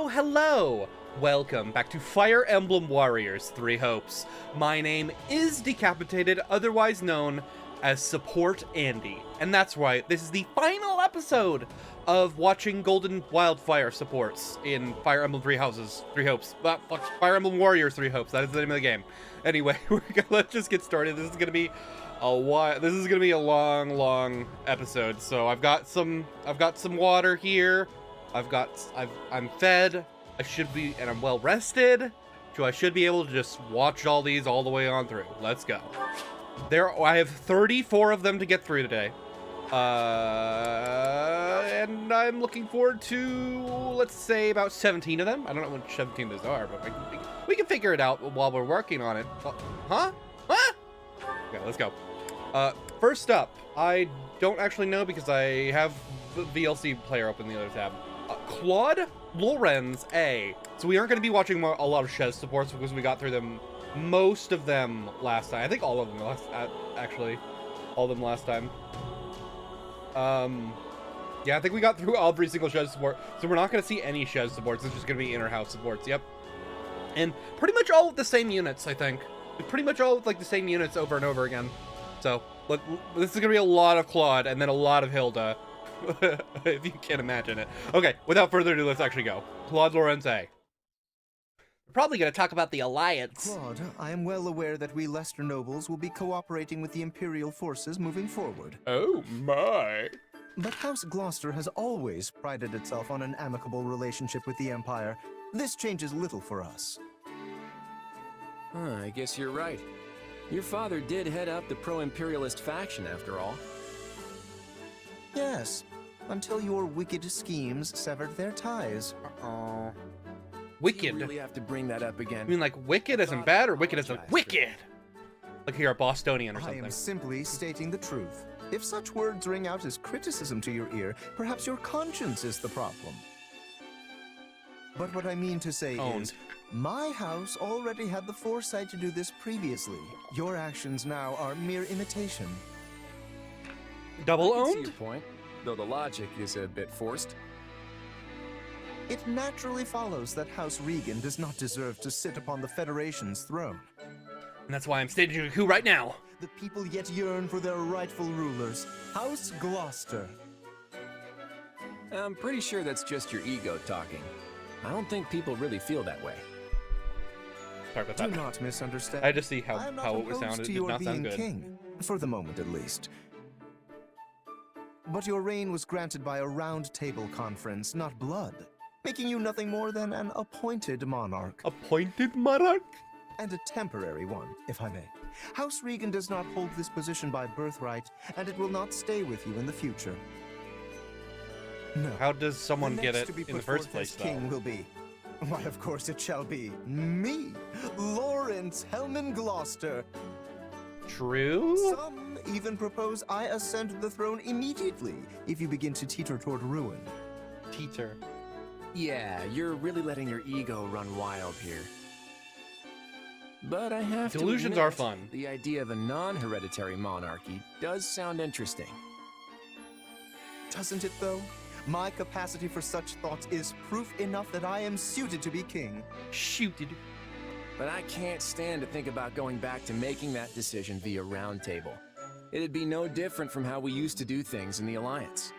Hello! Welcome back to Fire Emblem Warriors 3 Hopes. My name is Decapitated, otherwise known as Support Andy. And that's right, this is the final episode of watching Golden Wildfire supports in Fire Emblem 3 Hopes. Fire Emblem Warriors 3 Hopes, that is the name of the game. Anyway, let's just get started. This is gonna be a while. This is gonna be a long episode. So I've got some water here. I'm fed. And I'm well rested. So I should be able to just watch all these all the way on through. Let's go. I have 34 of them to get through today. And I'm looking forward to, let's say, about 17 of them. I don't know what 17 those are, but we can figure it out while we're working on it. Huh? Okay, let's go. First up, I don't actually know because I have the VLC player open in the other tab. Claude Lorenz A. So we aren't going to be watching a lot of Shez supports because we got through them, most of them last time. I think all of them actually, all of them last time. Yeah, I think we got through every single Shez support, so we're not going to see any Shez supports. It's just going to be inner house supports. Yep, and pretty much all with the same units. I think pretty much all with like the same units over and over again. So this is going to be a lot of Claude and then a lot of Hilda. If you can't imagine it. Okay, without further ado, let's actually go. Claude Lorenz A. We're probably going to talk about the Alliance. Claude, I am well aware that we Leicester nobles will be cooperating with the Imperial forces moving forward. Oh my. But House Gloucester has always prided itself on an amicable relationship with the Empire. This changes little for us. I guess you're right. Your father did head up the pro-imperialist faction after all. Yes, until your wicked schemes severed their ties. Uh-oh. Wicked? You really have to bring that up again. You mean like wicked isn't bad, or wicked is like wicked? Like you're a Bostonian or something. I am simply stating the truth. If such words ring out as criticism to your ear, perhaps your conscience is the problem. But what I mean to say is, my house already had the foresight to do this previously. Your actions now are mere imitation. Double I can see owned? your point, though the logic is a bit forced. It naturally follows that House Regan does not deserve to sit upon the Federation's throne. And that's why I'm staging a coup right now. The people yet yearn for their rightful rulers, House Gloucester. I'm pretty sure that's just your ego talking. I don't think people really feel that way. Sorry about Do that. not misunderstand. I just see how I am not it was opposed sounded. to It did your not sound being good. king, for the moment at least. But your reign was granted by a round table conference, not blood, making you nothing more than an appointed monarch. Appointed monarch? And a temporary one, if I may. House Regan does not hold this position by birthright, and it will not stay with you in the future. No. How does someone The get next it to be in the put first forth place, as though? king will be. Why, of course it shall be me, Lawrence Helman Gloucester. True? Some even propose I ascend the throne immediately if you begin to teeter toward ruin. Teeter. Yeah, you're really letting your ego run wild here. But I have to Delusions admit, are fun. The idea of a non-hereditary monarchy does sound interesting. Doesn't it, though? My capacity for such thoughts is proof enough that I am suited to be king. Shooted. But I can't stand to think about going back to making that decision via roundtable. It'd be no different from how we used to do things in the Alliance.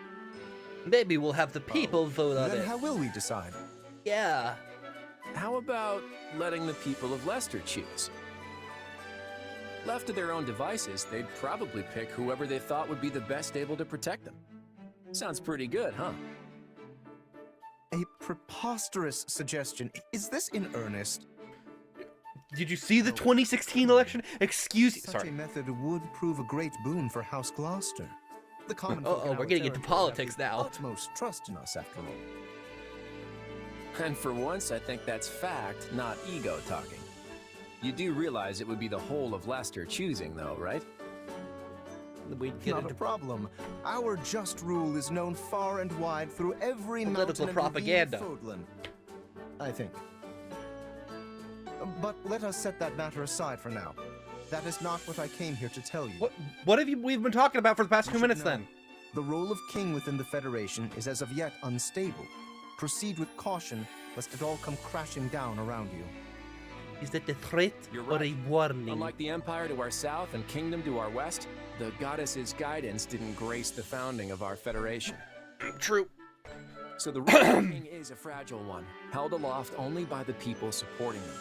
Maybe we'll have the people vote on Then it. how will we decide? Yeah. How about letting the people of Leicester choose? Left to their own devices, they'd probably pick whoever they thought would be the best able to protect them. Sounds pretty good, huh? A preposterous suggestion. Is this in earnest? Did you see the 2016 election? Excuse me. Such Sorry. a method would prove a great boon for House Gloucester. The common folk in we're our getting into territory politics have the now. utmost trust in us, after all. And for once, I think that's fact, not ego talking. You do realize it would be the whole of Leicester choosing, though, right? We'd get Not into a problem. Our just rule is known far and wide through every Political mountain and propaganda. ravine of Fodlan, I think. But let us set that matter aside for now. That is not what I came here to tell you. What have we've been talking about for the past You 2 should minutes know. then? The role of king within the Federation is as of yet unstable. Proceed with caution, lest it all come crashing down around you. Is that a threat You're or right. a warning? Unlike the Empire to our south and Kingdom to our west, the goddess's guidance didn't grace the founding of our Federation. True. So the Ruler King is a fragile one, held aloft only by the people supporting them.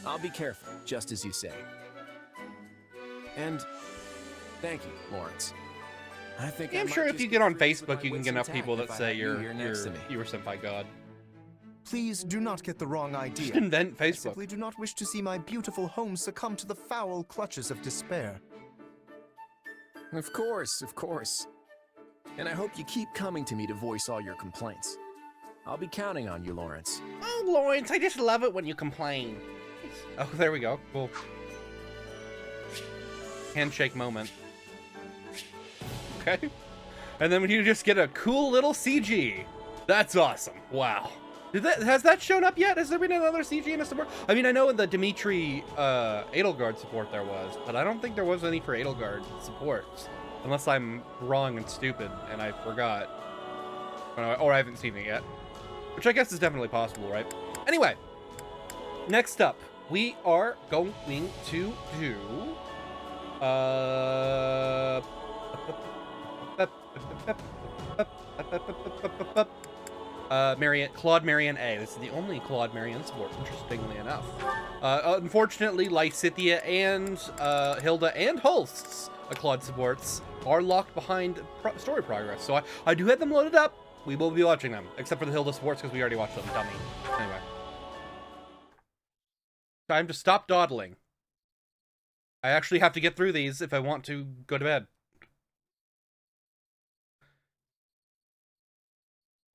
I'll be careful, just as you say. And thank you, Lawrence. I think I'm might sure if just you get on freeze with Facebook, my you can wits get enough intact people that if I say had you here next to me. you were sent by God. Please do not get the wrong idea. Just invent I Facebook. simply do not wish to see my beautiful home succumb to the foul clutches of despair. Of course, of course. And I hope you keep coming to me to voice all your complaints. I'll be counting on you, Lawrence. Oh, Lawrence, I just love it when you complain. Oh, there we go. Cool. Handshake moment. Okay. And then you just get a cool little CG. That's awesome. Wow. Has that shown up yet? Has there been another CG in a support? I mean, I know in the Dimitri Edelgard support there was, but I don't think there was any for Edelgard supports. Unless I'm wrong and stupid and I forgot. Or I haven't seen it yet. Which I guess is definitely possible, right? Anyway. Next up, we are going to do... Claude Marion A. This is the only Claude Marion support, interestingly enough. Unfortunately, Lysithia and Hilda and Holst's Claude supports are locked behind story progress. So I do have them loaded up. We will be watching them, except for the Hilda supports because we already watched them. Dummy. Anyway. Time to stop dawdling. I actually have to get through these if I want to go to bed.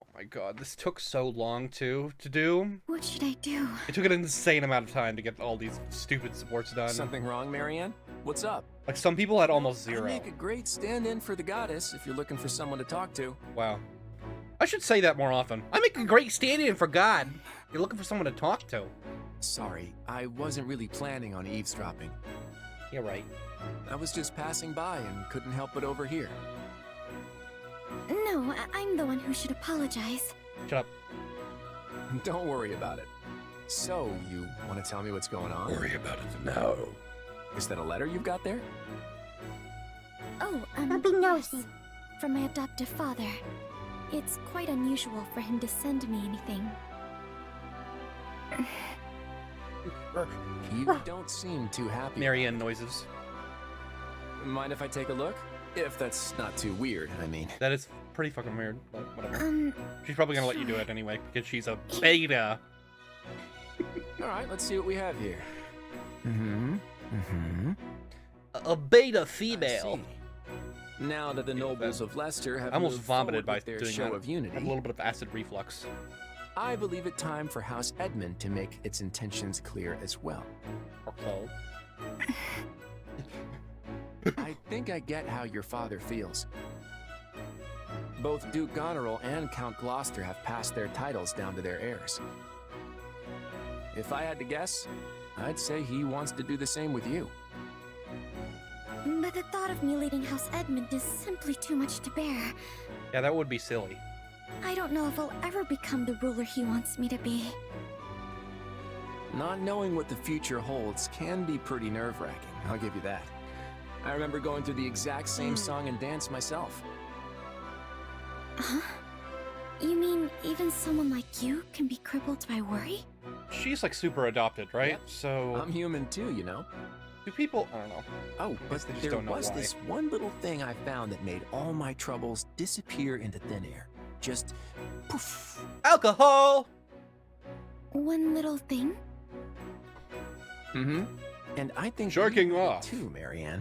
Oh my god, this took so long to do. What should I do? It took an insane amount of time to get all these stupid supports done. Something wrong, Marianne? What's up? Like, some people had almost zero. I make a great stand-in for the goddess if you're looking for someone to talk to. Wow. I should say that more often. I make a great stand-in for God. You're looking for someone to talk to. Sorry, I wasn't really planning on eavesdropping. You're right. I was just passing by and couldn't help but overhear. No, I'm the one who should apologize. Shut up. Don't worry about it. So, you want to tell me what's going on? Worry about it now. Is that a letter you've got there? Oh, Don't be nosy. yes, from my adoptive father. It's quite unusual for him to send me anything. You don't seem too happy. Marianne noises. Mind if I take a look? If that's not too weird, I mean. That is pretty fucking weird, but whatever. Um, She's probably gonna let you do it anyway, because she's a beta. Alright, let's see what we have here. A beta I female. see. Now that the nobles of Leicester have I almost moved vomited forward by with their doing show that. of I unity, have a little bit of acid reflux. I believe it time for House Edmund to make its intentions clear as well. Okay. I think I get how your father feels. Both Duke Goneril and Count Gloucester have passed their titles down to their heirs. If I had to guess, I'd say he wants to do the same with you. but the thought of me leading House Edmund is simply too much to bear. Yeah, that would be silly. I don't know if I'll ever become the ruler he wants me to be. Not knowing what the future holds can be pretty nerve-wracking, I'll give you that. I remember going through the exact same song and dance myself. Huh? You mean even someone like you can be crippled by worry? She's like super adopted, right? Yep. So I'm human too, you know. do people? I don't know. Oh, but they just there don't know was why. this one little thing I found that made all my troubles disappear into thin air. Just poof. Alcohol. One little thing? Mm-hmm. And I think Jerking you have it off. too, Marianne.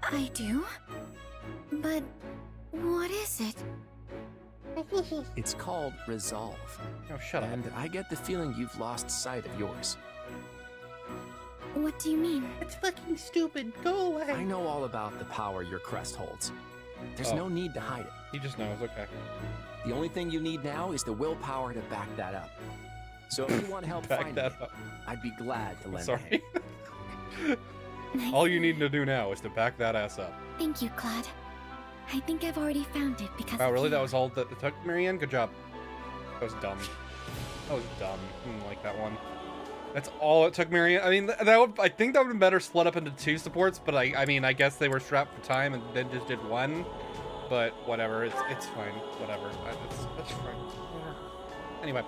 I do? But what is it? It's called resolve. Oh, shut up. And I get the feeling you've lost sight of yours. What do you mean? It's fucking stupid. Go away. I know all about the power your crest holds. There's Oh. no need to hide it. He just knows. Okay. The only thing you need now is the willpower to back that up. So if you want help Back finding that it, up. I'd be glad to lend a Sorry. hand. All you need to do now is to back that ass up. Thank you, Claude. I think I've already found it because Oh, of really? you. That was all that it took, Marianne? Good job. That was dumb. That was dumb. I didn't like that one. That's all it took, Marion. I mean, I think that would have been better split up into 2 supports, but I mean, I guess they were strapped for time and then just did 1. But whatever, it's fine. Whatever, it's fine. Anyway,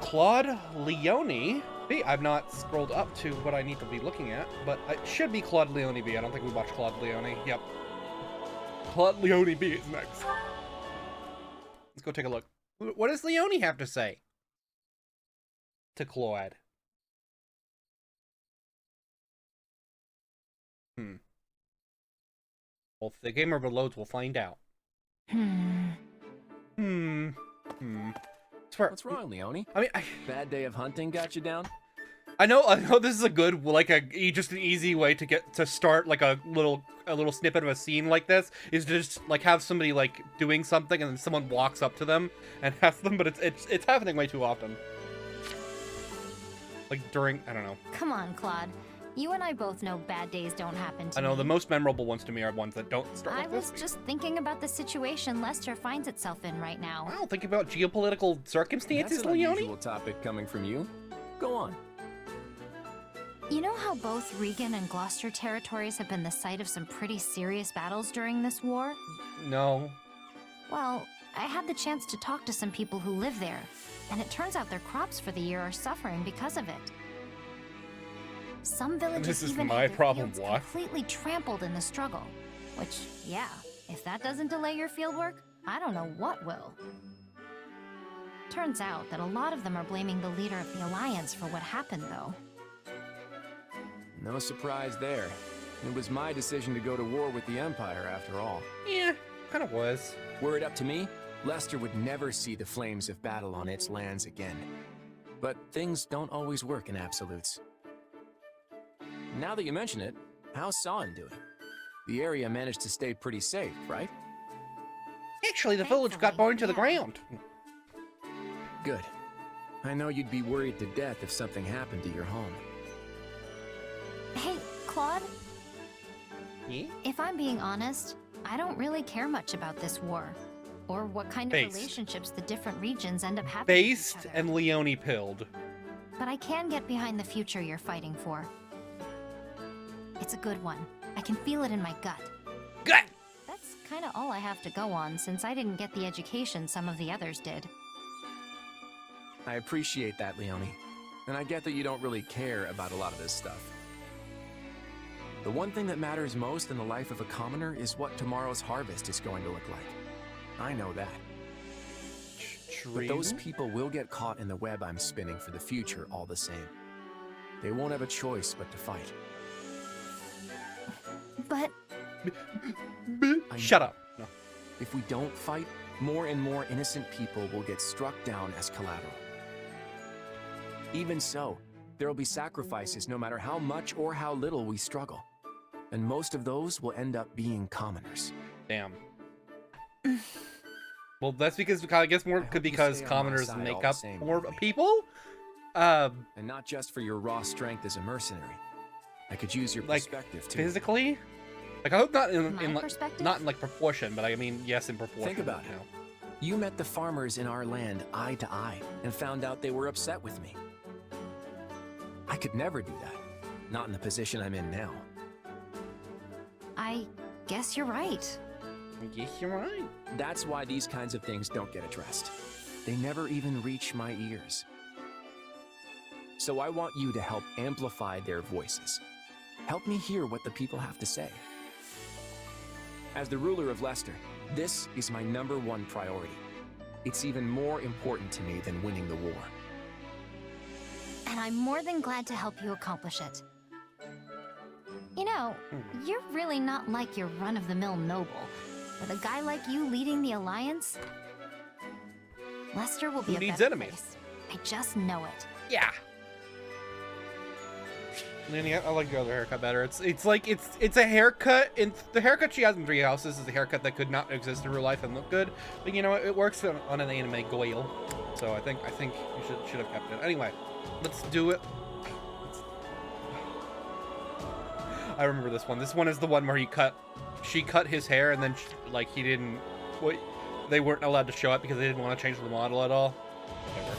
Claude Leone. B. I've not scrolled up to what I need to be looking at, but it should be Claude Leone B. I don't think we watched Claude Leone. Yep. Claude Leone B is next. Let's go take a look. What does Leone have to say to Claude? Well, if the game overloads, we'll find out. Swear. What's wrong, Leone? I mean, Bad day of hunting got you down? I know this is a good, like, just an easy way to get to start, like, a little snippet of a scene like this, is to just, like, have somebody, like, doing something, and then someone walks up to them and asks them, but it's happening way too often. Like, during, I don't know. Come on, Claude. You and I both know bad days don't happen to I know, me. the most memorable ones to me are ones that don't start I like this. was just thinking about the situation Lester finds itself in right now. Wow, think about geopolitical circumstances, That's an Leone? unusual topic coming from you. Go on. You know how both Regan and Gloucester territories have been the site of some pretty serious battles during this war? No. Well, I had the chance to talk to some people who live there, and it turns out their crops for the year are suffering because of it. Some villages This is even my had their problem, fields what? completely trampled in the struggle. Which, yeah, if that doesn't delay your fieldwork, I don't know what will. Turns out that a lot of them are blaming the leader of the Alliance for what happened, though. No surprise there. It was my decision to go to war with the Empire, after all. Yeah, kind of was. Were it up to me, Lester would never see the flames of battle on its lands again. But things don't always work in absolutes. Now that you mention it, how's Sawin doing? The area managed to stay pretty safe, right? Actually, the village got burned to the ground. Good. I know you'd be worried to death if something happened to your home. Hey, Claude, Yeah? if I'm being honest, I don't really care much about this war. Or what kind of Based. relationships the different regions end up having with Based each other. and Leone pilled. But I can get behind the future you're fighting for. It's a good one. I can feel it in my gut. Gut! That's kind of all I have to go on, since I didn't get the education some of the others did. I appreciate that, Leone. And I get that you don't really care about a lot of this stuff. The one thing that matters most in the life of a commoner is what tomorrow's harvest is going to look like. I know that. But those people will get caught in the web I'm spinning for the future all the same. They won't have a choice but to fight. But Shut up. No. If we don't fight, more and more innocent people will get struck down as collateral. Even so, there will be sacrifices no matter how much or how little we struggle. And most of those will end up being commoners. Damn. Well, that's because I guess more I could hope you because stay on my commoners side make all the up same, more Leone. people. And not just for your raw strength as a mercenary. I could use your Like, perspective too. Physically. Like I hope not in My like perspective? not in like proportion, but I mean yes in proportion. Think about it. you know. You met the farmers in our land eye to eye and found out they were upset with me. I could never do that. Not in the position I'm in now. I guess you're right. Yes, you're right. That's why these kinds of things don't get addressed. They never even reach my ears. So I want you to help amplify their voices. Help me hear what the people have to say. As the ruler of Leicester, this is my #1 priority. It's even more important to me than winning the war. And I'm more than glad to help you accomplish it. You know, you're really not like your run-of-the-mill noble. With a guy like you leading the Alliance, Lester will be Who a needs better enemies? place. I just know it. Yeah. Lenny, I like your other haircut better. It's like it's a haircut, and the haircut she has in Three Houses is a haircut that could not exist in real life and look good. But you know, it works on an anime goyle. So I think you should have kept it. Anyway, let's do it. I remember this one. This one is the one where she cut his hair, and then they weren't allowed to show it because they didn't want to change the model at all. Whatever.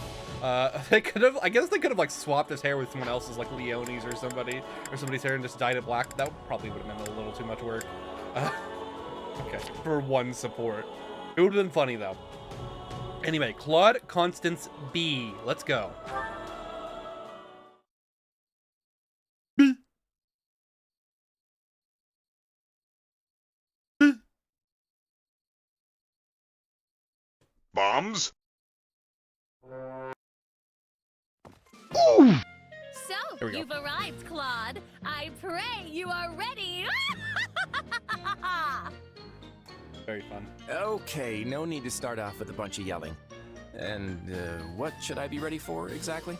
They could have, I guess they could have like swapped his hair with someone else's, like Leone's or somebody's hair and just dyed it black. That probably would have been a little too much work. Okay, for one support. It would have been funny though. Anyway, Claude Constance B. Let's go. B. B. Bombs? Ooh. So, you've arrived, Claude. I pray you are ready. Very fun. Okay, no need to start off with a bunch of yelling. And, what should I be ready for, exactly?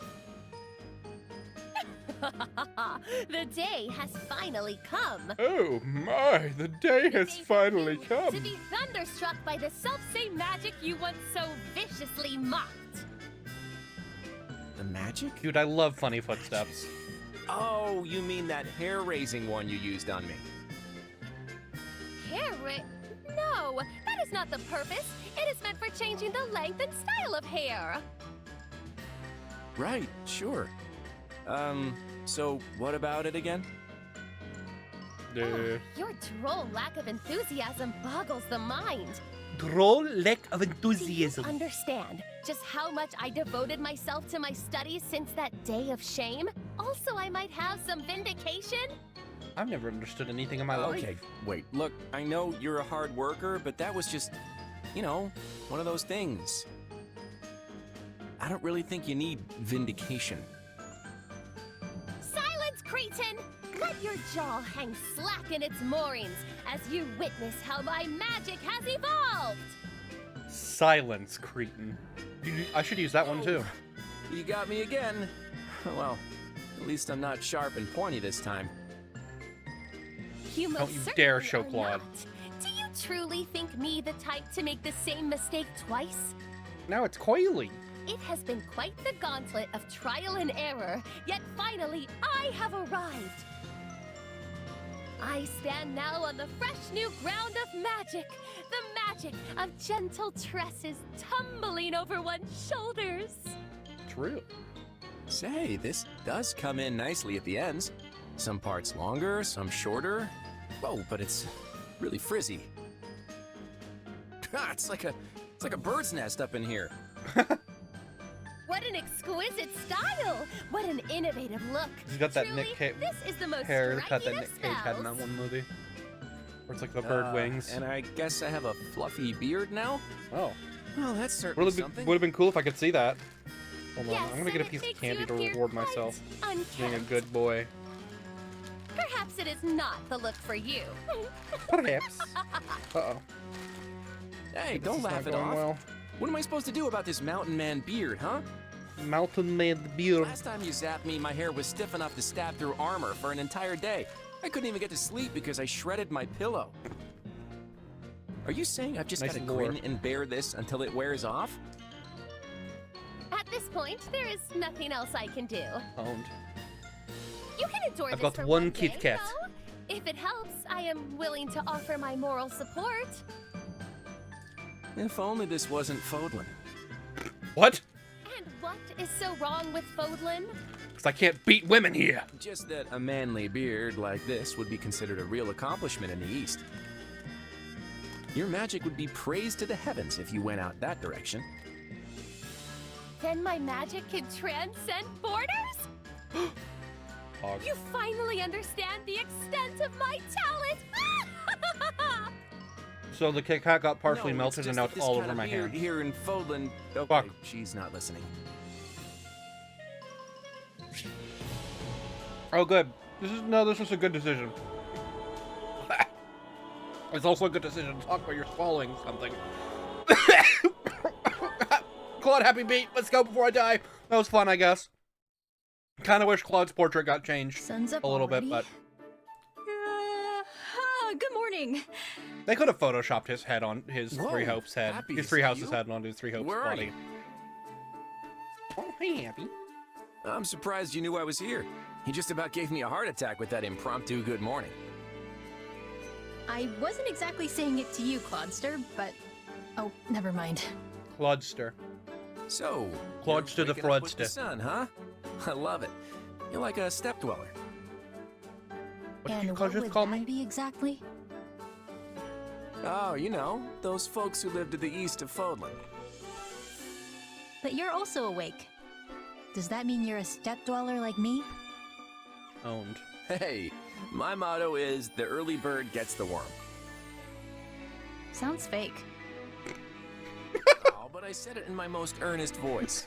The day has finally come. Oh my, the day has finally come. To be thunderstruck by the self-same magic you once so viciously mocked. The magic? Dude, I love funny footsteps. Oh, you mean that hair-raising one you used on me? No, that is not the purpose. It is meant for changing the length and style of hair. Right, sure. So what about it again? Oh, your droll lack of enthusiasm boggles the mind. Droll lack of Do you enthusiasm. understand just how much I devoted myself to my studies since that day of shame? Also, I might have some vindication. I've never understood anything in my life. Okay, wait, look, I know you're a hard worker, but that was just, you know, one of those things. I don't really think you need vindication. Silence, cretin! Let your jaw hang slack in its moorings as you witness how my magic has evolved! Silence, cretin. I should use that one too. You got me again. Well, at least I'm not sharp and pointy this time. You Don't most you certainly dare show are Claude. not. Do you truly think me the type to make the same mistake twice? Now it's coily. It has been quite the gauntlet of trial and error, yet finally I have arrived. I stand now on the fresh new ground of magic, the magic of gentle tresses tumbling over one's shoulders. True. Say, this does come in nicely at the ends. Some parts longer, some shorter. Whoa, but it's really frizzy. It's like a bird's nest up in here. What an exquisite style! What an innovative look! He's got that Truly, Nick Cage this is the most haircut that striking Nick of Cage had in spells. that one movie. Where it's like the bird wings. And I guess I have a fluffy beard now? Oh. Well, that's certainly Would something. have been cool if I could see that. Hold on, Yes, I'm gonna get a and piece it of makes you candy to appear reward quite myself. Being a unkempt. good boy. Perhaps it is not the look for you. Perhaps. Hey, Uh-oh. This don't is laugh not it going off. well. What am I supposed to do about this mountain man beard, huh? Mountain Man beard. Last time you zapped me, my hair was stiff enough to stab through armor for an entire day. I couldn't even get to sleep because I shredded my pillow. Are you saying I've just Nice got to lore. grin and bear this until it wears off? At this point, there is nothing else I can do. Owned. You can endure I've this got for one one Kit day, Kat. though. If it helps, I am willing to offer my moral support. If only this wasn't Fodlan. What? And what is so wrong with Fodlan? Because I can't beat women here. Just that a manly beard like this would be considered a real accomplishment in the East. Your magic would be praised to the heavens if you went out that direction. Then my magic can transcend borders? Hog. You finally understand the extent of my talent! So the Kit Kat got partially No, melted it's and just now that it's this all kind over of my beard hand. here in Fodlan. Okay, Fuck. she's not listening. Oh, good. This was a good decision. It's also a good decision to talk about you're swallowing something. Claude, happy beat. Let's go before I die. That was fun, I guess. Kind of wish Claude's portrait got changed Sun's up a little already? bit, but Good morning. they could have photoshopped his head on his Whoa, Three Hopes head. Happy, His is Three that Houses you? head onto his Three Hopes Where are body. you? Oh, hey, Happy. I'm surprised you knew I was here. You just about gave me a heart attack with that impromptu good morning. I wasn't exactly saying it to you, Claudster, but... Oh, never mind. Claudster. So, Claudster you're the waking up with the fraudster. sun, huh? I love it. You're like a step dweller. What did And you what just would call that me? be exactly? Oh, you know, those folks who live to the east of Fodlan. But you're also awake. Does that mean you're a step dweller like me? Owned. Hey, my motto is the early bird gets the worm. Sounds fake. Oh, but I said it in my most earnest voice.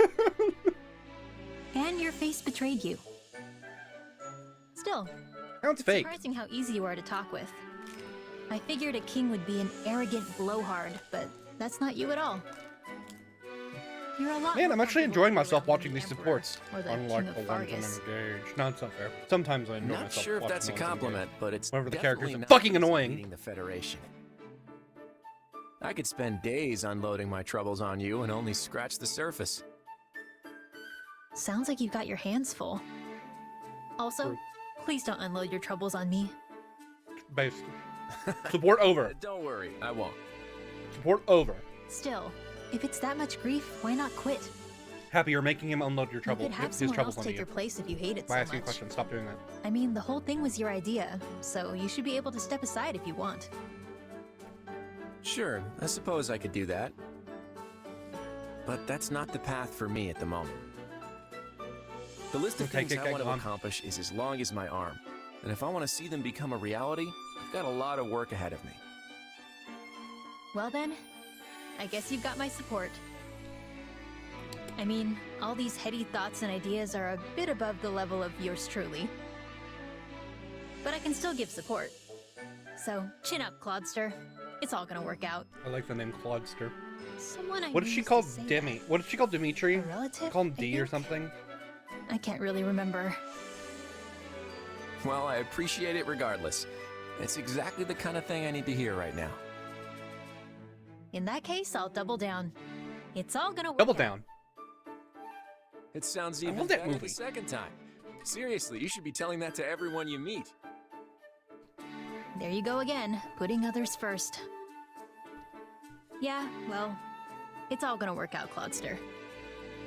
And your face betrayed you. Still, Sounds it's fake. surprising how easy you are to talk with. I figured a king would be an arrogant blowhard, but that's not you at all. You're a lot Man, more I'm actually comfortable enjoying myself around watching the these Emperor, supports. or the Unlike King the of ones I'm Fargus. engaged. No, it's not fair. Sometimes I enjoy Not myself sure if watching that's a the ones I'm compliment, engaged. but it's Whenever the definitely characters are not fucking easy annoying. leading the Federation. I could spend days unloading my troubles on you and only scratch the surface. Sounds like you've got your hands full. Also, True. please don't unload your troubles on me. Based. Support over. Don't worry, I won't. Support over. Still, if it's that much grief, why not quit? Happy you're making him unload your You trouble. could have His someone troubles else on take you. your place if you hate it Why so ask you a much. question? Stop doing that. I mean, the whole thing was your idea, so you should be able to step aside if you want. Sure, I suppose I could do that. But that's not the path for me at the moment. The list of Okay, things I get want to going. accomplish is as long as my arm. And if I want to see them become a reality, I've got a lot of work ahead of me. Well then, I guess you've got my support. I mean, all these heady thoughts and ideas are a bit above the level of yours truly. But I can still give support. So, chin up, Claudster. It's all gonna work out. I like the name Claudster. Someone I What is she used to called? say Demi. that. What is she called? Dimitri? A relative? Call him I D or think? something? I can't really remember. Well, I appreciate it regardless. It's exactly the kind of thing I need to hear right now. In that case, I'll double down. It's all gonna work Double out. down. It sounds I even love that better movie. the second time. Seriously, you should be telling that to everyone you meet. There you go again, putting others first. Yeah, well, it's all gonna work out, Claudster.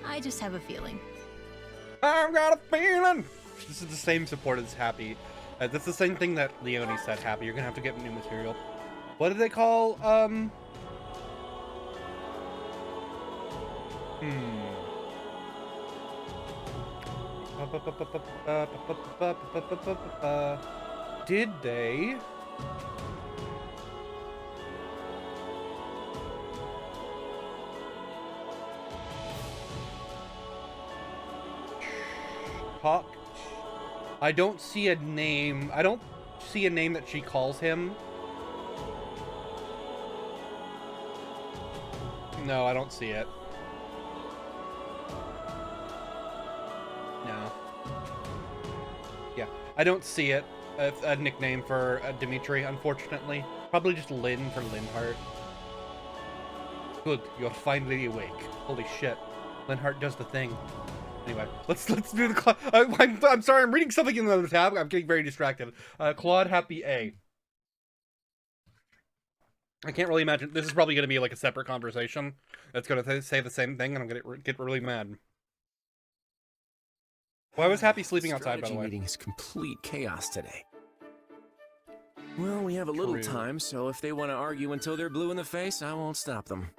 I just have a feeling. I've got a feeling. This is the same support as Happy. That's the same thing that Leonie said, Happy. You're gonna have to get new material. What do they call, Did they? Talk. I don't see a name. I don't see a name that she calls him. No, I don't see it. No. Yeah, I don't see it. A nickname for Dimitri, unfortunately. Probably just Lynn for Linhart. Good, you're finally awake. Holy shit. Linhart does the thing. Anyway, let's do the I'm sorry, I'm reading something in the other tab. I'm getting very distracted. Claude Happy A. I can't really imagine. This is probably going to be like a separate conversation that's going to say the same thing, and I'm going to get really mad. Why was Happy sleeping outside, by the way? Meeting is complete chaos today. Well, we have a little True. time, so if they want to argue until they're blue in the face, I won't stop them.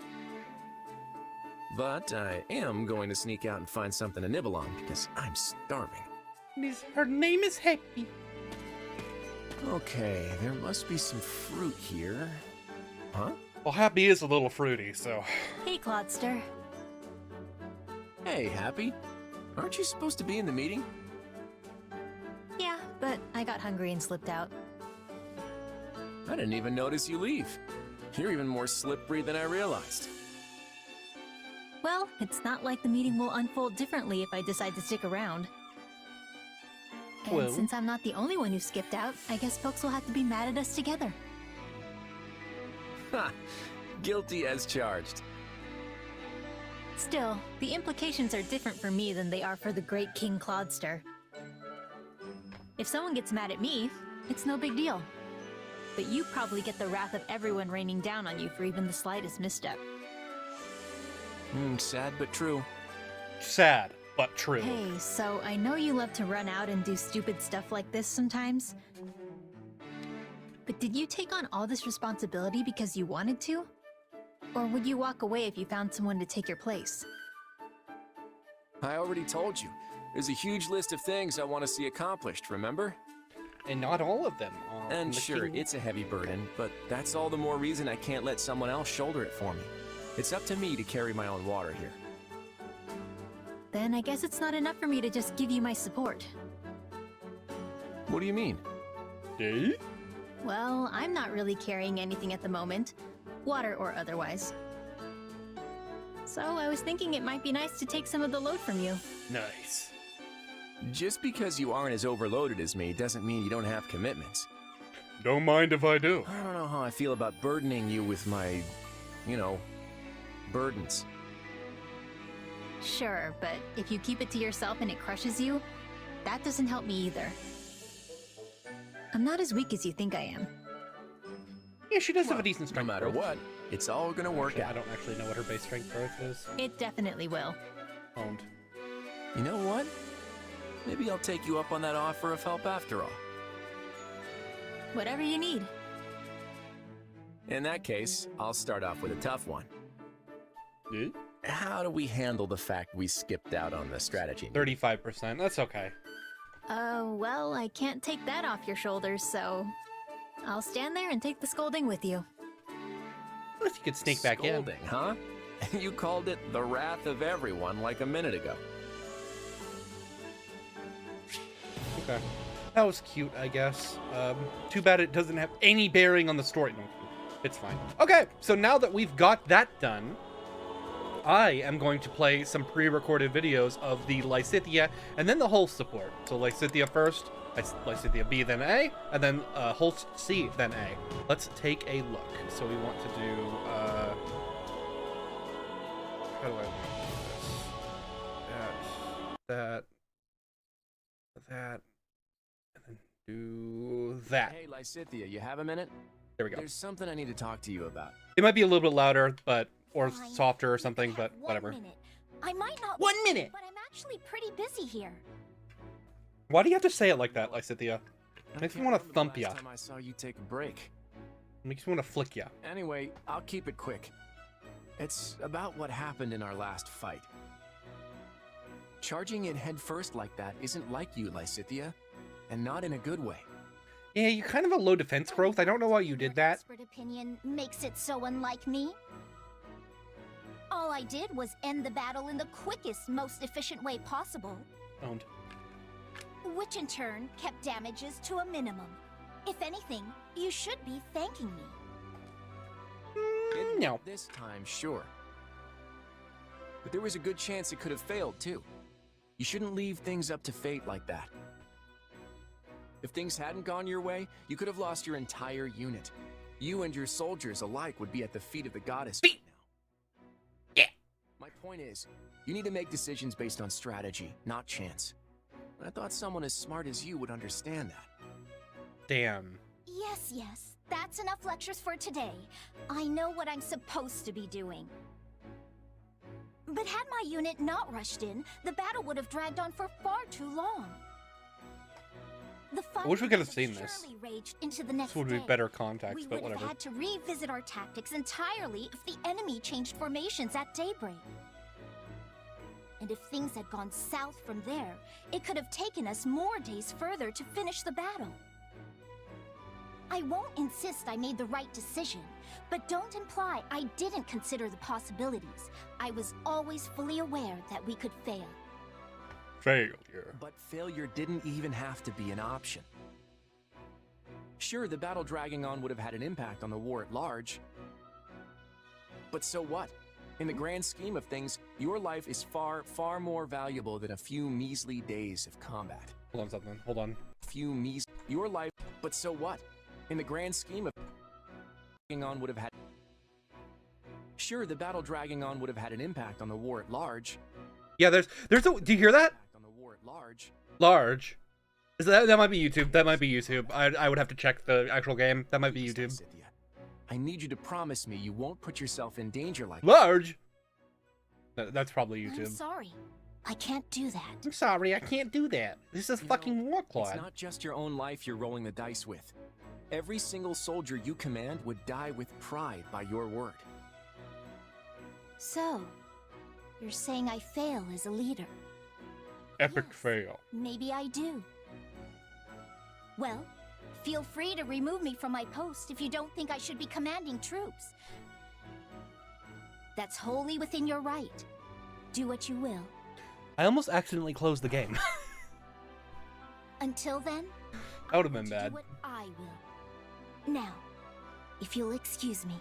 But I am going to sneak out and find something to nibble on because I'm starving. Her name is Happy. Okay, there must be some fruit here. Huh? Well, Happy is a little fruity, so... Hey, Claudster. Hey, Happy. Aren't you supposed to be in the meeting? Yeah, but I got hungry and slipped out. I didn't even notice you leave. You're even more slippery than I realized. Well, it's not like the meeting will unfold differently if I decide to stick around. And Well. since I'm not the only one who skipped out, I guess folks will have to be mad at us together. Ha! Guilty as charged. Still, the implications are different for me than they are for the great King Claudster. If someone gets mad at me, it's no big deal. But you probably get the wrath of everyone raining down on you for even the slightest misstep. Sad but true. Sad, but true. Hey, so I know you love to run out and do stupid stuff like this sometimes. But did you take on all this responsibility because you wanted to? Or would you walk away if you found someone to take your place? I already told you. There's a huge list of things I want to see accomplished, remember? And not all of them are. And sure, it's a heavy burden, but that's all the more reason I can't let someone else shoulder it for me. It's up to me to carry my own water here. Then I guess it's not enough for me to just give you my support. What do you mean? Eh? Well, I'm not really carrying anything at the moment, water or otherwise. So I was thinking it might be nice to take some of the load from you. Nice. Just because you aren't as overloaded as me doesn't mean you don't have commitments. Don't mind if I do. I don't know how I feel about burdening you with my, burdens. Sure, but if you keep it to yourself and it crushes you, that doesn't help me either. I'm not as weak as you think I am. Yeah, she does have a decent No strength matter growth. what, it's all gonna work Actually, I out. don't actually know what her base strength growth is. It definitely will. Owned. You know what? Maybe I'll take you up on that offer of help after all. Whatever you need. In that case, I'll start off with a tough one. Eh? How do we handle the fact we skipped out on the strategy? 35%. That's okay. Well, I can't take that off your shoulders, so I'll stand there and take the scolding with you. Unless you could sneak back in. Scolding, huh? You called it the wrath of everyone like a minute ago. Okay. That was cute, I guess. Too bad it doesn't have any bearing on the story. No, it's fine. Okay, so now that we've got that done, I am going to play some pre-recorded videos of the Lysithea and then the Holst support. So Lysithea first, Lysithea B, then A, and then Holst C, then A. Let's take a look. So we want to do, how do I want this? That, and then do that. Hey, Lysithea, you have a minute? There we go. There's something I need to talk to you about. It might be a little bit louder, or Fine. softer or I something, have but 1 whatever. minute. I might not. 1 minute. But I'm actually pretty busy here. Why do you have to say it like that, Lysithea? Makes me I want to can't remember thump the ya. last time I saw you take a break. Makes me want to flick ya. Anyway, I'll keep it quick. It's about what happened in our last fight. Charging in head first like that isn't like you, Lysithea, and not in a good way. Yeah, you're kind of a low defense growth. I don't know why you did that. Expert opinion makes it so unlike me. All I did was end the battle in the quickest, most efficient way possible, Owned. which in turn kept damages to a minimum. If anything, you should be thanking me. No. This time, sure. But there was a good chance it could have failed, too. You shouldn't leave things up to fate like that. If things hadn't gone your way, you could have lost your entire unit. You and your soldiers alike would be at the feet of the goddess right now. Yeah. My point is, you need to make decisions based on strategy, not chance. I thought someone as smart as you would understand that. Damn. Yes, that's enough lectures for today. I know what I'm supposed to be doing. But had my unit not rushed in, the battle would have dragged on for far too long. The fight I wish we could have would seen this. surely raged into the next This would be day. better context, We but would have whatever. had to revisit our tactics entirely if the enemy changed formations at daybreak. And if things had gone south from there, it could have taken us more days further to finish the battle. I won't insist I made the right decision, but don't imply I didn't consider the possibilities. I was always fully aware that we could fail. Failure. But failure didn't even have to be an option. Sure, the battle dragging on would have had an impact on the war at large. But so what? In the grand scheme of things, your life is far, far more valuable than a few measly days of combat. Hold on something. Hold on. Your life, but so what? In the grand scheme of dragging on would have had. Sure, the battle dragging on would have had an impact on the war at large. Yeah, there's a. Do you hear that? On the war at large. Large. Is that might be YouTube? That might be YouTube. I would have to check the actual game. That might be Please, YouTube. Lysithea. I need you to promise me you won't put yourself in danger like that. Large. That's probably I'm YouTube. sorry. I can't do that. I'm sorry, I can't do that. This is fucking war, It's Claude. not just your own life you're rolling the dice with. Every single soldier you command would die with pride by your word. So, you're saying I fail as a leader? Epic Yes. fail. Maybe I do. Well, feel free to remove me from my post if you don't think I should be commanding troops. That's wholly within your right. Do what you will. I almost accidentally closed the game. Until then, That would've been I will bad. do what I will. Now, if you'll excuse me.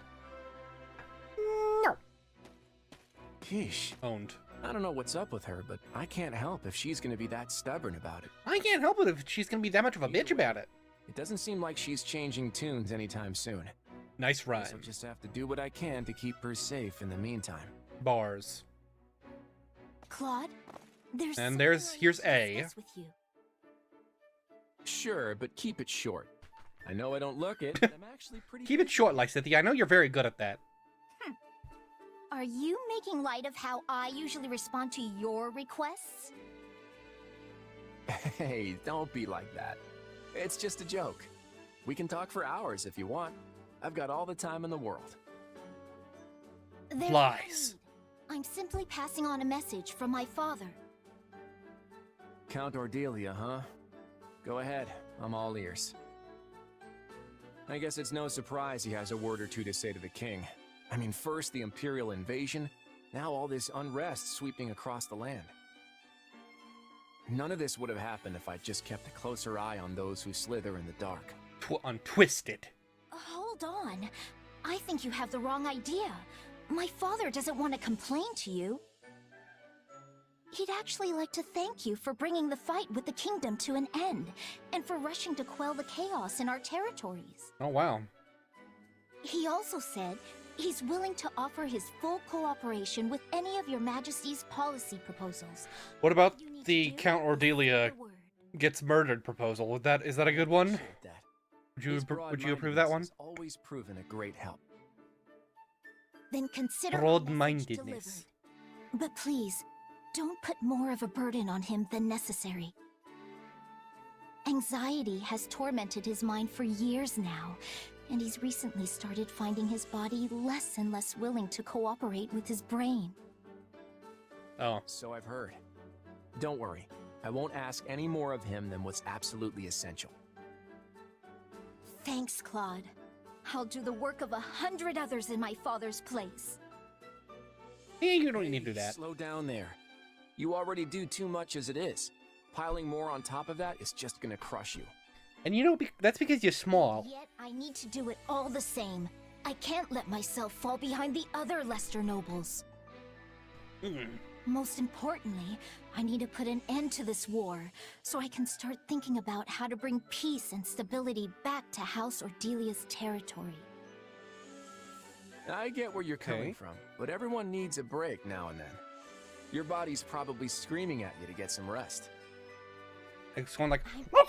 Yeesh. Owned. I don't know what's up with her, but I can't help if she's gonna be that stubborn about it. I can't help it if she's gonna be that much of a bitch about it. It doesn't seem like she's changing tunes anytime soon. Nice Guess I'll rhyme. just have to do what I can to keep her safe in the meantime. Bars. Claude, there's And something here's I need to A. discuss with you. Sure, but keep it short. I know I don't look it, but I'm actually pretty Keep it short, Lysithia. I know you're very good at that. Are you making light of how I usually respond to your requests? Hey, don't be like that. It's just a joke. We can talk for hours if you want. I've got all the time in the world. There's no Lies. need. I'm simply passing on a message from my father. Count Ordelia, huh? Go ahead, I'm all ears. I guess it's no surprise he has a word or two to say to the king. I mean, first the Imperial invasion, now all this unrest sweeping across the land. None of this would have happened if I just kept a closer eye on those who slither in the dark. Untwisted. Hold on. I think you have the wrong idea. My father doesn't want to complain to you. He'd actually like to thank you for bringing the fight with the kingdom to an end, and for rushing to quell the chaos in our territories. Oh, wow. He also said he's willing to offer his full cooperation with any of your majesty's policy proposals. What about You need to the do Count is Ordelia say the word. gets murdered proposal? Is that a good one? Appreciate that. Would His you approve that one? broad-mindedness has always proven a great help. Then consider my message Broad-mindedness. delivered. But please, don't put more of a burden on him than necessary. Anxiety has tormented his mind for years now, and he's recently started finding his body less and less willing to cooperate with his brain. Oh. So I've heard. Don't worry, I won't ask any more of him than what's absolutely essential. Thanks, Claude. I'll do the work of 100 others in my father's place. Yeah, you don't need to do that. Slow down there. You already do too much as it is. Piling more on top of that is just gonna crush you. And you know, that's because you're small. Yet I need to do it all the same. I can't let myself fall behind the other Lester nobles. Most importantly, I need to put an end to this war, so I can start thinking about how to bring peace and stability back to House Ordelia's territory. I get where you're Okay. coming from, but everyone needs a break now and then. Your body's probably screaming at you to get some rest. It's going like, While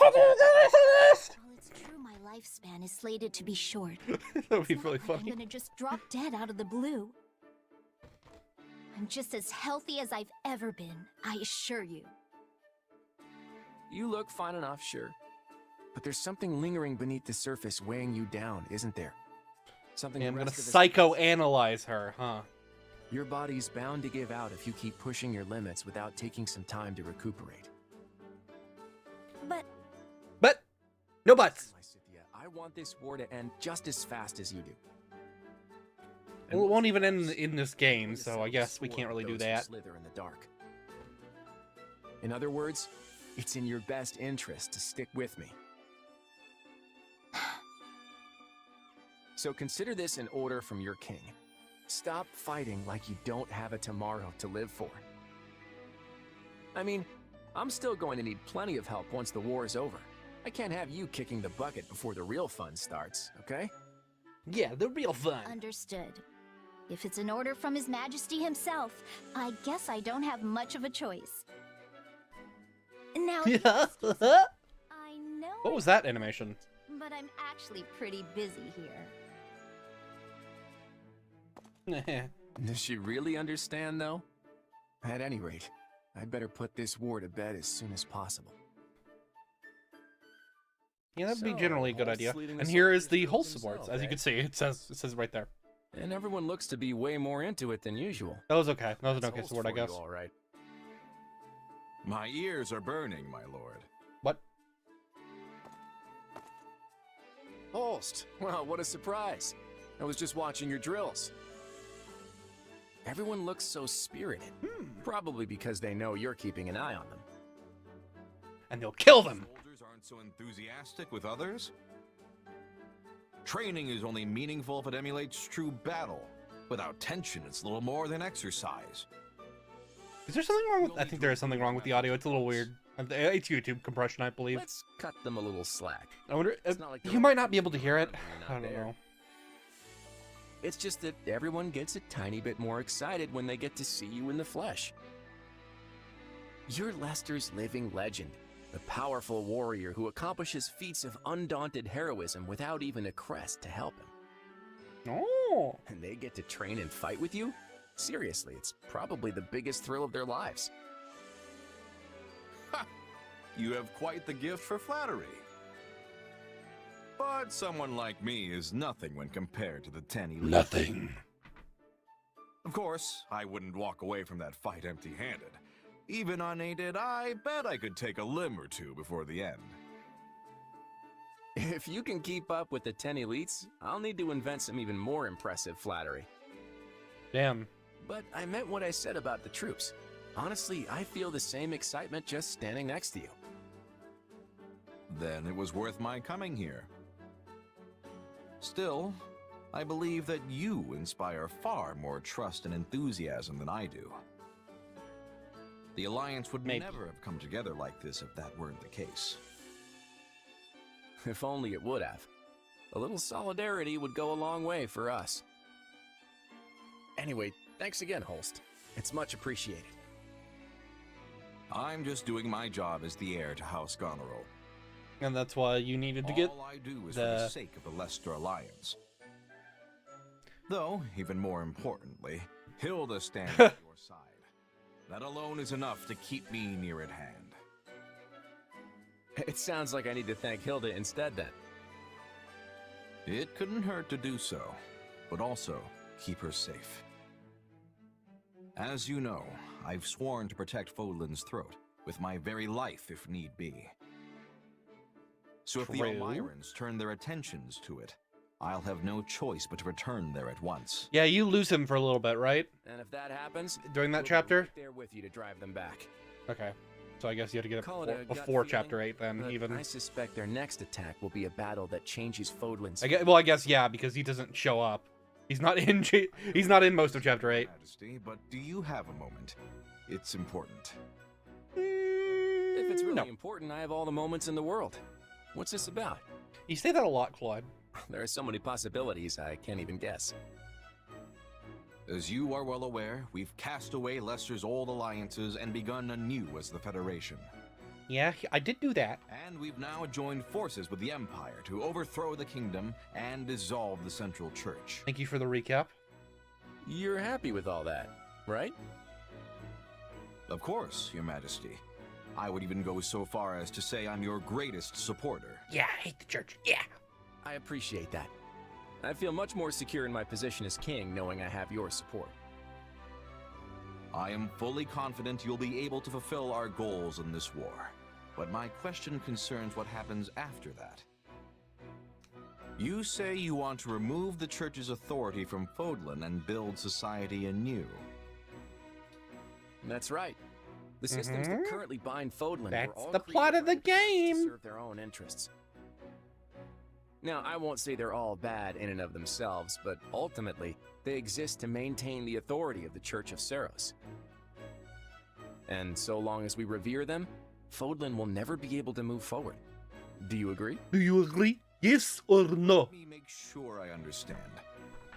it's true my lifespan is slated to be short, that would be it's really not like funny. I'm gonna just drop dead out of the blue. I'm just as healthy as I've ever been, I assure you. You look fine enough, sure. But there's something lingering beneath the surface weighing you down, isn't there? Something Yeah, the I'm gonna rest of us- psychoanalyze her, huh? Your body's bound to give out if you keep pushing your limits without taking some time to recuperate. But But, no buts. Lysithia, I want this war to end just as fast as you do. Well, it won't even end in this game, Going to so send I a guess we sword can't really at do those who that. slither in the dark. In other words, it's in your best interest to stick with me. So consider this an order from your king. Stop fighting like you don't have a tomorrow to live for. I mean, I'm still going to need plenty of help once the war is over. I can't have you kicking the bucket before the real fun starts, okay? Yeah, the real fun. understood. If it's an order from His Majesty himself, I guess I don't have much of a choice. Now, Yeah. I know What was that animation? but I'm actually pretty busy here. Does she really understand, though? At any rate, I'd better put this war to bed as soon as possible. Yeah, that'd be So, generally a good Holt's idea. leading And the here is the soldiers whole themselves, supports. As you eh? can see, it says right there. And everyone looks to be way more into it than usual. That was okay. That was an That's okay Holst support, I for you, guess. all right. My ears are burning, my lord. What? Holst! Well, what a surprise. I was just watching your drills. Everyone looks so spirited. Probably because they know you're keeping an eye on them. And they'll kill them. Soldiers aren't so enthusiastic with others. Training is only meaningful if it emulates true battle. Without tension, it's little more than exercise. Is there something wrong with... I think there is something wrong with the audio. It's a little weird. It's YouTube compression, I believe. Let's cut them a little slack. I wonder... It's not like you they're might all not be able to hear it. when you're I not don't there. know. It's just that everyone gets a tiny bit more excited when they get to see you in the flesh. You're Lester's living legend, the powerful warrior who accomplishes feats of undaunted heroism without even a crest to help him. Oh. And they get to train and fight with you? Seriously, it's probably the biggest thrill of their lives. You have quite the gift for flattery. But someone like me is nothing when compared to the 10 elite. Nothing. Of course, I wouldn't walk away from that fight empty-handed. Even unaided, I bet I could take a limb or two before the end. If you can keep up with the 10 elites, I'll need to invent some even more impressive flattery. Damn. But I meant what I said about the troops. Honestly, I feel the same excitement just standing next to you. Then it was worth my coming here. Still, I believe that you inspire far more trust and enthusiasm than I do. The Alliance would Maybe. never have come together like this if that weren't the case. If only it would have. A little solidarity would go a long way for us. Anyway, thanks again, Holst. It's much appreciated. I'm just doing my job as the heir to House Goneril. And that's why you needed to get... All I do is for the sake of the Leicester Alliance. Though, even more importantly, Hilda stands at your side. That alone is enough to keep me near at hand. It sounds like I need to thank Hilda instead then. It couldn't hurt to do so, but also keep her safe. As you know, I've sworn to protect Fodlan's throat, with my very life if need be. So if the True. Elmirans turn their attentions to it, I'll have no choice but to return there at once. Yeah, you lose him for a little bit, right? And if that happens, During that we'll be chapter? right there with you to drive them back. Okay. So I guess you have to get Call it it a gut before feeling, chapter 8 then, But even. I suspect their next attack will be a battle that changes Fodlan's. I guess yeah, because he doesn't show up. He's not in. He's not in most of chapter 8. Majesty, but do you have a moment? It's important. If it's really No. important, I have all the moments in the world. What's this about? You say that a lot, Claude. There are so many possibilities, I can't even guess. As you are well aware, we've cast away Leicester's old alliances and begun anew as the Federation. Yeah, I did do that. And we've now joined forces with the Empire to overthrow the kingdom and dissolve the Central Church. Thank you for the recap. You're happy with all that, right? Of course, Your Majesty. I would even go so far as to say I'm your greatest supporter. Yeah, I hate the church. Yeah. I appreciate that. I feel much more secure in my position as king knowing I have your support. I am fully confident you'll be able to fulfill our goals in this war. But my question concerns what happens after that. You say you want to remove the church's authority from Fodlan and build society anew. That's right. The systems that currently bind Fodlan That's were all the plot of the created by the church game. to serve their own interests. Now, I won't say they're all bad in and of themselves, but ultimately, they exist to maintain the authority of the Church of Seros. And so long as we revere them, Fodlan will never be able to move forward. Do you agree? Do you agree? Yes or no? Let me make sure I understand.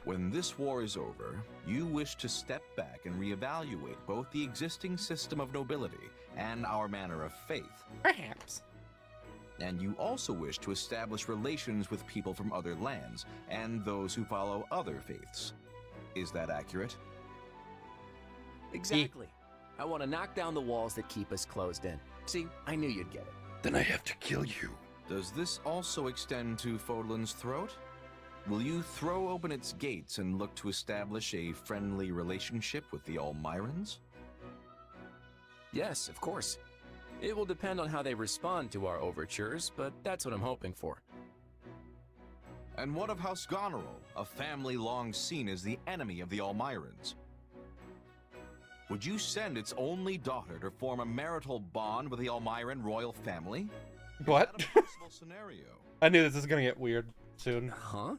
When this war is over, you wish to step back and reevaluate both the existing system of nobility and our manner of faith. Perhaps. And you also wish to establish relations with people from other lands and those who follow other faiths. Is that accurate? Exactly. I want to knock down the walls that keep us closed in. See, I knew you'd get it. Then I have to kill you. Does this also extend to Fodlan's throat? Will you throw open its gates and look to establish a friendly relationship with the Almirans? Yes, of course. It will depend on how they respond to our overtures, but that's what I'm hoping for. And what of House Goneril, a family long seen as the enemy of the Almirans? Would you send its only daughter to form a marital bond with the Almiran royal family? What? Is that a possible scenario? I knew this was gonna get weird soon. Huh?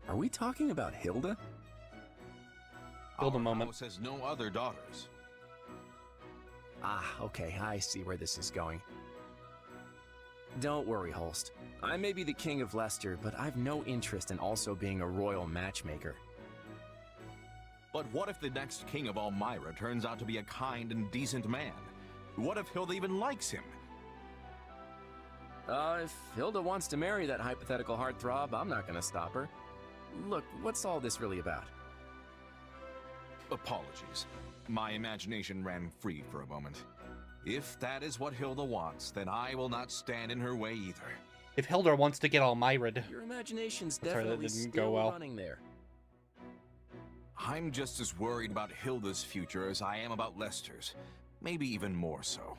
Are we talking about Hilda? Hold a Our moment. house has no other daughters. Ah, okay, I see where this is going. Don't worry, Holst. I may be the king of Leicester, but I've no interest in also being a royal matchmaker. But what if the next king of Almira turns out to be a kind and decent man? What if Hilda even likes him? If Hilda wants to marry that hypothetical heartthrob, I'm not gonna stop her. Look, what's all this really about? Apologies. My imagination ran free for a moment. If that is what Hilda wants, then I will not stand in her way either. If Hilda wants to get Almired. Your imagination's Sorry, that definitely didn't still go well. running there. I'm just as worried about Hilda's future as I am about Leicester's. Maybe even more so.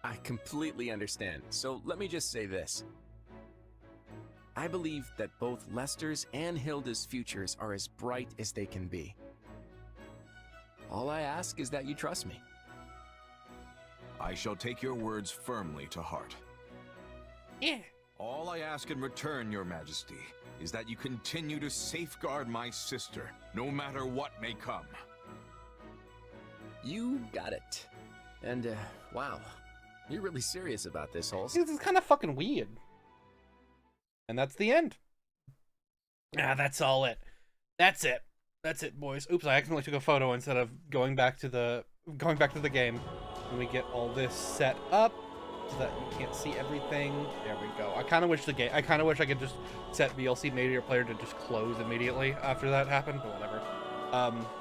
I completely understand, so let me just say this. I believe that both Leicester's and Hilda's futures are as bright as they can be. All I ask is that you trust me. I shall take your words firmly to heart. Yeah. All I ask in return, Your Majesty, is that you continue to safeguard my sister, no matter what may come. You got it. And, wow. You're really serious about this, Holst. This is kind of fucking weird. And that's the end. Ah, that's all it. That's it. That's it, boys. Oops, I accidentally took a photo instead of going back to the game. And we get all this set up so that you can't see everything. There we go. I kind of wish I could just set VLC Media Player to just close immediately after that happened, but whatever.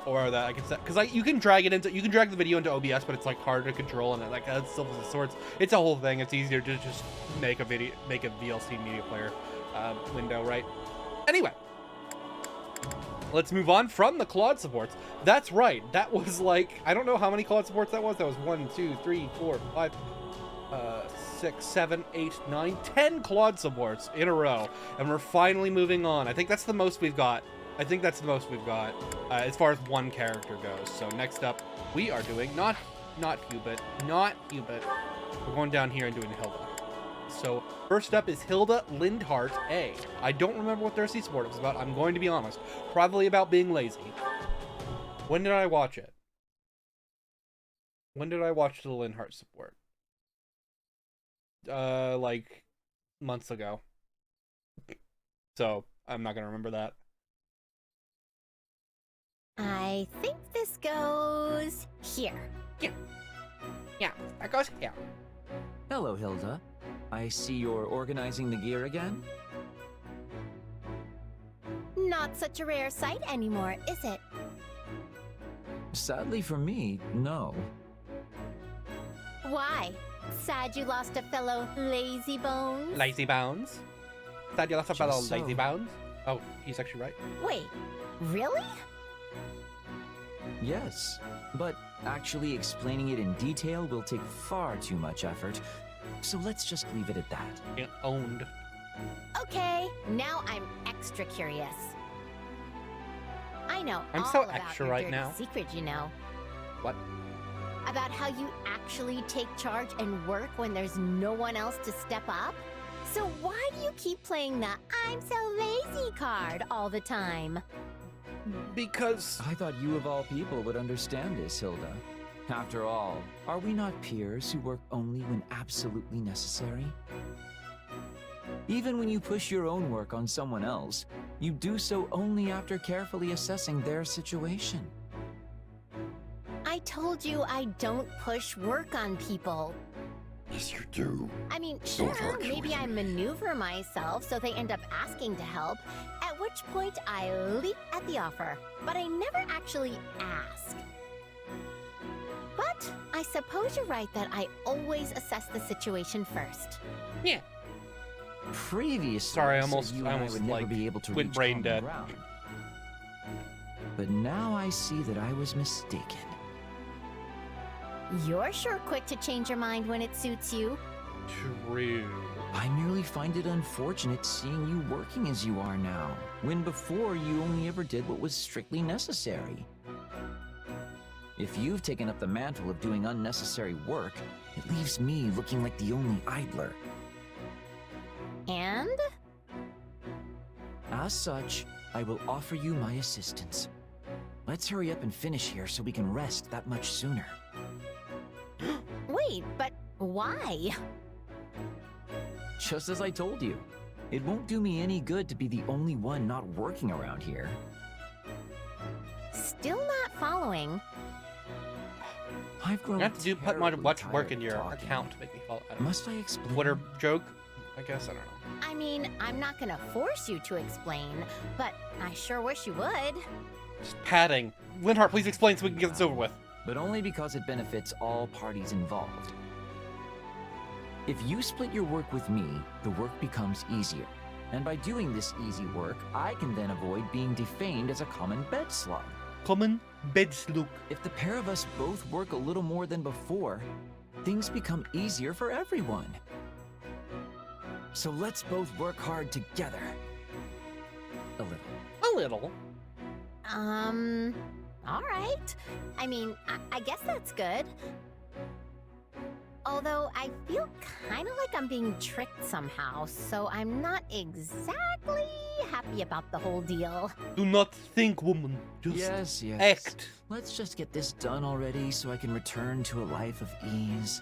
Or that I can set, because you can drag the video into OBS, but it's like hard to control, and like that's still of sorts. It's a whole thing. It's easier to just make a VLC Media Player window, right? Anyway, let's move on from the Claude supports. That's right. That was like, I don't know how many Claude supports that was. That was 1, 2, 3, 4, 5, 6, 7, 8, 9, 10 Claude supports in a row, and we're finally moving on. I think that's the most we've got. As far as one character goes. So next up, we are doing not Hubert. We're going down here and doing Hilda. So first up is Hilda Lindhart A. I don't remember what their C support was about. I'm going to be honest. Probably about being lazy. When did I watch it? When did I watch the Lindhart support? Like months ago. So I'm not gonna remember that. I think this goes here. Yeah, that goes here. Hello, Hilda. I see you're organizing the gear again? Not such a rare sight anymore, is it? Sadly for me, no. Why? Sad you lost a fellow lazy bones? Lazy Bones? Sad you lost a fellow Just so. Lazy Bones? Oh, he's actually right. Wait, really? Yes, but actually explaining it in detail will take far too much effort, so let's just leave it at that. Yeah, owned. Okay, now I'm extra curious. I know I'm all so about extra your right dirty now. secret, you know. What? About how you actually take charge and work when there's no one else to step up? So why do you keep playing the I'm so lazy card all the time? Because I thought you of all people would understand this, Hilda. After all, are we not peers who work only when absolutely necessary? Even when you push your own work on someone else, you do so only after carefully assessing their situation. I told you I don't push work on people. Yes, you do. I mean, Don't sure, argue maybe with I me. maneuver myself so they end up asking to help, at which point I leap at the offer, but I never actually ask. I suppose you're right that I always assess the situation first. Yeah. Previously, Sorry, I said almost you and I would never like be able to went reach brain common dead. ground. But now I see that I was mistaken. You're sure quick to change your mind when it suits you. True. I merely find it unfortunate seeing you working as you are now, when before you only ever did what was strictly necessary. If you've taken up the mantle of doing unnecessary work, it leaves me looking like the only idler. And? As such, I will offer you my assistance. Let's hurry up and finish here so we can rest that much sooner. Wait, but why? Just as I told you, it won't do me any good to be the only one not working around here. Still not following. I've grown You have to do put terribly much tired work in of your talking. account to make me follow. I don't know. Must I explain? What a joke? I guess I don't know. I mean, I'm not gonna force you to explain, but I sure wish you would. Just padding. Linhart, please explain so we can get this over with. But only because it benefits all parties involved. If you split your work with me, the work becomes easier. And by doing this easy work, I can then avoid being defamed as a common bed slug. Common bed slug. If the pair of us both work a little more than before, things become easier for everyone. So let's both work hard together. A little. A little. All right. I mean, I guess that's good. Although I feel kind of like I'm being tricked somehow, so I'm not exactly happy about the whole deal. Do not think, woman. Just Yes. act. Let's just get this done already so I can return to a life of ease.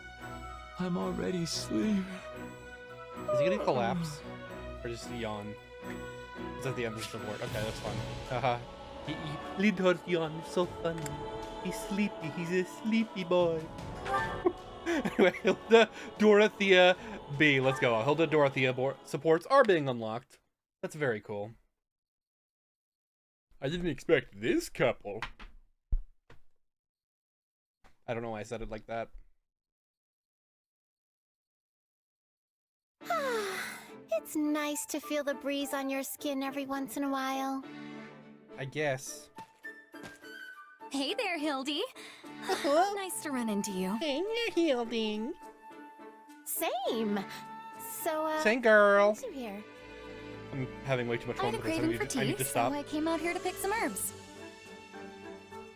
I'm already sleeping. Is he gonna collapse? Or just yawn? Is that the end of the word? Okay, that's fine. Haha. Linhart yawn, so funny. He's sleepy. He's a sleepy boy. Anyway, Hilda, Dorothea, B. Let's go. Hilda, Dorothea supports are being unlocked. That's very cool. I didn't expect this couple. I don't know why I said it like that. It's nice to feel the breeze on your skin every once in a while. I guess. Hey there, Hildy. Nice to run into you. Hey, you're Hilding. Same. So, Same girl. nice you're here. I'm having way too much I fun had a with this. craving for I tea, need to so stop. I came out here to pick some herbs.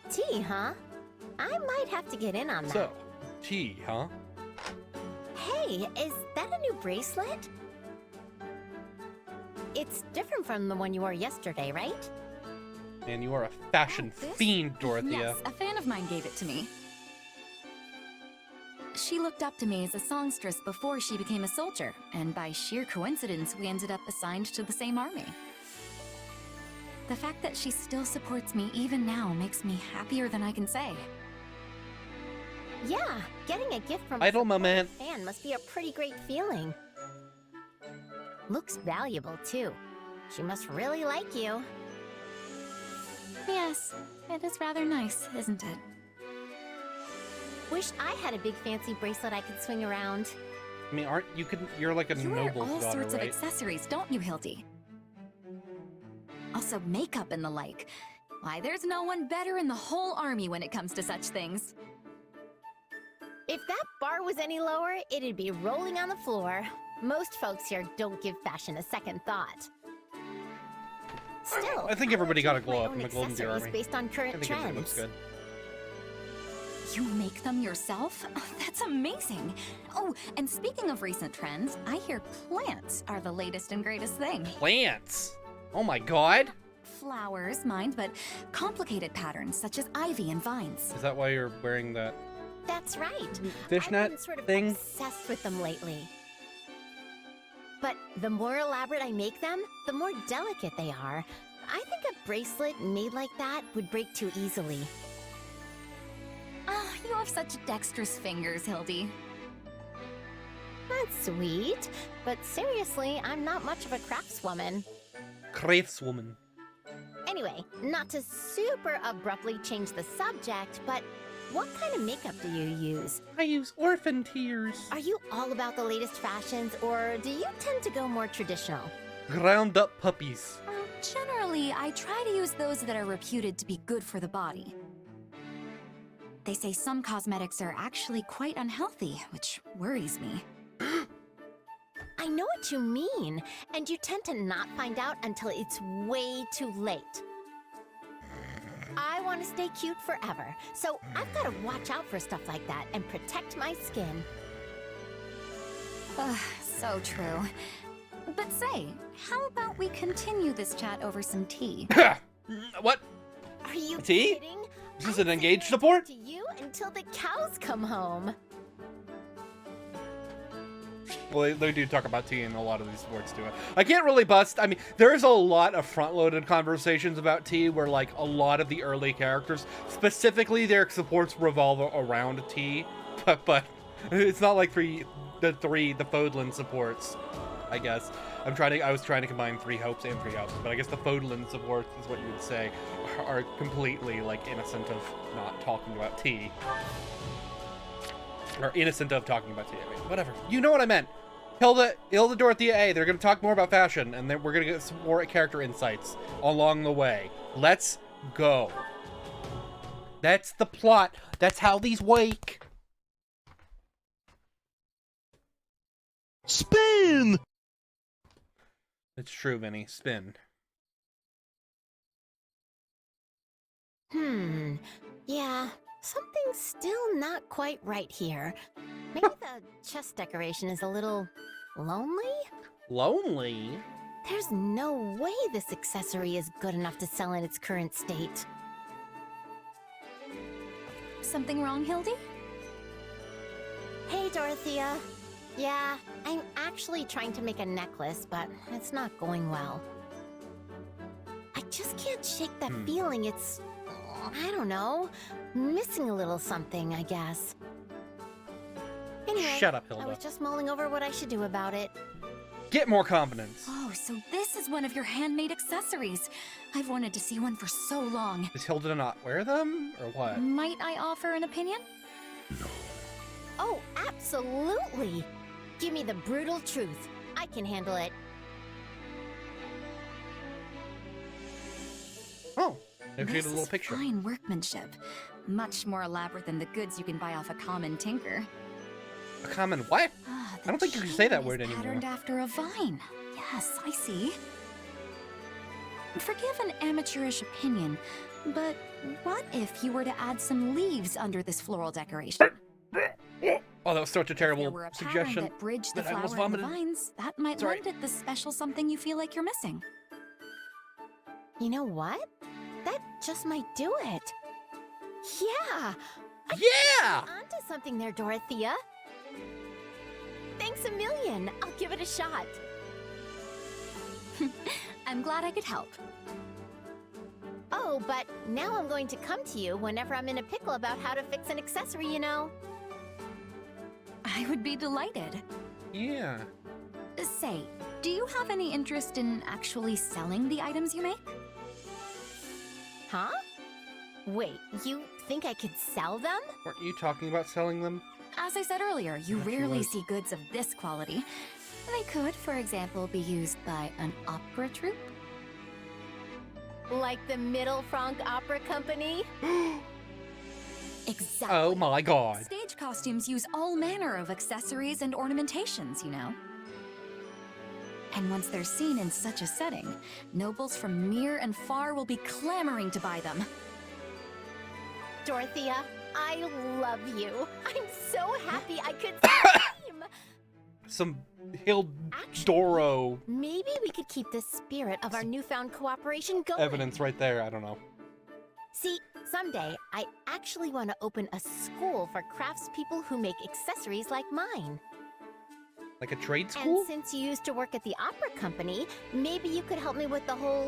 Tea, huh? I might have to get in on that. So, tea, huh? Hey, is that a new bracelet? It's different from the one you wore yesterday, right? And you are a fashion Oh, this? fiend, Dorothea. Yes, a fan of mine gave it to me. She looked up to me as a songstress before she became a soldier, and by sheer coincidence, we ended up assigned to the same army. The fact that she still supports me even now makes me happier than I can say. Yeah, getting a gift from Idle a moment. fan must be a pretty great feeling. Looks valuable, too. She must really like you. Yes, it is rather nice, isn't it? Wish I had a big fancy bracelet I could swing around. I mean, aren't you you're like a You wear noble's all daughter, sorts of right? accessories, don't you, Hildy? Also, makeup and the like. Why, there's no one better in the whole army when it comes to such things. If that bar was any lower, it'd be rolling on the floor. Most folks here don't give fashion a second thought. Still, I think everybody got a like my glow up own in the Golden Deer accessories Army. based on I current think everything looks trends. good. You make them yourself? That's amazing! Oh, and speaking of recent trends, I hear plants are the latest and greatest thing. Plants! Oh my god! Flowers, mind, but complicated patterns such as ivy and vines. Is that why you're wearing that That's right. fishnet I've been sort of thing? obsessed with them lately. But the more elaborate I make them, the more delicate they are. I think a bracelet made like that would break too easily. Ah, you have such dexterous fingers, Hildy. That's sweet, but seriously, I'm not much of a craftswoman. Craftswoman. Anyway, not to super abruptly change the subject, but What kind of makeup do you use? I use orphan tears. Are you all about the latest fashions, or do you tend to go more traditional? Ground up puppies. Generally, I try to use those that are reputed to be good for the body. They say some cosmetics are actually quite unhealthy, which worries me. I know what you mean, and you tend to not find out until it's way too late. I want to stay cute forever, so I've got to watch out for stuff like that and protect my skin. So true. But say, how about we continue this chat over some tea? What? Are you Tea? kidding? Is this an engaged support? To you until the cows come home. Well, they do talk about tea in a lot of these sports too. I can't really bust. I mean, there's a lot of front-loaded conversations about tea where, like, a lot of the early characters, specifically their supports, revolve around tea. But it's not like the Fodlan supports, I guess. I was trying to combine 3 hopes and 3 hopes, but I guess the Fodlan supports is what you would say are completely, like, innocent of not talking about tea. Or innocent of talking about tea. I mean, whatever. You know what I meant. Hilda, Dorothea A. They're going to talk more about fashion, and then we're going to get some more character insights along the way. Let's go. That's the plot. That's how these wake. Spin! It's true, Vinny. Spin. Yeah, something's still not quite right here. Maybe the chest decoration is a little lonely? Lonely? There's no way this accessory is good enough to sell in its current state. Something wrong, Hildy? Hey, Dorothea. Yeah, I'm actually trying to make a necklace, but it's not going well. I just can't shake that feeling. It's, I don't know, missing a little something, I guess. Anyway, Shut up, Hilda. I was just mulling over what I should do about it. Get more confidence. Oh, so this is one of your handmade accessories. I've wanted to see one for so long. Is Hilda not wear them, or what? Might I offer an opinion? Oh, absolutely! Give me the brutal truth. I can handle it. Oh, there's a This little is picture. fine workmanship. Much more elaborate than the goods you can buy off a common tinker. A common what? I don't think you can say that word anymore. anymore. Patterned after a vine. Yes, I see. Forgive an amateurish opinion, but what if you were to add some leaves under this floral decoration? Oh, that was such a If there terrible were a pattern suggestion. that bridged the that I almost flower and the vomited. vines, that might Sorry. lend it the special something you feel like you're missing. You know what? That just might do it. Yeah! Yeah! Onto something there, Dorothea. Thanks a million. I'll give it a shot. I'm glad I could help. Oh, but now I'm going to come to you whenever I'm in a pickle about how to fix an accessory, you know. I would be delighted. Yeah. Say, do you have any interest in actually selling the items you make? Huh? Wait, you think I could sell them? Weren't you talking about selling them? As I said earlier, you Yes, you rarely was. see goods of this quality. They could, for example, be used by an opera troupe. Like the Middle Franc Opera Company? Exactly. Oh my god. Stage costumes use all manner of accessories and ornamentations, you know. And once they're seen in such a setting, nobles from near and far will be clamoring to buy them. Dorothea, I love you. I'm so happy I could scream. Some Hildoro Maybe we could keep the spirit of our newfound cooperation going. evidence right there. I don't know. See, someday I actually want to open a school for craftspeople who make accessories like mine. Like a trade school? And since you used to work at the opera company, maybe you could help me with the whole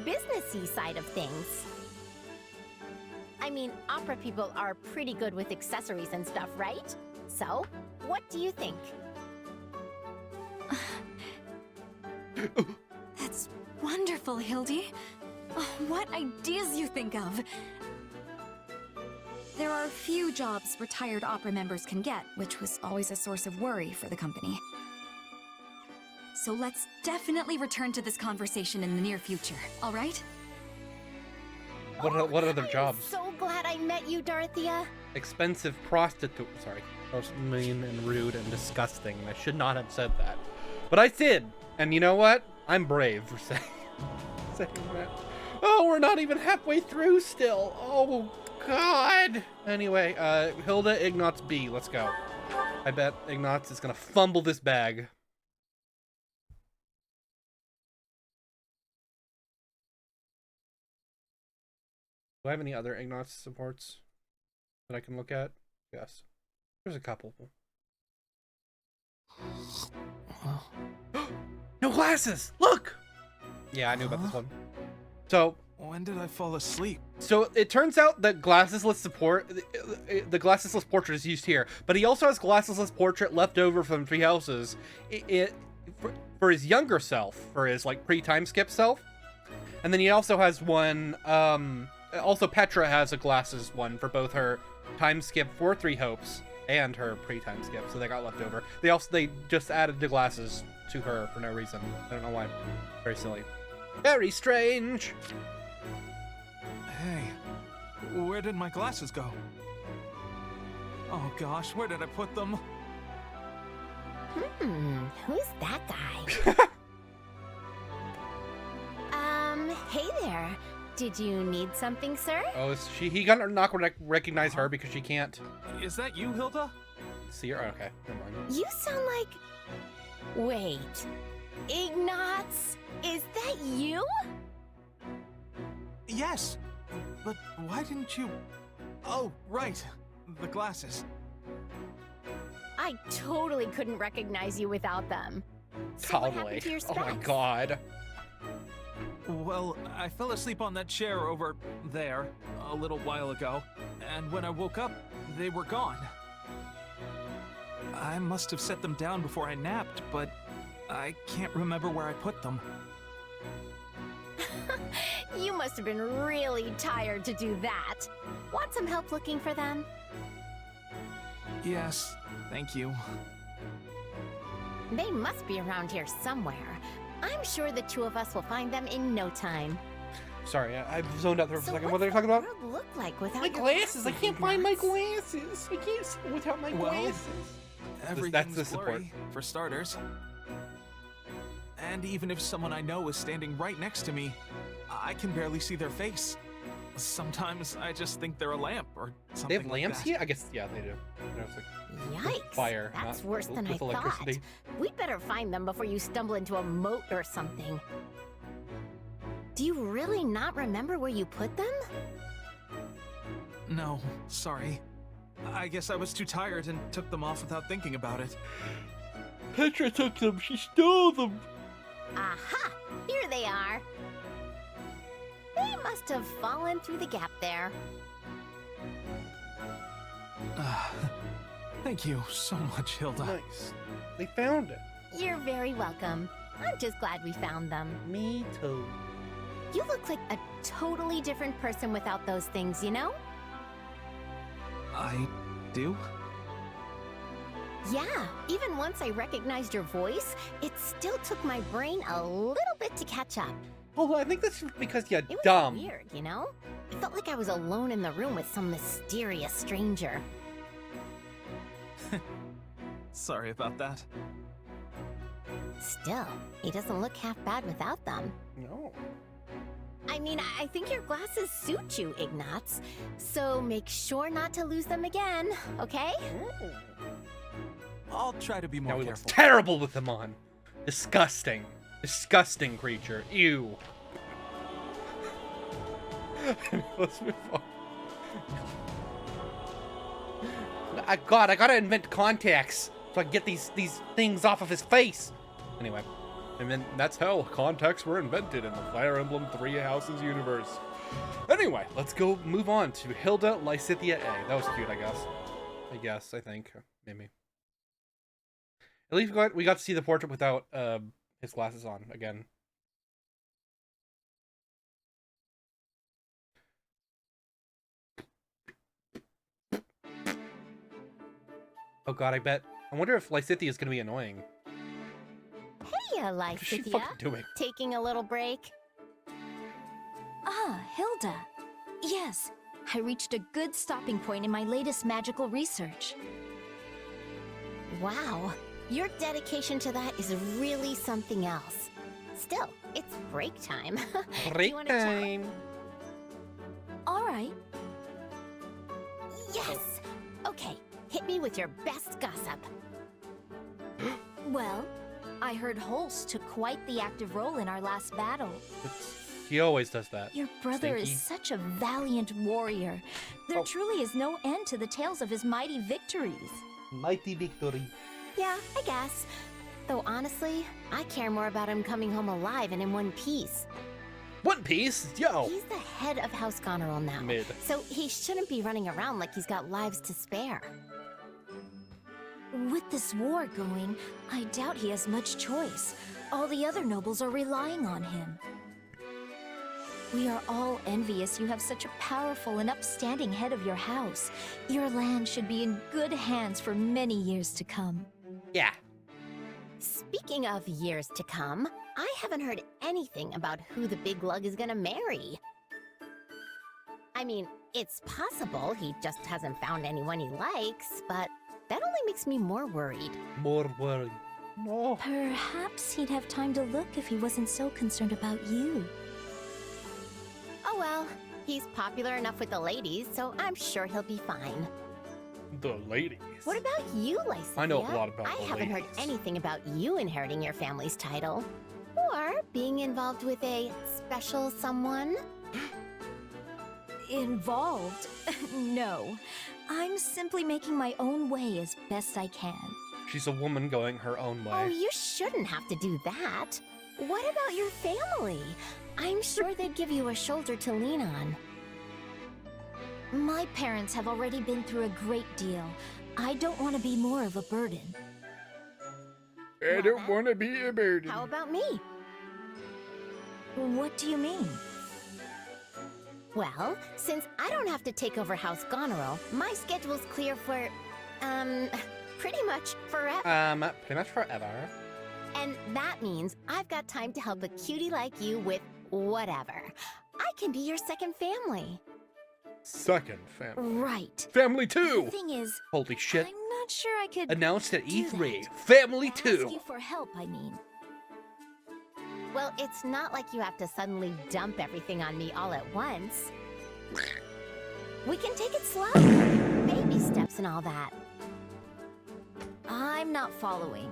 businessy side of things. I mean, opera people are pretty good with accessories and stuff, right? So, what do you think? That's wonderful, Hildy. Oh, what ideas you think of. There are few jobs retired opera members can get, which was always a source of worry for the company. So let's definitely return to this conversation in the near future, all right? What other jobs? I'm so glad I met you, Dorothea. Expensive prostitute. Sorry. That was mean and rude and disgusting. I should not have said that. But I did. And you know what? I'm brave for saying that. Oh, we're not even halfway through still. Oh, God. Anyway, Hilda, Ignatz, B. Let's go. I bet Ignatz is going to fumble this bag. Do I have any other Ignatz supports that I can look at? Yes. There's a couple. No glasses! Look! Yeah, I knew about this one. So, when did I fall asleep? So it turns out that the glassesless portrait is used here, but he also has glassesless portrait left over from Three Houses for his younger self, for his like pre-time skip self. And then he also has one, also Petra has a glasses one for both her time skip for Three Hopes and her pre-time skip, so they got left over. They just added the glasses to her for no reason. I don't know why. Very silly. Very strange. Hey, where did my glasses go? Oh gosh, where did I put them? Who's that guy? Hey there. Did you need something, sir? Oh, he gonna not recognize her because she can't. Is that you, Hilda? See her? Okay, never mind. You sound like... Wait. Ignatz? Is that you? Yes. But why didn't you... Oh, right. The glasses. I totally couldn't recognize you without them. So what happened to your specs? Oh my god. Well, I fell asleep on that chair over there a little while ago, and when I woke up, they were gone. I must have set them down before I napped, but I can't remember where I put them. You must have been really tired to do that. Want some help looking for them? Yes, thank you. They must be around here somewhere. I'm sure the two of us will find them in no time. Sorry, I zoned out there for a second. What are they What's talking about? the world look like without My your glasses! I can't find my Ignatz? glasses! I can't see without my glasses! Everything's the support. blurry, for starters. And even if someone I know is standing right next to me, I can barely see their face. Sometimes I just think they're a lamp or something. They have like lamps that. here? I guess, yeah, they do. Like Yikes! fire, That's not worse than I with thought. electricity. We'd better find them before you stumble into a moat or something. Do you really not remember where you put them? No, sorry. I guess I was too tired and took them off without thinking about it. Petra took them. She stole them. Aha! Here they are. They must have fallen through the gap there. Thank you so much, Hilda. Nice. They found it. You're very welcome. I'm just glad we found them. Me too. You look like a totally different person without those things, you know? I do? Yeah, even once I recognized your voice, it still took my brain a little bit to catch up. Well, I think that's because you're It was dumb. weird, you know? I felt like I was alone in the room with some mysterious stranger. Sorry about that. Still, he doesn't look half bad without them. No. I mean, I think your glasses suit you, Ignatz. So make sure not to lose them again, okay? I'll try to be more Now he looks careful. terrible with them on. Disgusting. Disgusting creature. Ew. Let's move on. God, I gotta invent contacts so I can get these things off of his face. Anyway, and then that's how contacts were invented in the Fire Emblem Three Houses universe. Anyway, let's go move on to Hilda Lysithea A. That was cute, I think. Maybe. At least we got to see the portrait without his glasses on again. Oh god, I wonder if Lysithea is gonna be annoying. Hey, What is she Lysithea. fucking doing? Taking a little break? Ah, Hilda. Yes, I reached a good stopping point in my latest magical research. Wow, your dedication to that is really something else. Still, it's break time. Do you Break wanna chat? time. All right. Yes! Okay, hit me with your best gossip. Well, I heard Holst took quite the active role in our last battle. He always does that. Your brother Stinky. is such a valiant warrior. There Oh. truly is no end to the tales of his mighty victories. Mighty victory. Yeah, I guess. Though honestly, I care more about him coming home alive and in one piece. One Piece? Yo! He's the head of House Goneril now. Mid. So he shouldn't be running around like he's got lives to spare. With this war going, I doubt he has much choice. All the other nobles are relying on him. We are all envious you have such a powerful and upstanding head of your house. Your land should be in good hands for many years to come. Yeah. Speaking of years to come, I haven't heard anything about who the big lug is gonna marry. I mean, it's possible he just hasn't found anyone he likes, but that only makes me more worried. More worried. No. Perhaps he'd have time to look if he wasn't so concerned about you. Oh well, he's popular enough with the ladies, so I'm sure he'll be fine. The ladies. What about you, Lysithea? I know a lot about I the haven't heard ladies. anything about you inheriting your family's title. Or being involved with a special someone. Involved? No. I'm simply making my own way as best I can. She's a woman going her own way. Oh, you shouldn't have to do that. What about your family? I'm sure they'd give you a shoulder to lean on. My parents have already been through a great deal. I don't want to be more of a burden. I don't want to be a burden. How about me? What do you mean? Well, since I don't have to take over House Goneril, my schedule's clear for, pretty much forever. Pretty much forever. And that means I've got time to help a cutie like you with whatever. I can be your second family. Second family. Right. Family The 2! thing is, Holy shit. I'm not sure I could Announced at do E3. that. Family ask 2! you for help, I mean. Well, it's not like you have to suddenly dump everything on me all at once. We can take it slow. Baby steps and all that. I'm not following.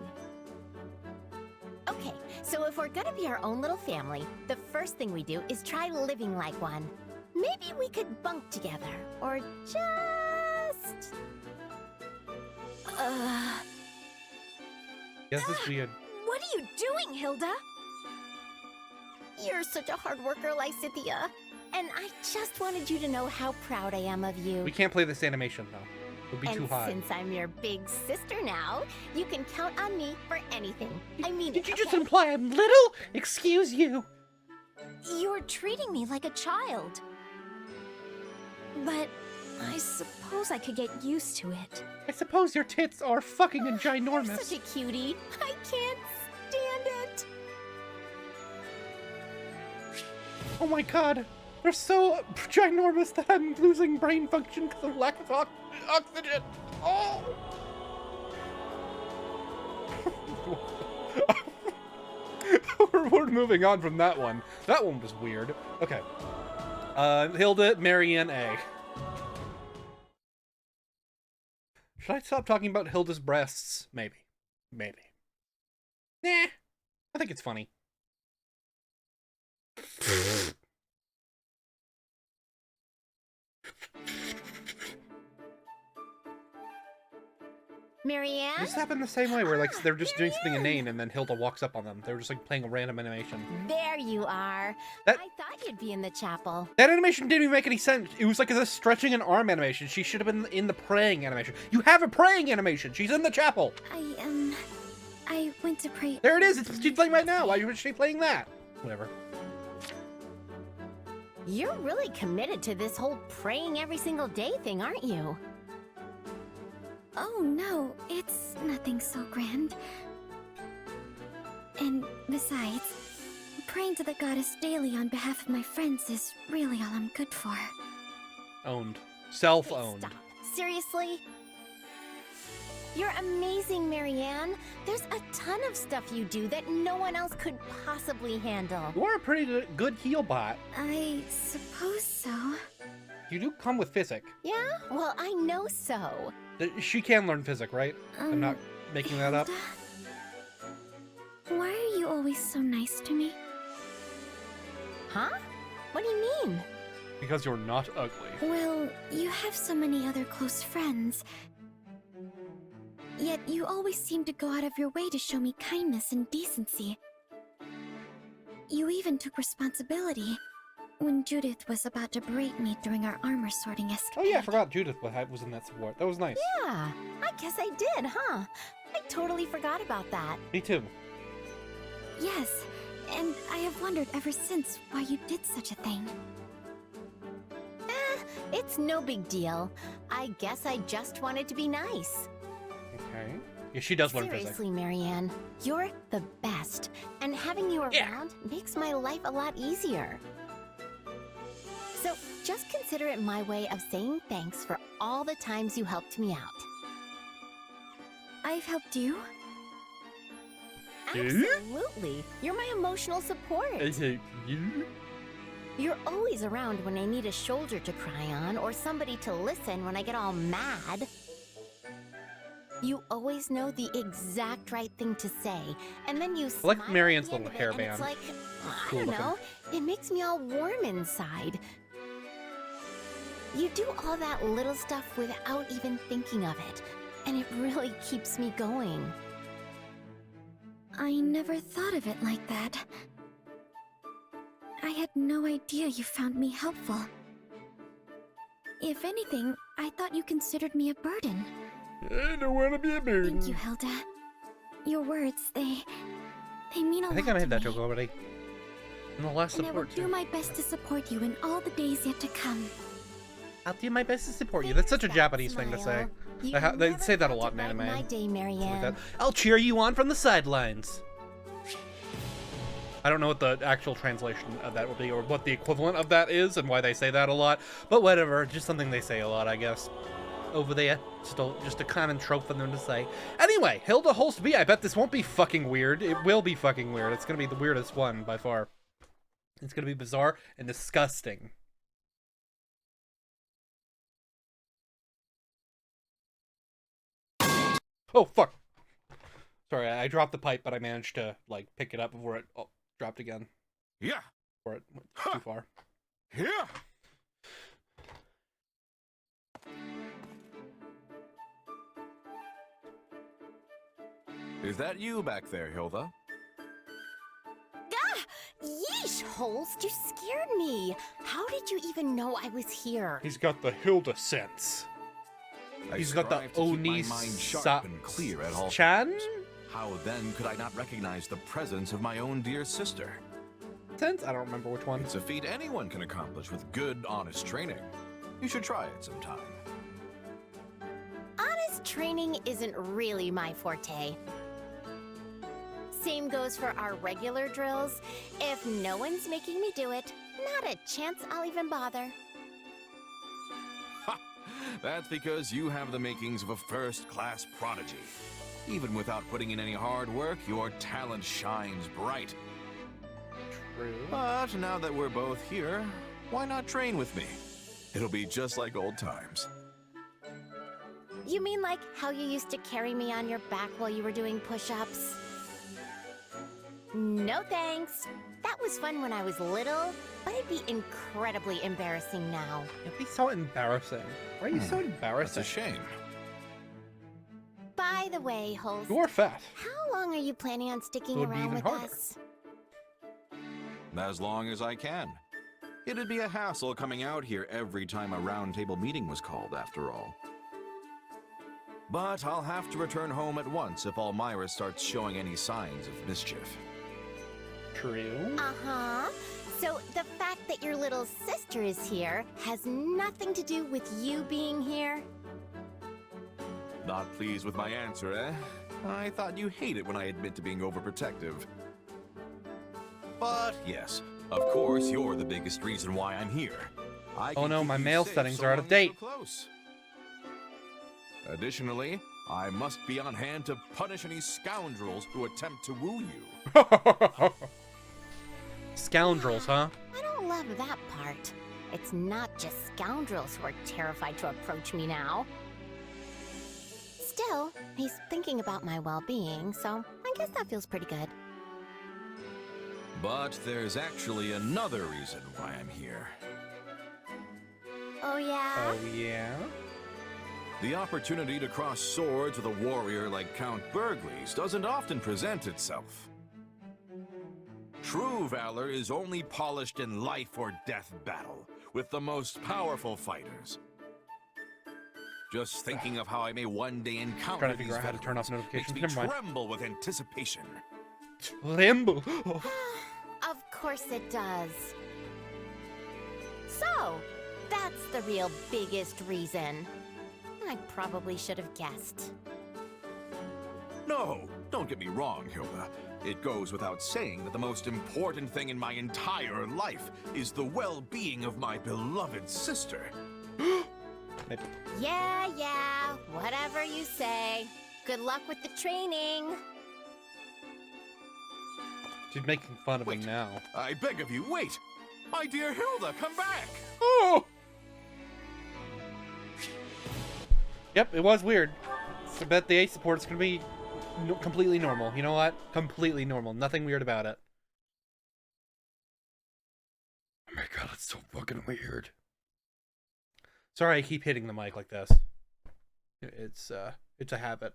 Okay, so if we're gonna be our own little family, the first thing we do is try living like one. Maybe we could bunk together, or just... Yes, this is weird. What are you doing, Hilda? You're such a hard worker, Lysithea. And I just wanted you to know how proud I am of you. We can't play this animation, though. It would be And too high. since I'm your big sister now, you can count on me for anything. I mean, Did you just okay? imply I'm little? Excuse you. You're treating me like a child. But I suppose I could get used to it. I suppose your tits are fucking and You're ginormous. such a cutie. I can't stand it. Oh my god. They're so ginormous that I'm losing brain function because of lack of oxygen. Oh! We're moving on from that one. That one was weird. Okay. Hilda, Marianne, A. Should I stop talking about Hilda's breasts? Maybe. Maybe. Nah. I think it's funny. Marianne? This happened the same way, where like they're just doing something inane, and then Hilda walks up on them. They were just like playing a random animation. There you are. That- I thought you'd be in the chapel. That animation didn't even make any sense. It was like a stretching an arm animation. She should have been in the praying animation. You have a praying animation. She's in the chapel. I went to pray. There it is. She's playing right now. Why is she playing that? Whatever. You're really committed to this whole praying every single day thing, aren't you? Oh no, it's nothing so grand. And besides, praying to the goddess daily on behalf of my friends is really all I'm good for. Owned. Self-owned. Stop. Seriously? You're amazing, Marianne. There's a ton of stuff you do that no one else could possibly handle. You are a pretty good heal bot. I suppose so. You do come with physic. Yeah? Well, I know so. She can learn physic, right? I'm not making that up. Why are you always so nice to me? Huh? What do you mean? Because you're not ugly. Well, you have so many other close friends. Yet you always seem to go out of your way to show me kindness and decency. You even took responsibility when Judith was about to berate me during our armor sorting escapade. Oh yeah, I forgot Judith was in that support. That was nice. Yeah, I guess I did, huh? I totally forgot about that. Me too. Yes, and I have wondered ever since why you did such a thing. It's no big deal. I guess I just wanted to be nice. Okay. Yeah, she does learn physics. Seriously, Marianne, you're the best, and having you around makes my life a lot easier. So just consider it my way of saying thanks for all the times you helped me out. I've helped you? Absolutely. You're my emotional support. You're always around when I need a shoulder to cry on or somebody to listen when I get all mad. You always know the exact right thing to say, and then you smile. I like Marianne's little and hairband. it's like, I Cool don't looking. know, it makes me all warm inside. You do all that little stuff without even thinking of it, and it really keeps me going. I never thought of it like that. I had no idea you found me helpful. If anything, I thought you considered me a burden. I don't want to be a burden. Thank you, Hilda. Your words, they mean a lot. I think I made that joke already. In the last And I will support do too. my best to support you in all the days yet to come. I'll do my best to support you. That's such a Japanese thing to say. They say that a lot in anime. My day, Like Marianne. that. I'll cheer you on from the sidelines. I don't know what the actual translation of that would be, or what the equivalent of that is, and why they say that a lot. But whatever, just something they say a lot, I guess. Over there, just a common trope for them to say. Anyway, Hilda Holst B. I bet this won't be fucking weird. It will be fucking weird. It's gonna be the weirdest one by far. It's gonna be bizarre and disgusting. Oh fuck! Sorry, I dropped the pipe, but I managed to like pick it up before it dropped again. Yeah. Before it went too far. Yeah. Is that you back there, Hilda? Ah! Yeesh, Holst, you scared me. How did you even know I was here? He's got the Hilda sense. He's got the strive to keep my Oni mind sharp and clear at all Chan? times. How then could I not recognize the presence of my own dear sister? Sense? I don't remember which one. It's a feat anyone can accomplish with good, honest training. You should try it sometime. Honest training isn't really my forte. Same goes for our regular drills. If no one's making me do it, not a chance I'll even bother. Ha! That's because you have the makings of a first-class prodigy. Even without putting in any hard work, your talent shines bright. True. But now that we're both here, why not train with me? It'll be just like old times. You mean like how you used to carry me on your back while you were doing push-ups? No thanks. That was fun when I was little, but it'd be incredibly embarrassing now. It'd be so embarrassing. Why are you so embarrassing? That's a shame. By the way, Holst, You're fat. how long are you planning on sticking So it'd be around even with harder. us? As long as I can. It'd be a hassle coming out here every time a roundtable meeting was called, after all. But I'll have to return home at once if Almyra starts showing any signs of mischief. True. Uh-huh. So the fact that your little sister is here has nothing to do with you being here? Not pleased with my answer, eh? I thought you hate it when I admit to being overprotective. But yes, of course you're the biggest reason why I'm here. Oh no, my mail settings are out of date. Additionally, I must be on hand to punish any scoundrels who attempt to woo you. Scoundrels, huh? I don't love that part. It's not just scoundrels who are terrified to approach me now. Still, he's thinking about my well-being, so I guess that feels pretty good. But there's actually another reason why I'm here. Oh yeah? Oh yeah? The opportunity to cross swords with a warrior like Count Burgles doesn't often present itself. True valor is only polished in life or death battle, with the most powerful fighters. Just thinking of how I may one day encounter Trying to figure out how to turn off notifications. makes me Never mind. tremble with anticipation. Tremble. Of course it does. So, that's the real biggest reason. I probably should have guessed. No, don't get me wrong, Hilda. It goes without saying that the most important thing in my entire life is the well-being of my beloved sister. Yeah, whatever you say. Good luck with the training. She's making fun of him now. I beg of you, wait! My dear Hilda, come back! Oh! Yep, it was weird. I bet the Ace support's gonna be completely normal. You know what? Completely normal. Nothing weird about it. Oh my god, it's so fucking weird. Sorry I keep hitting the mic like this. It's a habit.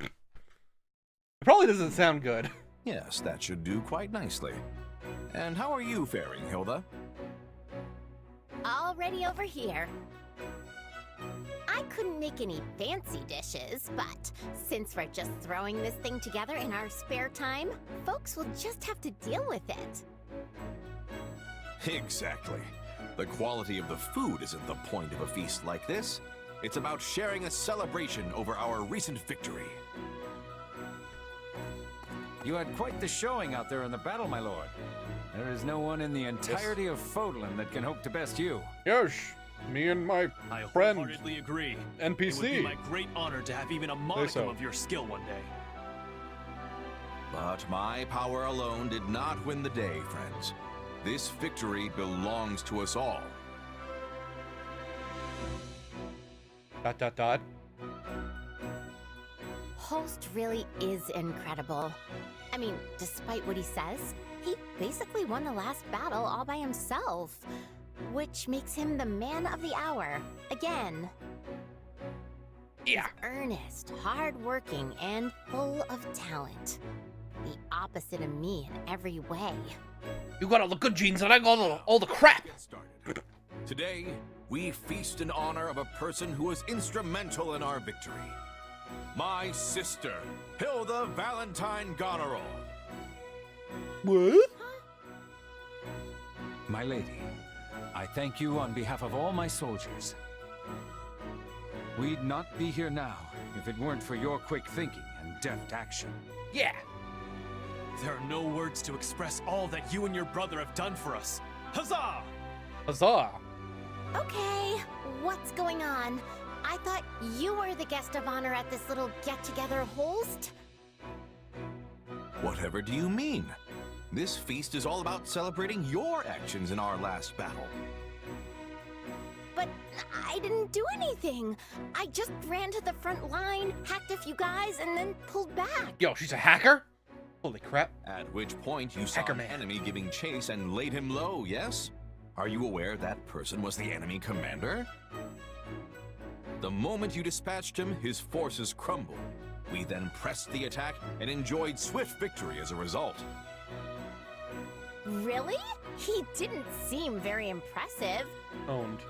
It probably doesn't sound good. Yes, that should do quite nicely. And how are you faring, Hilda? Already over here. I couldn't make any fancy dishes, but since we're just throwing this thing together in our spare time, folks will just have to deal with it. Exactly. The quality of the food isn't the point of a feast like this. It's about sharing a celebration over our recent victory. You had quite the showing out there in the battle, my lord. There is no one in the entirety of Fodlan that can hope to best you. Yes, me and my I friend wholeheartedly agree. NPC. It would be my great honor to have even a modicum of your skill one day. But my power alone did not win the day, friends. This victory belongs to us all. ... Host really is incredible. I mean, despite what he says, he basically won the last battle all by himself, which makes him the man of the hour, again. Yeah. He's earnest, hardworking, and full of talent. The opposite of me in every way. You got all the good genes and I got all the crap. Today, we feast in honor of a person who was instrumental in our victory. My sister, Hilda Valentine Goneril. What? My lady, I thank you on behalf of all my soldiers. We'd not be here now if it weren't for your quick thinking and deft action. Yeah. There are no words to express all that you and your brother have done for us. Huzzah! Huzzah! Okay, what's going on? I thought you were the guest of honor at this little get-together, Holst? Whatever do you mean? This feast is all about celebrating your actions in our last battle. But I didn't do anything. I just ran to the front line, hacked a few guys, and then pulled back. Yo, she's a hacker? Holy crap. At which point you saw an enemy giving chase and laid him low, yes? Are you aware that person was the enemy commander? The moment you dispatched him, his forces crumbled. We then pressed the attack and enjoyed swift victory as a result. Really? He didn't seem very impressive. Owned.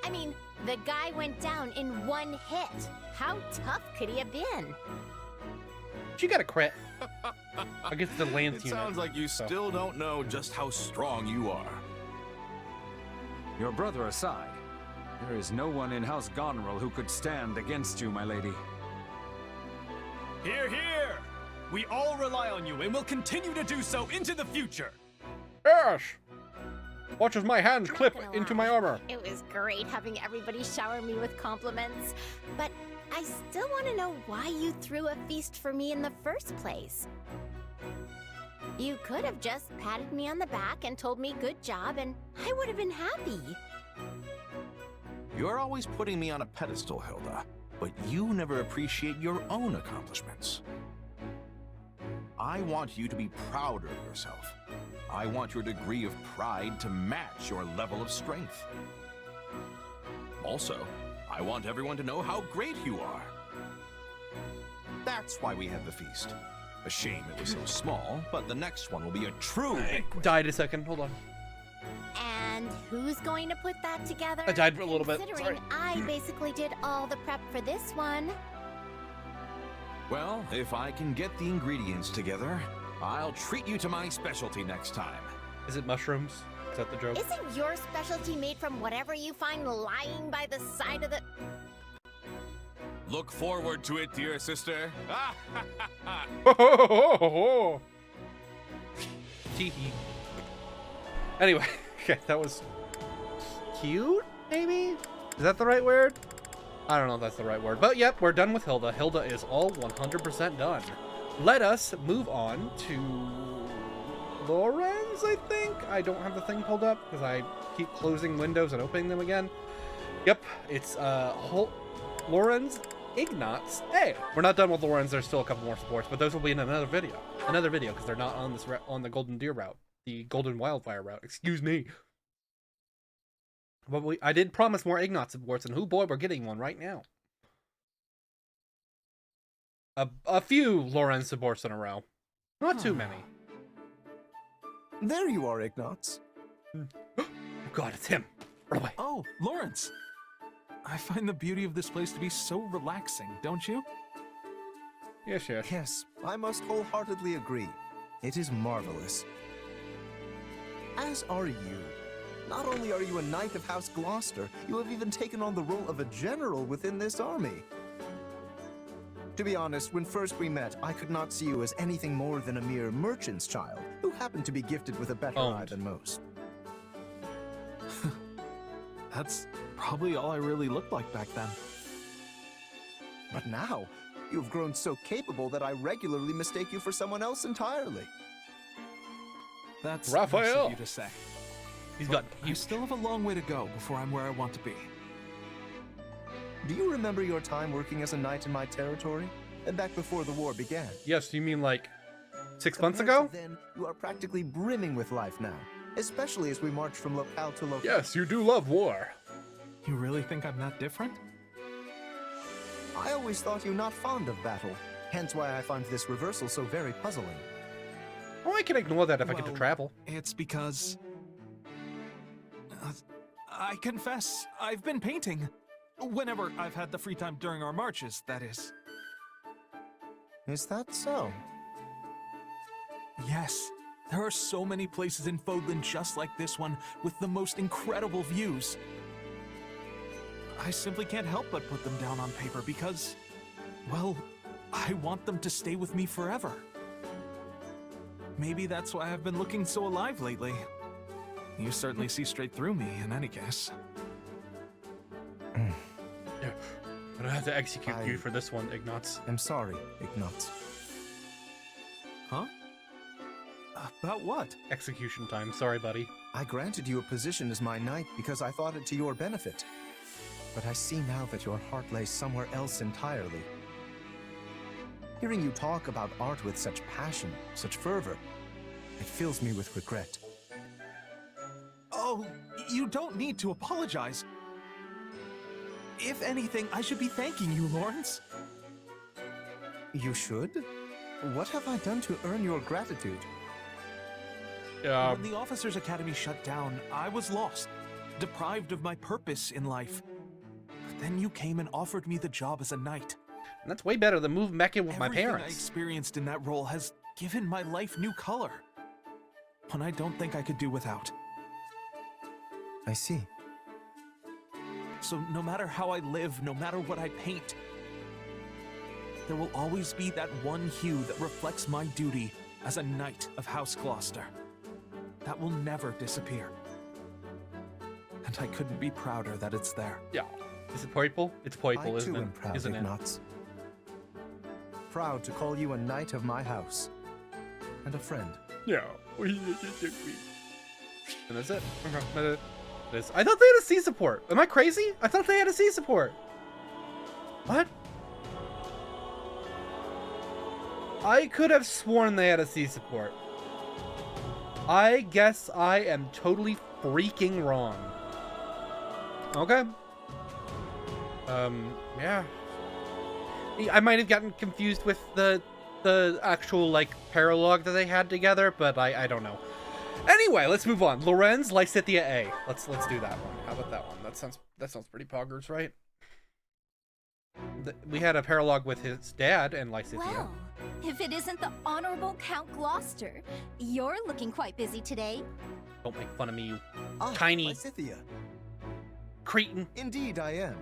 I mean, the guy went down in one hit. How tough could he have been? She got a crit. I guess the Lance It unit. sounds like you still don't know just how strong you are. Your brother aside, There is no one in House Goneril who could stand against you, my lady. Hear, hear! We all rely on you and will continue to do so into the future. Yes! Watch as my hands clip into my armor. It was great having everybody shower me with compliments, but I still want to know why you threw a feast for me in the first place. You could have just patted me on the back and told me good job, and I would have been happy. You're always putting me on a pedestal, Hilda, but you never appreciate your own accomplishments. I want you to be prouder of yourself. I want your degree of pride to match your level of strength. Also, I want everyone to know how great you are. That's why we had the feast. A shame it was so small, but the next one will be a true banquet. Died a second, hold on. And who's going to put that together? I died for a little bit, Considering I basically did all the prep for this one. Well, if I can get the ingredients together, I'll treat you to my specialty next time. Is it mushrooms? Is that the joke? Isn't your specialty made from whatever you find lying by the side of the... Look forward to it, dear sister. Teehee. Anyway, okay, that was cute, maybe? Is that the right word? I don't know if that's the right word. But yep, we're done with Hilda. Hilda is all 100% done. Let us move on to Lorenz, I think? I don't have the thing pulled up because I keep closing windows and opening them again. Yep, it's Lorenz, Ignatz. Hey, we're not done with Lorenz. There's still a couple more supports, but those will be in another video. Because they're not on this on the Golden Deer route, the Golden Wildfire route. Excuse me. But I did promise more Ignatz supports, and boy, we're getting one right now. A few Lorenz supports in a row. Not too many. There you are, Ignatz. Oh God, it's him. Run away. Oh, Lawrence. I find the beauty of this place to be so relaxing, don't you? Yes, yes. Yes, I must wholeheartedly agree. It is marvelous. As are you. Not only are you a knight of House Gloucester, you have even taken on the role of a general within this army. To be honest, when first we met, I could not see you as anything more than a mere merchant's child, who happened to be gifted with a better eye than most. That's probably all I really looked like back then. But now, you've grown so capable that I regularly mistake you for someone else entirely. That's Raphael. nice of you to say. You still have a long way to go before I'm where I want to be. Do you remember your time working as a knight in my territory? And back before the war began? Yes, you mean like 6 months Compared ago? to then, you are practically brimming with life now, especially as we march from locale to locale. Yes, you do love war. You really think I'm that different? I always thought you not fond of battle, hence why I find this reversal so very puzzling. Oh, I can ignore that if I get to travel. It's because... I confess, I've been painting. Whenever I've had the free time during our marches, that is. Is that so? Yes. There are so many places in Fodlan just like this one, with the most incredible views. I simply can't help but put them down on paper because, well, I want them to stay with me forever. Maybe that's why I've been looking so alive lately. You certainly see straight through me, in any case. I'm gonna have to execute you for this one, Ignatz. I'm sorry, Ignatz. Huh? About what? Execution time. Sorry, buddy. I granted you a position as my knight because I thought it to your benefit. But I see now that your heart lays somewhere else entirely. Hearing you talk about art with such passion, such fervor, it fills me with regret. Oh, you don't need to apologize. If anything, I should be thanking you, Lawrence. You should? What have I done to earn your gratitude? When the Officers' Academy shut down, I was lost, deprived of my purpose in life. But then you came and offered me the job as a knight. And that's way better than moving back in with my Everything parents. I experienced in that role has given my life new color. One I don't think I could do without. I see. So no matter how I live, no matter what I paint, there will always be that one hue that reflects my duty as a knight of House Gloucester. That will never disappear. And I couldn't be prouder that it's there. Yeah. Is it purple? It's purple, isn't it? I too am proud, Isn't it? Ignatz. Proud to call you a knight of my house. And a friend. Yeah. And that's it. Okay. I thought they had a C support. Am I crazy? I thought they had a C support. What? I could have sworn they had a C support. I guess I am totally freaking wrong. Okay. Yeah. I might have gotten confused with the actual, like, paralogue that they had together, but I don't know. Anyway, let's move on. Lorenz, Lysithea A. Let's do that one. How about that one? That sounds pretty poggers, right? We had a paralogue with his dad and Lysithea. Well, if it isn't the Honorable Count Gloucester, you're looking quite busy today. Don't make fun of me, you tiny Lysithea. cretin. Indeed I am.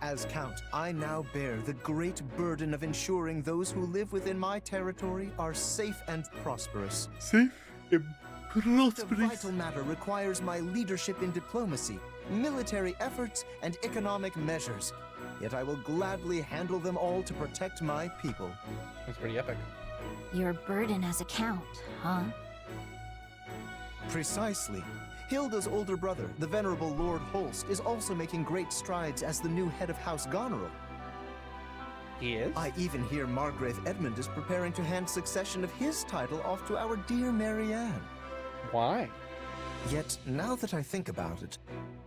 As Count, I now bear the great burden of ensuring those who live within my territory are safe and prosperous. Safe and prosperous. The vital matter requires my leadership in diplomacy, military efforts, and economic measures. Yet I will gladly handle them all to protect my people. That's pretty epic. Your burden as a count, huh? Precisely. Hilda's older brother, the venerable Lord Holst, is also making great strides as the new head of House Goneril. He is? I even hear Margrave Edmund is preparing to hand succession of his title off to our dear Marianne. Why? Yet, now that I think about it,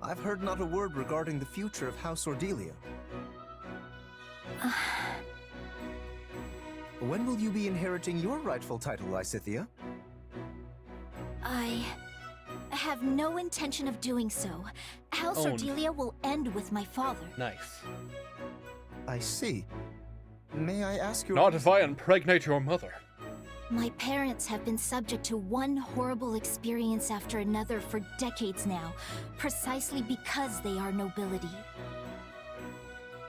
I've heard not a word regarding the future of House Ordelia. When will you be inheriting your rightful title, Lysithea? I have no intention of doing so. House Owned. Ordelia will end with my father. Nice. I see. May I ask your... Not if I impregnate your mother. My parents have been subject to one horrible experience after another for decades now, precisely because they are nobility.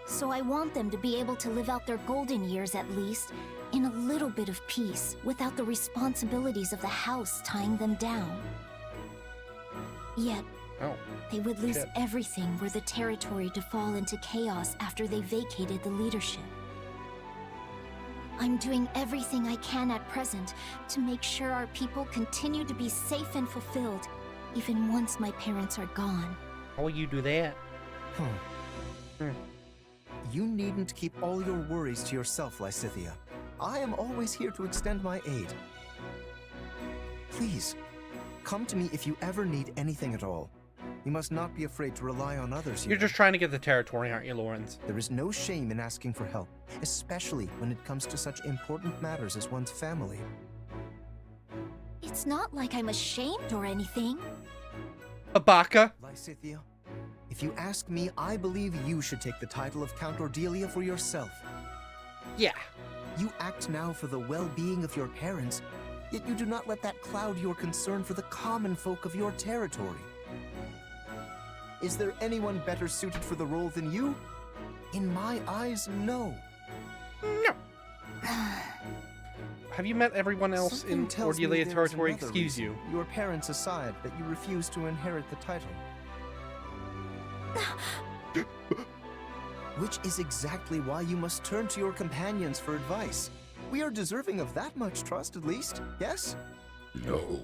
So I want them to be able to live out their golden years at least, in a little bit of peace, without the responsibilities of the house tying them down. Yet, they would lose everything were the territory to fall into chaos after they vacated the leadership. I'm doing everything I can at present to make sure our people continue to be safe and fulfilled, even once my parents are gone. How will you do that? You needn't keep all your worries to yourself, Lysithea. I am always here to extend my aid. Please, come to me if you ever need anything at all. You must not be afraid to rely on others here. You're just trying to get the territory, aren't you, Lorenz? There is no shame in asking for help, especially when it comes to such important matters as one's family. It's not like I'm ashamed or anything. Abaka. Lysithea, if you ask me, I believe you should take the title of Count Ordelia for yourself. Yeah. You act now for the well-being of your parents, yet you do not let that cloud your concern for the common folk of your territory. Is there anyone better suited for the role than you? In my eyes, no. No. Have you met everyone else Something in tells me Ordelia there is territory? another Excuse reason, you. your parents aside, that you refuse to inherit the title. Which is exactly why you must turn to your companions for advice. We are deserving of that much trust, at least, yes? No.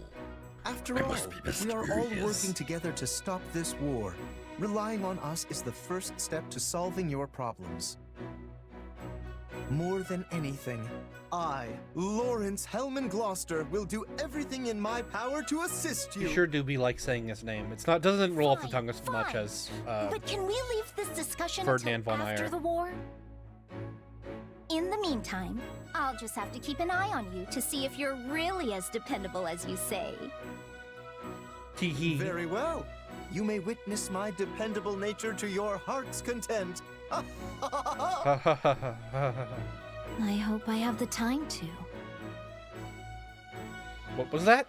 After all, we are all working together to stop this war. Relying on us is the first step to solving your problems. More than anything, I, Lawrence Hellman Gloucester, will do everything in my power to assist you. You sure do be like saying his name. It's not doesn't roll off the tongue as much as But can we leave this discussion Ferdinand until von after Eyre. the war? In the meantime, I'll just have to keep an eye on you to see if you're really as dependable as you say. Very well. You may witness my dependable nature to your heart's content. I hope I have the time to. What was that?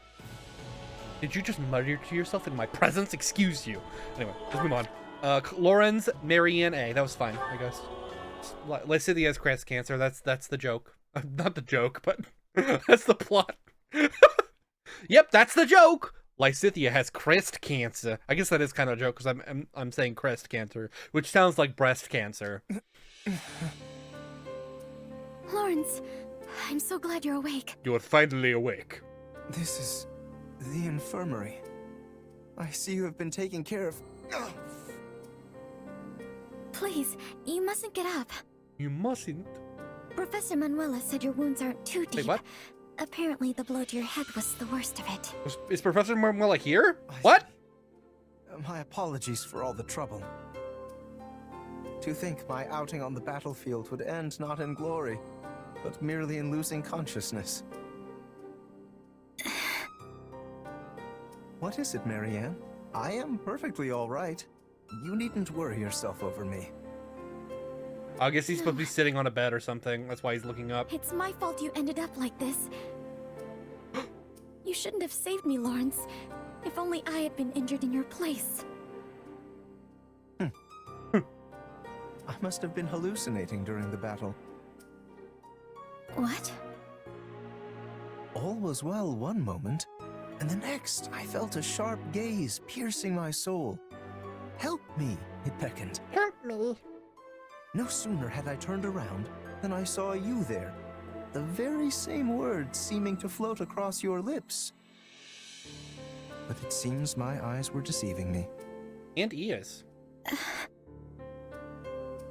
Did you just mutter to yourself in my presence? Excuse you. Anyway, let's move on. Lorenz, Marianne A. That was fine, I guess. Lysithea has crest cancer. That's the joke. Not the joke, but that's the plot. Yep, that's the joke. Lysithea has crest cancer. I guess that is kind of a joke because I'm saying crest cancer, which sounds like breast cancer. Lawrence, I'm so glad you're awake. You are finally awake. This is the infirmary. I see you have been taking care of. Please, you mustn't get up. You mustn't. Professor Manuela said your wounds aren't too deep. Wait, what? Apparently, the blow to your head was the worst of it. Is Professor Manuela here? What? My apologies for all the trouble. To think my outing on the battlefield would end not in glory, but merely in losing consciousness. What is it, Marianne? I am perfectly all right. You needn't worry yourself over me. I guess he's supposed to be sitting on a bed or something. That's why he's looking up. It's my fault you ended up like this. You shouldn't have saved me, Lawrence. If only I had been injured in your place. I must have been hallucinating during the battle. What? All was well one moment, and the next I felt a sharp gaze piercing my soul. Help me, it beckoned. Help me. No sooner had I turned around than I saw you there, the very same words seeming to float across your lips. But it seems my eyes were deceiving me. And ears.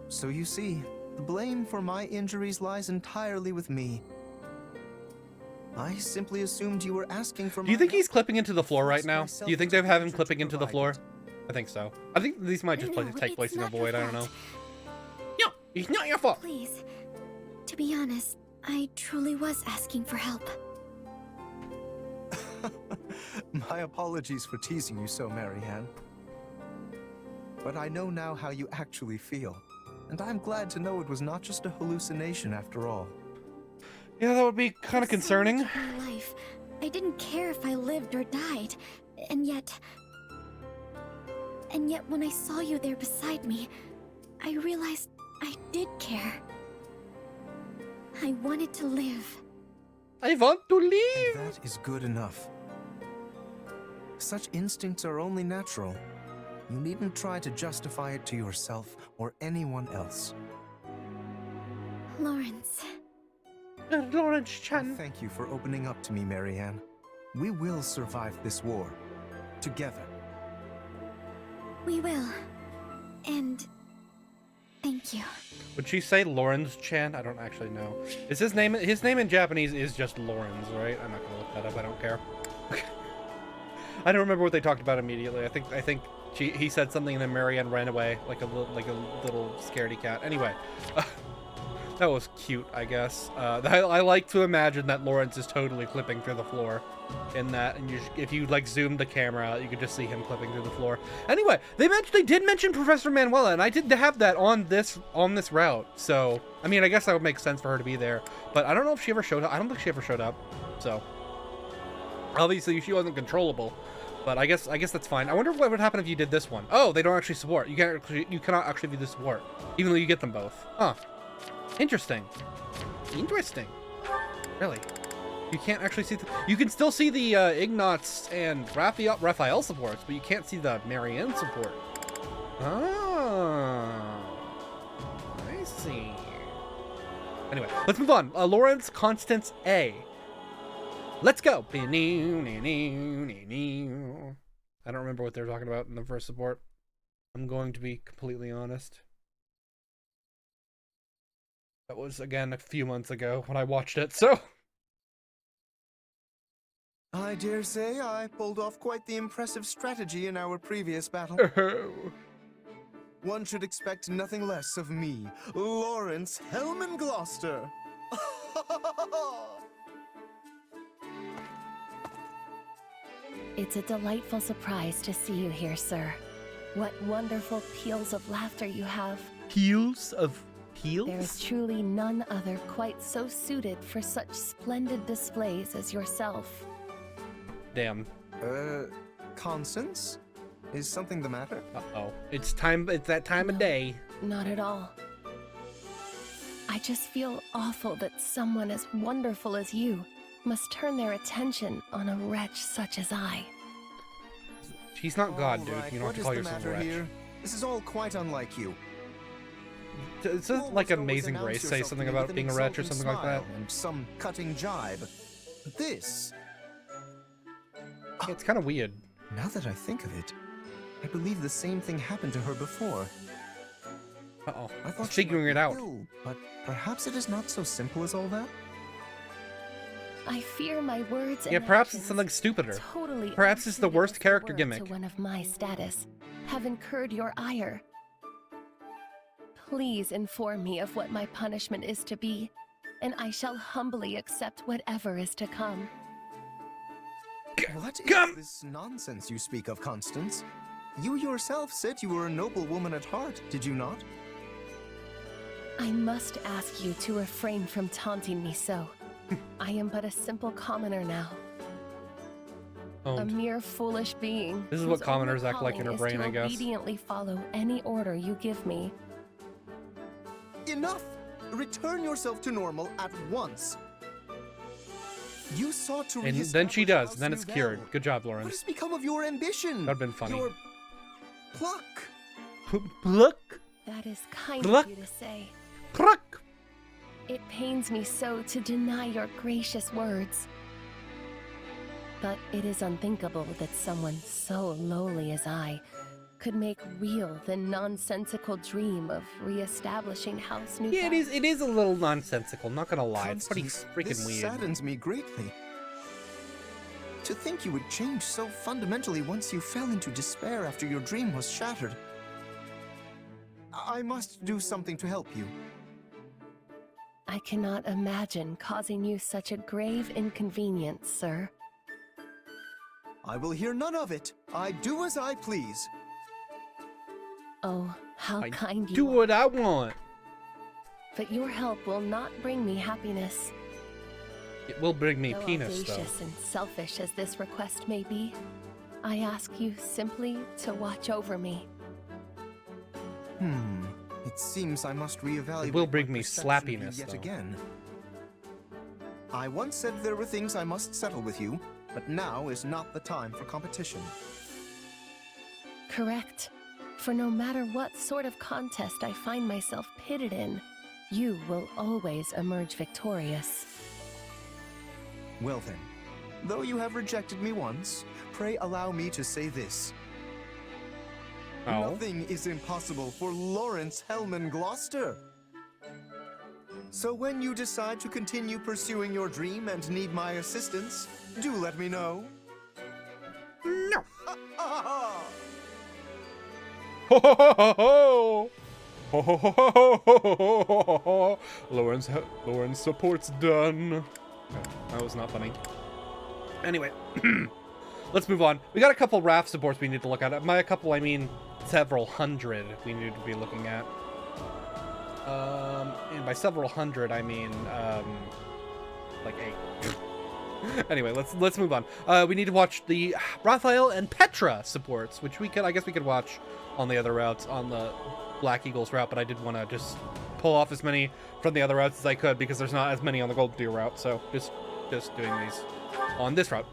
So you see, the blame for my injuries lies entirely with me. I simply assumed you were asking for. Do you think he's clipping into the floor right now? Do you think they have him clipping into the floor? I think so. I think these might just take place in a void. I don't know. No, it's not your fault. Please. To be honest, I truly was asking for help. My apologies for teasing you so, Marianne. But I know now how you actually feel, and I'm glad to know it was not just a hallucination after all. Yeah, that would be kind of concerning. So much of my life, I didn't care if I lived or died, and yet when I saw you there beside me, I realized I did care. I wanted to live. I want to live! And that is good enough. Such instincts are only natural. You needn't try to justify it to yourself or anyone else. Lawrence. Lawrence-chan. Thank you for opening up to me, Marianne. We will survive this war. Together. We will. And thank you. Would she say Lorenz-chan? I don't actually know. Is his name in Japanese is just Lorenz, right? I'm not gonna look that up. I don't care. I don't remember what they talked about immediately. I think he said something and then Marianne ran away like a little scaredy cat. Anyway, that was cute, I guess. I like to imagine that Lawrence is totally clipping through the floor in that, and if you like zoom the camera out, you could just see him clipping through the floor. Anyway, they did mention Professor Manuela, and I did have that on this route. So I mean, I guess that would make sense for her to be there, but I don't know if she ever showed up. I don't think she ever showed up. So obviously she wasn't controllable, but I guess that's fine. I wonder what would happen if you did this one. Oh, they don't actually support. You cannot actually view the support, even though you get them both. Huh. Interesting. Really. You can't actually see you can still see the Ignatz and Raphael supports, but you can't see the Marianne support. Ah, I see. Anyway, let's move on. Lawrence Constance A. Let's go. I don't remember what they were talking about in the first support. I'm going to be completely honest. That was, again, a few months ago when I watched it, so... I dare say I pulled off quite the impressive strategy in our previous battle. One should expect nothing less of me, Lawrence Hellman Gloucester. It's a delightful surprise to see you here, sir. What wonderful peals of laughter you have. Peals of peals? There is truly none other quite so suited for such splendid displays as yourself. Damn. Constance? Is something the matter? Uh-oh. It's that time of day. Not at all. I just feel awful that someone as wonderful as you must turn their attention on a wretch such as I. She's not God, dude. Right, You don't have to call yourself a wretch. here? This is all quite unlike you. It's like Amazing Grace say something about being a wretch or something like that. And some cutting jibe. This... It's kind of weird. Now that I think of it, I believe the same thing happened to her before. Uh-oh. I thought figuring it out. Ill, but perhaps it is not so simple as all that. I fear my words Yeah, and perhaps it's actions, something stupider. totally Perhaps it's the unsuited worst as a character word gimmick. To one of my status, have incurred your ire. Please inform me of what my punishment is to be, and I shall humbly accept whatever is to come. What is this nonsense you speak of, Constance? You yourself said you were a noble woman at heart, did you not? I must ask you to refrain from taunting me so. I am but a simple commoner now. A mere foolish being. This is what whose commoners only act like in her calling is brain, to I guess. Obediently follow any order you give me. Enough! Return yourself to normal at once. You sought to And then she does. Then it's cured. Good job, What Lawrence. has become of your ambition? That'd been funny. Your pluck. Pluck. That is kind Pluck. of you to say. Pluck. It pains me so to deny your gracious words. But it is unthinkable that someone so lowly as I could make real the nonsensical dream of re-establishing House New. Yeah, it is a little nonsensical, not gonna lie. It's pretty freaking This weird. saddens me greatly. To think you would change so fundamentally once you fell into despair after your dream was shattered. I must do something to help you. I cannot imagine causing you such a grave inconvenience, sir. I will hear none of it. I do as I please. Oh, how I kind you do are. what I want. But your help will not bring me happiness. It will bring me Though penis, though. audacious and selfish as this request may be, I ask you simply to watch over me. It seems I must reevaluate. It will bring my me perception of you slappiness, yet though. again. I once said there were things I must settle with you, but now is not the time for competition. Correct. For no matter what sort of contest I find myself pitted in, you will always emerge victorious. Well then, though you have rejected me once, pray allow me to say this. Oh. Nothing is impossible for Lawrence Hellman Gloucester. So when you decide to continue pursuing your dream and need my assistance, do let me know. No. Ha Ho ho ho ho ho! Ho ho ho ho ho ho ho! Lawrence support's done. That was not funny. Anyway, let's move on. We got a couple raft supports we need to look at. By a couple, I mean several hundred we need to be looking at. And by several hundred, I mean like 8. Anyway, let's move on. We need to watch the Raphael and Petra supports, which I guess we could watch on the other routes, on the Black Eagles route, but I did want to just pull off as many from the other routes as I could because there's not as many on the Golden Deer route, so just doing these on this route.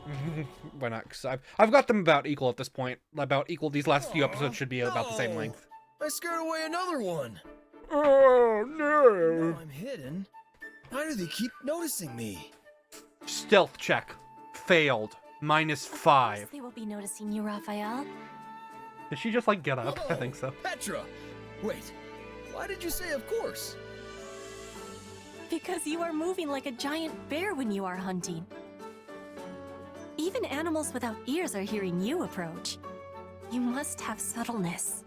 Why not? Because I've got them about equal at this point. About equal. These last few episodes should be about the same length. I scared away another one. Oh no! Now I'm hidden. Why do they keep noticing me? Stealth check failed. -5. They will be noticing you, Raphael. Did she just like get up? I think so. Petra! Wait, why did you say of course? Because you are moving like a giant bear when you are hunting. Even animals without ears are hearing you approach. You must have subtleness.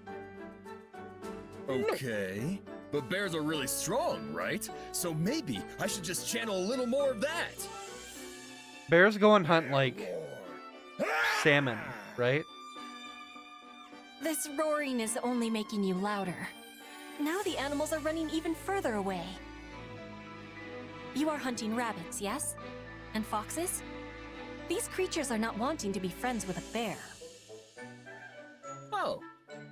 Okay, but bears are really strong, right? So maybe I should just channel a little more of that. Bears go and hunt like salmon, right? This roaring is only making you louder. Now the animals are running even further away. You are hunting rabbits, yes? And foxes? These creatures are not wanting to be friends with a bear.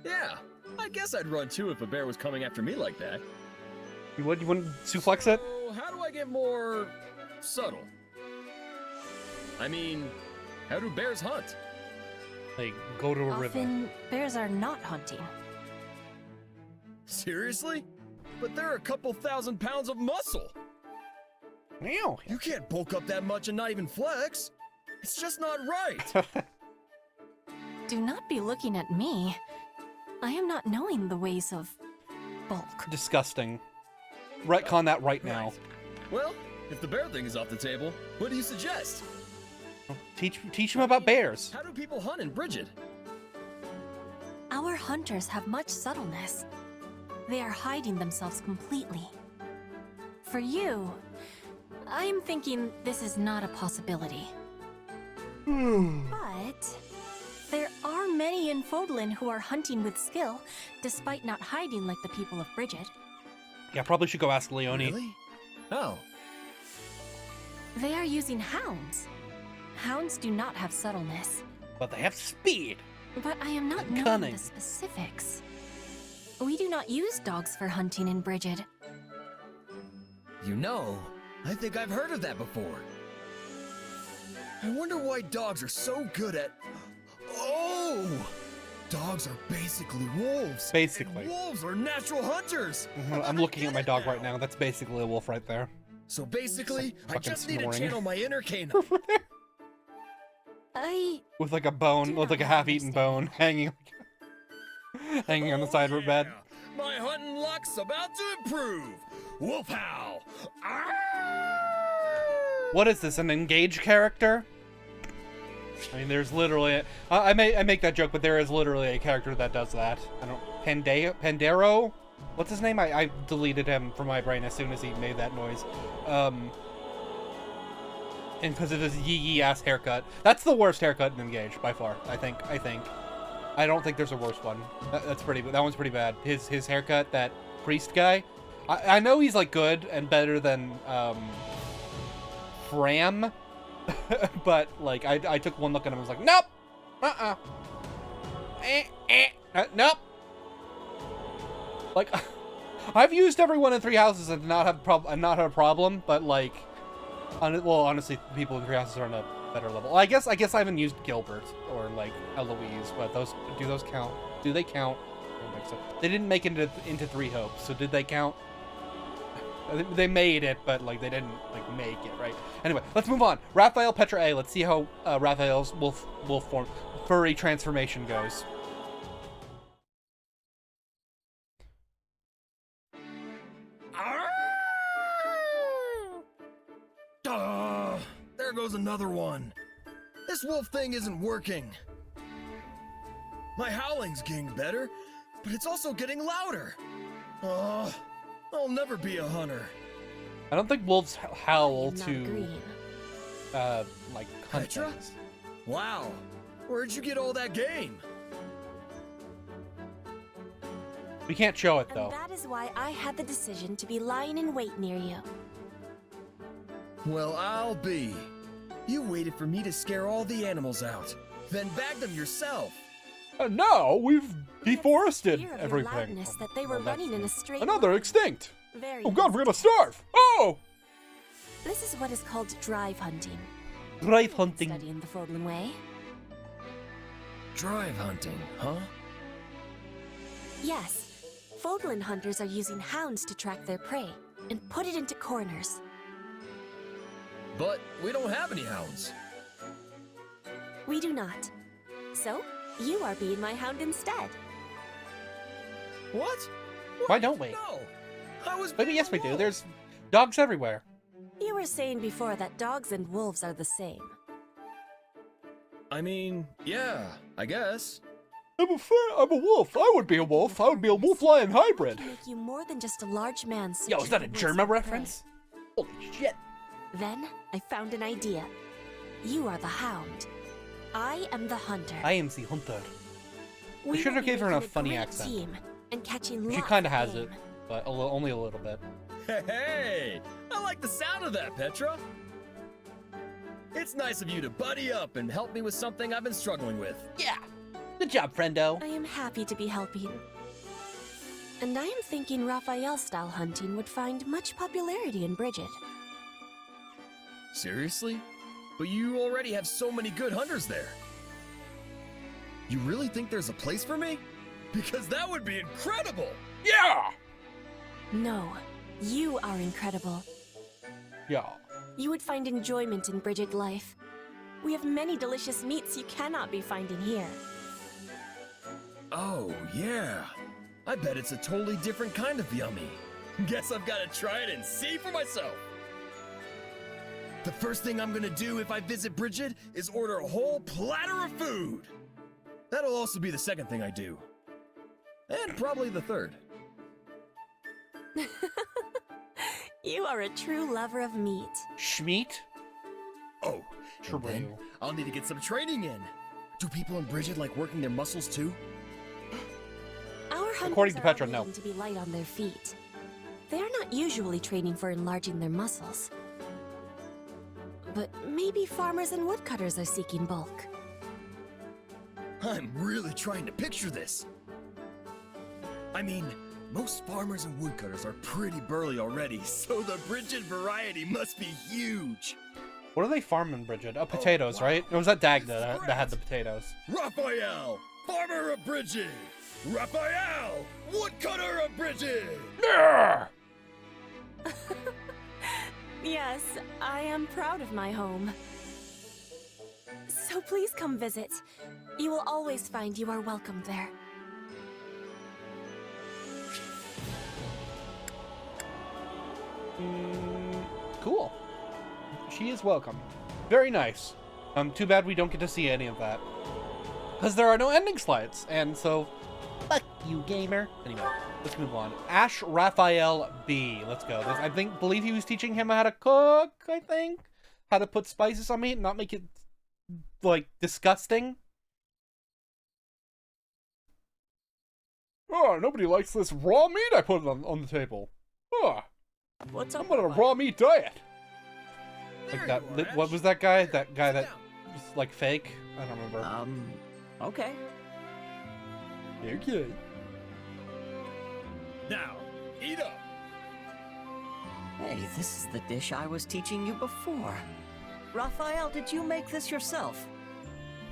Yeah, I guess I'd run too if a bear was coming after me like that. You wouldn't suplex it? So how do I get more subtle? I mean, how do bears hunt? They go to a river. Often, bears are not hunting. Seriously? But they're a couple thousand pounds of muscle. Meow. You can't bulk up that much and not even flex. It's just not right. Do not be looking at me. I am not knowing the ways of bulk. Disgusting. Retcon that right now. Well, if the bear thing is off the table, what do you suggest? Teach him about bears. How do people hunt in Bridget? Our hunters have much subtleness. They are hiding themselves completely. For you, I am thinking this is not a possibility. But there are many in Fodlan who are hunting with skill, despite not hiding like the people of Bridget. Yeah, probably should go ask Leone. Really? Oh. They are using hounds. Hounds do not have subtleness. But they have speed. But I am not knowing cunning. the specifics. We do not use dogs for hunting in Bridget. You know, I think I've heard of that before. I wonder why dogs are so good at... Oh! Dogs are basically wolves. Basically. And wolves are natural hunters. I'm looking at my dog right now. That's basically a wolf right there. So basically, I just need snoring. to channel my inner canine. With like a bone, with like a half-eaten bone hanging on the side of her bed. My hunting luck's about to improve. Wolf howl. What is this, an engaged character? I mean, there's literally... I make that joke, but there is literally a character that does that. I don't... Pandero? What's his name? I deleted him from my brain as soon as he made that noise. And because of his yee-yee-ass haircut. That's the worst haircut in Engage, by far, I think. I don't think there's a worse one. That one's pretty bad. His haircut, that priest guy. I know he's, like, good and better than, Fram. But, like, I took one look at him and was like, nope! Nope! Like, I've used everyone in Three Houses and not have a problem, but, like, well, honestly, people in Three Houses are on a better level. I guess I haven't used Gilbert or, like, Eloise, but do those count? Do they count? I don't think so. They didn't make it into Three Hopes, so did they count? They made it, but, like, they didn't, like, make it, right? Anyway, let's move on. Raphael, Petra A. Let's see how Raphael's wolf form furry transformation goes. There goes another one. This wolf thing isn't working. My howling's getting better, but it's also getting louder. I'll never be a hunter. I don't think wolves howl to, like, hunt Petra? things. Wow, where'd you get all that game? We can't show it, though. And that is why I had the decision to be lying in wait near you. Well, I'll be. You waited for me to scare all the animals out, then bagged them yourself. And now we've deforested Fear of your everything. loudness that they were running in a straight Another extinct. Very Oh God, we're gonna starve. Oh! This is what is called drive hunting. Drive hunting. Studying the Fodlan way. Drive hunting, huh? Yes. Fodlan hunters are using hounds to track their prey and put it into corners. But we don't have any hounds. We do not. So, you are being my hound instead. What? Why don't we? No. I was. Maybe yes, we do. There's dogs everywhere. You were saying before that dogs and wolves are the same. I mean, yeah, I guess. I'm a wolf. I would be a wolf. I would be a wolf-lion hybrid. Make you more than just a large man. Yo, is that a German reference? Holy shit. Then I found an idea. You are the hound. I am the hunter. I am the hunter. We should have given her a funny accent. Team and catching She lots kind of of has game. it, but only a little bit. Hey, I like the sound of that, Petra. It's nice of you to buddy up and help me with something I've been struggling with. Yeah. Good job, friendo. I am happy to be helping. And I am thinking Raphael-style hunting would find much popularity in Bridget. Seriously? But you already have so many good hunters there. You really think there's a place for me? Because that would be incredible! Yeah! No, you are incredible. Yeah. You would find enjoyment in Bridget life. We have many delicious meats you cannot be finding here. Oh, yeah. I bet it's a totally different kind of yummy. Guess I've got to try it and see for myself. The first thing I'm gonna do if I visit Bridget is order a whole platter of food. That'll also be the second thing I do. And probably the third. You are a true lover of meat. Schmeat? Oh, and then I'll need to get some training in. Do people in Bridget like working their muscles too? Our hunters According to are Petra, all no. willing to be light on their feet. They are not usually training for enlarging their muscles. But maybe farmers and woodcutters are seeking bulk. I'm really trying to picture this. I mean, most farmers and woodcutters are pretty burly already, so the Bridget variety must be huge. What are they farming, Bridget? Oh, potatoes, right? Or was that Dag that had the potatoes? Raphael, farmer of Bridget! Raphael, woodcutter of Bridget! Yeah! Yes, I am proud of my home. So please come visit. You will always find you are welcome there. Cool. She is welcome. Very nice. Too bad we don't get to see any of that. Because there are no ending slides, and so... Fuck you, gamer. Anyway, let's move on. Ash Raphael B. Let's go. I believe he was teaching him how to cook, I think? How to put spices on meat and not make it, like, disgusting. Oh, nobody likes this raw meat I put on the table. Oh, What's up? I'm on a raw meat diet. Like that, what was that guy? That guy that was like fake? I don't remember. Okay. Okay. Now, eat up. Hey, this is the dish I was teaching you before. Raphael, did you make this yourself?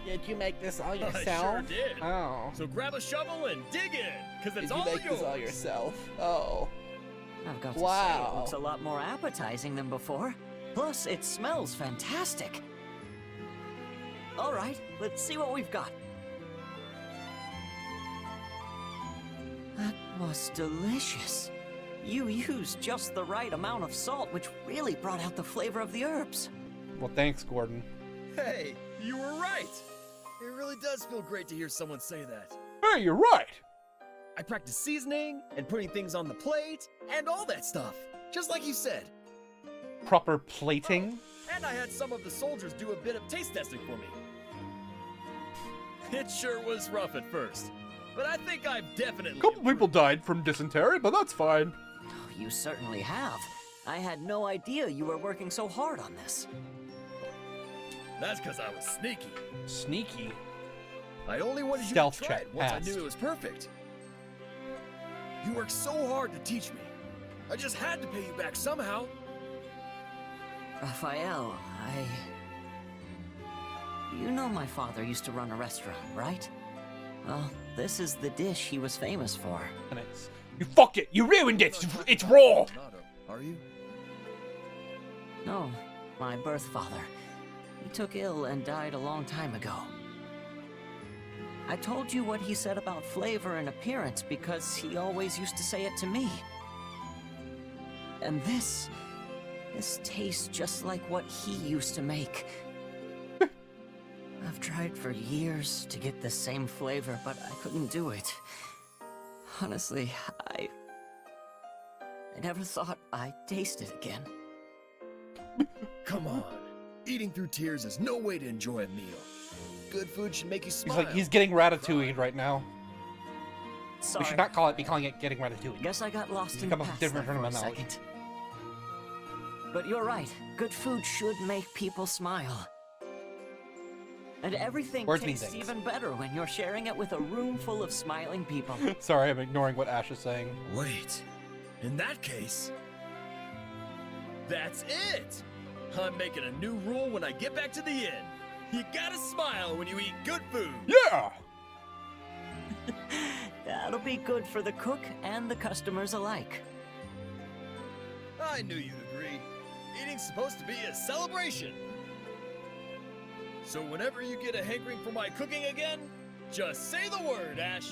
Did you make this all I yourself? sure did. Oh. So grab a shovel and dig in, because it's Did you all make yours. this all yourself? Oh. I've got to Wow. say, it looks a lot more appetizing than before. Plus, it smells fantastic. All right, let's see what we've got. That was delicious. You used just the right amount of salt, which really brought out the flavor of the herbs. Well, thanks, Gordon. Hey, you were right. It really does feel great to hear someone say that. Hey, you're right. I practiced seasoning and putting things on the plate and all that stuff, just like you said. Proper plating. And I had some of the soldiers do a bit of taste testing for me. It sure was rough at first, but I think I've definitely... A couple people died from dysentery, but that's fine. Oh, you certainly have. I had no idea you were working so hard on this. That's because I was sneaky. Sneaky? I only wanted Stealth you to try check it once passed. I knew it was perfect. You worked so hard to teach me. I just had to pay you back somehow. Raphael, You know my father used to run a restaurant, right? Well, this is the dish he was famous for. You fucked it! You ruined it! It's raw! Are you? No, my birth father. He took ill and died a long time ago. I told you what he said about flavor and appearance because he always used to say it to me. And this tastes just like what he used to make. I've tried for years to get the same flavor, but I couldn't do it. Honestly, I never thought I'd taste it again. Come on. Eating through tears is no way to enjoy a meal. Good food should make you smile. He's getting ratatouille right now. Sorry. We should not be calling it getting ratatouille. Guess I got lost It's in the become a past different there for a terminology. second. But you're right. Good food should make people smile. And everything Words mean tastes things. even better when you're sharing it with a room full of smiling people. Sorry, I'm ignoring what Ash is saying. Wait, in that case, that's it! I'm making a new rule when I get back to the inn. You gotta smile when you eat good food. Yeah! That'll be good for the cook and the customers alike. I knew you'd agree. Eating's supposed to be a celebration. So whenever you get a hankering for my cooking again, just say the word, Ash.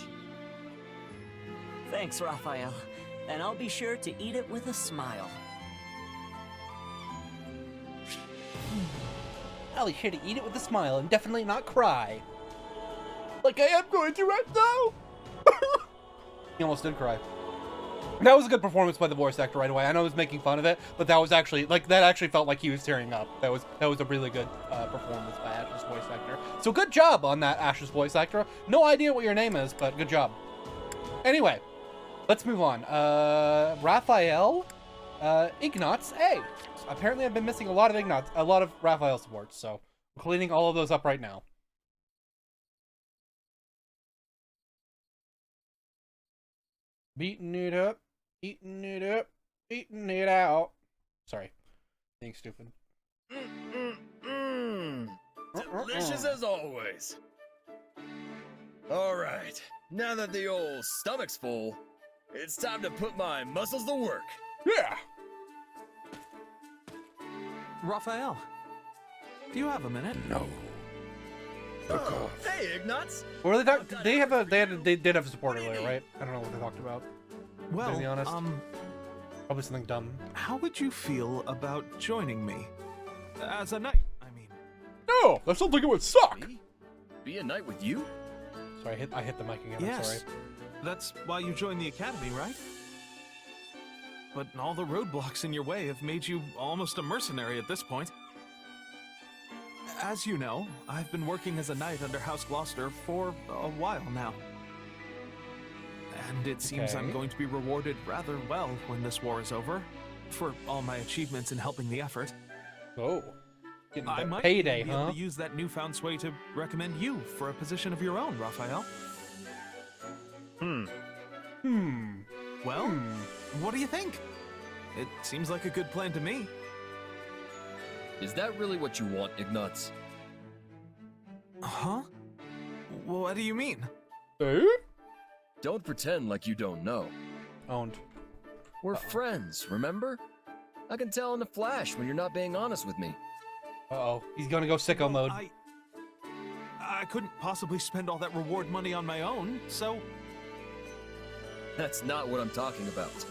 Thanks, Raphael. And I'll be sure to eat it with a smile. I'll be sure to eat it with a smile and definitely not cry. Like I am going to right now! He almost did cry. That was a good performance by the voice actor right away. I know I was making fun of it, but that was actually, that actually felt like he was tearing up. That was a really good performance by Ash's voice actor. So good job on that, Ash's voice actor. No idea what your name is, but good job. Anyway, let's move on. Raphael, Ignatz, hey. Apparently I've been missing a lot of Raphael supports, so I'm cleaning all of those up right now. Beating it up, eating it up, eating it out. Sorry, being stupid. Delicious as always. All right, now that the old stomach's full, it's time to put my muscles to work. Yeah. Raphael, do you have a minute? No. Oh, hey, Ignatz. What were they talking? They did have a support earlier, right? I don't know what they talked about. Well, to be honest, probably something dumb. How would you feel about joining me as a knight? I mean, no, that sounds like it would suck. Be a knight with you? Sorry, I hit the mic again. Yes. I'm sorry. That's why you joined the academy, right? But all the roadblocks in your way have made you almost a mercenary at this point. As you know, I've been working as a knight under House Gloucester for a while now. And it seems I'm going to be rewarded rather well when this war is over, for all my achievements in helping the effort. Oh, getting I that might payday, be able to use that newfound sway to recommend you for a position of your own, Raphael. Well, what do you think? It seems like a good plan to me. Is that really what you want, Ignatz? Huh? What do you mean? Don't pretend like you don't know. Owned. We're friends, remember? I can tell in a flash when you're not being honest with me. Uh-oh, he's gonna go sicko mode. I couldn't possibly spend all that reward money on my own, so... That's not what I'm talking about.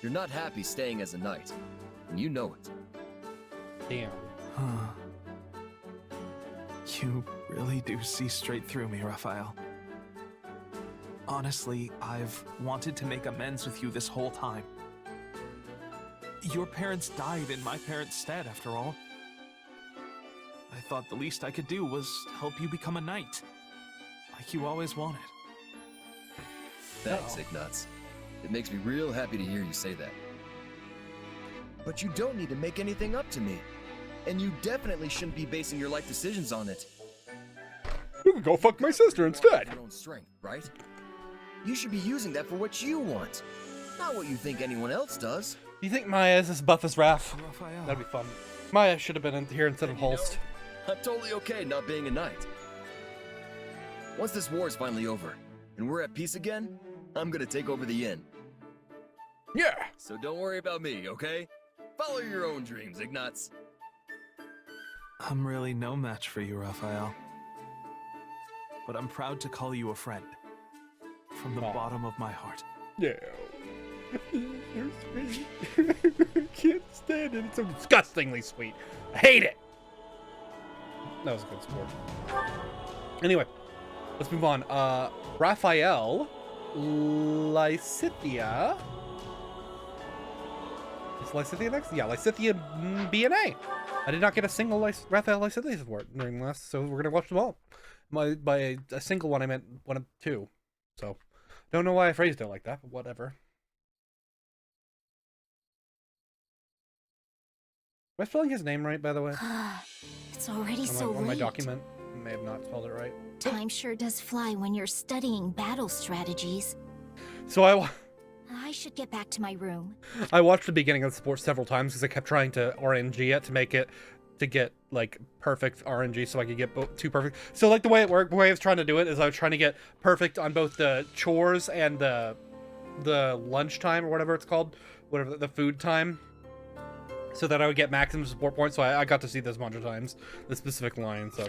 You're not happy staying as a knight, and you know it. Damn. You really do see straight through me, Raphael. Honestly, I've wanted to make amends with you this whole time. Your parents died in my parents' stead, after all. I thought the least I could do was help you become a knight, like you always wanted. Thanks, Ignatz. It makes me real happy to hear you say that. But you don't need to make anything up to me. And you definitely shouldn't be basing your life decisions on it. You can go fuck my sister instead. Your own strength, right? You should be using that for what you want, not what you think anyone else does. Do you think Maya is as buff as Raph? Raphael. That'd be fun. Maya should have been in here instead of Holst. I'm totally okay not being a knight. Once this war is finally over, and we're at peace again, I'm gonna take over the inn. Yeah! So don't worry about me, okay? Follow your own dreams, Ignatz. I'm really no match for you, Raphael. But I'm proud to call you a friend. From the bottom of my heart. Yeah. You're sweet. I can't stand it. It's so disgustingly sweet. I hate it! That was a good sport. Anyway, let's move on. Raphael Lysithia. Is Lysithia next? Yeah, Lysithia B&A. I did not get a single Raphael Lysithia support during the last, so we're gonna watch them all. By a single one, I meant one of two. So, don't know why I phrased it like that, but whatever. Am I spelling his name right, by the way? It's already so late. On my document. may have not spelled it right. Time sure does fly when you're studying battle strategies. So I should get back to my room. I watched the beginning of the sport several times because I kept trying to RNG it to get like perfect RNG so I could get two perfect. So like the way it worked, the way I was trying to do it is I was trying to get perfect on both the chores and the lunchtime or whatever it's called, whatever the food time, so that I would get maximum support points. So I got to see this a bunch of times, the specific line. So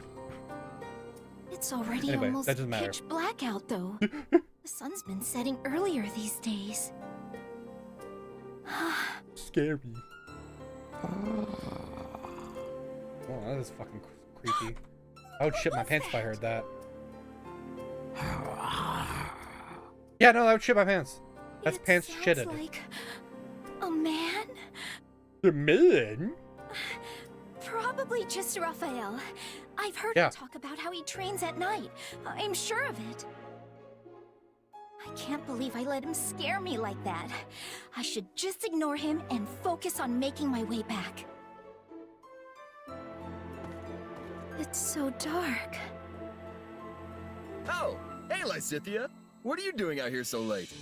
it's already anyway, almost that doesn't matter. pitch black out though. The sun's been setting earlier these days. Scary. Oh, that is fucking creepy. I would shit my pants if I heard that. Yeah, no, I would shit my pants. That's pants shitted. Like a man? The man? Probably just Raphael. I've heard Yeah. him talk about how he trains at night. I'm sure of it. I can't believe I let him scare me like that. I should just ignore him and focus on making my way back. It's so dark. Oh, hey Lysithia. What are you doing out here so late?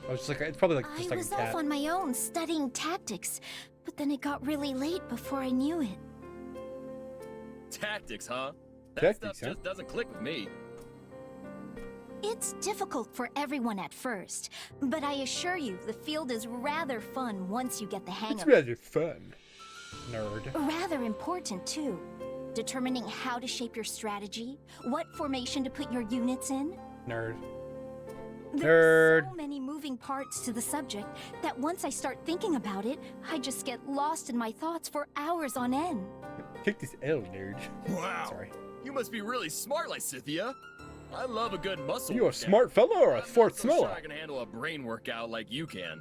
I was just like, it's probably like just I like was a cat. off on my own studying tactics, but then it got really late before I knew it. Tactics, huh? That Tactics, stuff just doesn't click with me. It's difficult for everyone at first, but I assure you the field is rather fun once you get the hang It's of it. rather fun. Nerd. Rather important too. Determining how to shape your strategy, what formation to put your units in. Nerd. There's Nerd. so many moving parts to the subject that once I start thinking about it, I just get lost in my thoughts for hours on end. Take this L, nerd. Wow. Sorry. You must be really smart, Lysithia. I love a good muscle. You a workout. smart fella or a I'm Fort not so sure Snower? I can handle a brain workout like you can.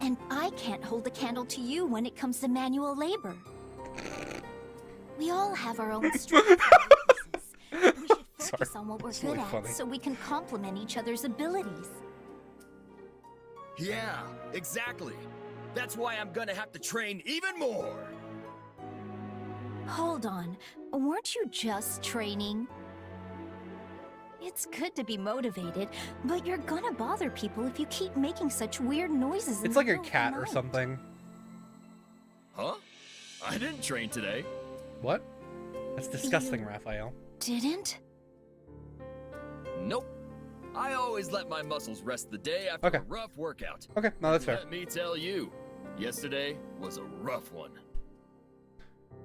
And I can't hold a candle to you when it comes to manual labor. We all have our own strengths and weaknesses. We should focus on what we're It's good really at funny. so we can complement each other's abilities. Yeah, exactly. That's why I'm gonna have to train even more. Hold on, weren't you just training? It's good to be motivated, but you're gonna bother people if you keep making such weird noises. It's like a cat or something. Huh? I didn't train today. What? That's disgusting, Raphael. Didn't? Nope. I always let my muscles rest the day after Okay. a rough workout. Okay, no, that's fair. Let me tell you, yesterday was a rough one.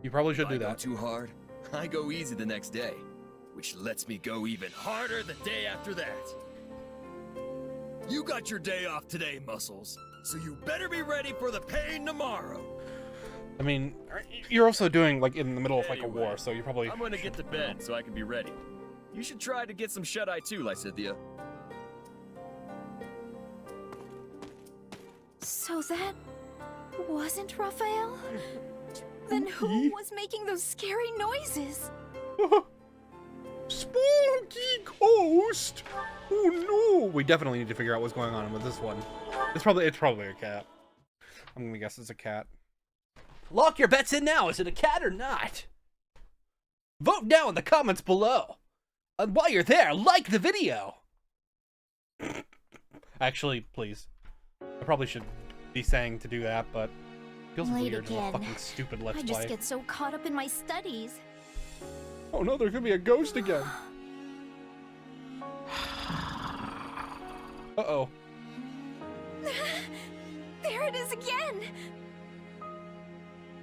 You probably should If do I go that. too hard, I go easy the next day, which lets me go even harder the day after that. You got your day off today, Muscles, so you better be ready for the pain tomorrow. I mean, you're also doing like in the middle of like a Anyway, war, so you probably. I'm gonna get to bed so I can be ready. You should try to get some shut-eye too, Lysithia. So that wasn't Raphael? Then who was making those scary noises? Spooky ghost! Oh no! We definitely need to figure out what's going on with this one. It's probably a cat. I'm gonna guess it's a cat. Lock your bets in now. Is it a cat or not? Vote now in the comments below. And while you're there, like the video. Actually, please. I probably should be saying to do that, but it feels Late weird. again. A fucking stupid Let's I Play. just get so caught up in my studies. Oh no, there's gonna be a ghost again. Uh-oh. There it is again!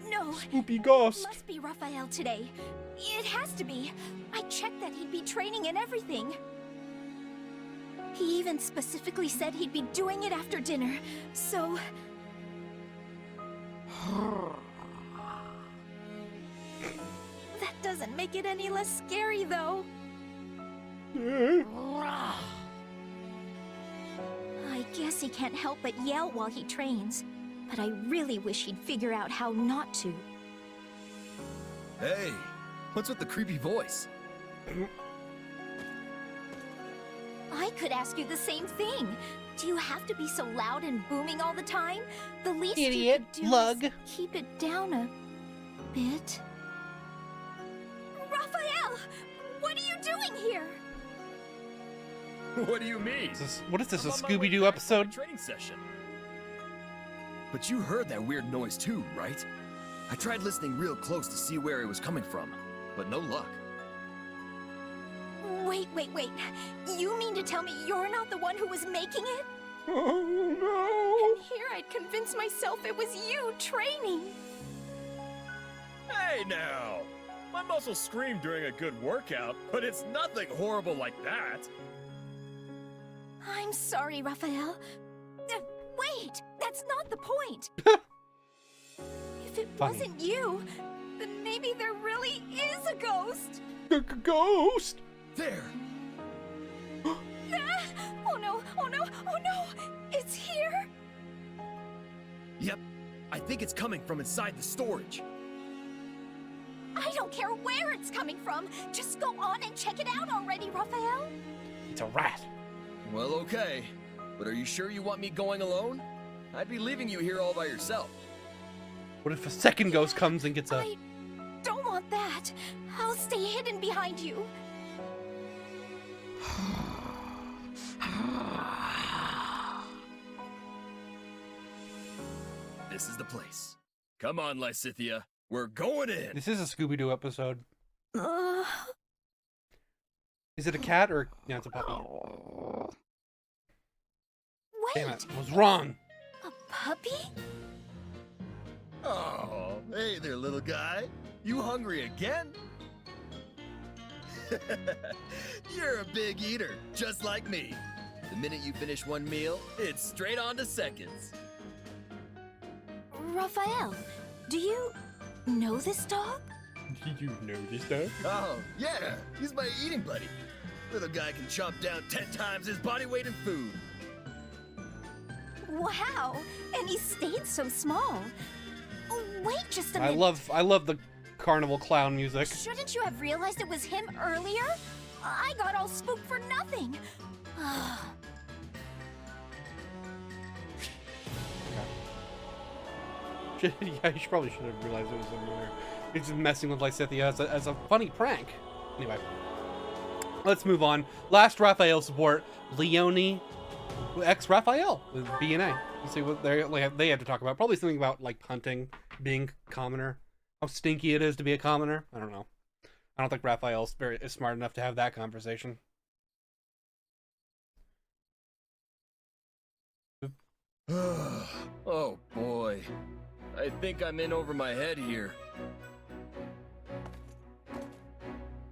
No. Spoopy ghost. Must be Raphael today. It has to be. I checked that he'd be training and everything. He even specifically said he'd be doing it after dinner, so... That doesn't make it any less scary, though. I guess he can't help but yell while he trains, but I really wish he'd figure out how not to. Hey, what's with the creepy voice? I could ask you the same thing. Do you have to be so loud and booming all the time? The least Idiot, you could do lug. is keep it down a bit. What do you mean? What is this, a I'm on my way Scooby-Doo back from episode? my training session. But you heard that weird noise too, right? I tried listening real close to see where it was coming from, but no luck. Wait. You mean to tell me you're not the one who was making it? Oh no! And here I'd convinced myself it was you training. Hey now! My muscles scream during a good workout, but it's nothing horrible like that. I'm sorry, Raphael. Wait, that's not the point. If it wasn't you, then maybe there really is a ghost. Ghost? There! Oh no! It's here! Yep, I think it's coming from inside the storage. I don't care where it's coming from. Just go on and check it out already, Raphael. It's a rat. Well, okay. But are you sure you want me going alone? I'd be leaving you here all by yourself. What if a second ghost comes and gets a... I don't want that. I'll stay hidden behind you. This is the place. Come on, Lysithia. We're going in. This is a Scooby-Doo episode. Is it a cat or... Yeah, it's a puppy. Wait. Damn it, I was wrong. A puppy? Oh, hey there, little guy. You hungry again? You're a big eater, just like me. The minute you finish one meal, it's straight on to seconds. Raphael, do you know this dog? Did you know this dog? Oh, yeah, he's my eating buddy. Little guy can chomp down 10 times his body weight in food. Wow, and he stayed so small. Wait just a minute. I love the carnival clown music. Shouldn't you have realized it was him earlier? I got all spooked for nothing. Yeah, you probably should have realized it was him earlier. He's just messing with Lysithia as a funny prank. Anyway, let's move on. Last Raphael support, Leone, ex-Raphael with B&A. Let's see what they have to talk about. Probably something about like hunting, being commoner, how stinky it is to be a commoner. I don't know. I don't think Raphael's is smart enough to have that conversation. Oh boy. I think I'm in over my head here.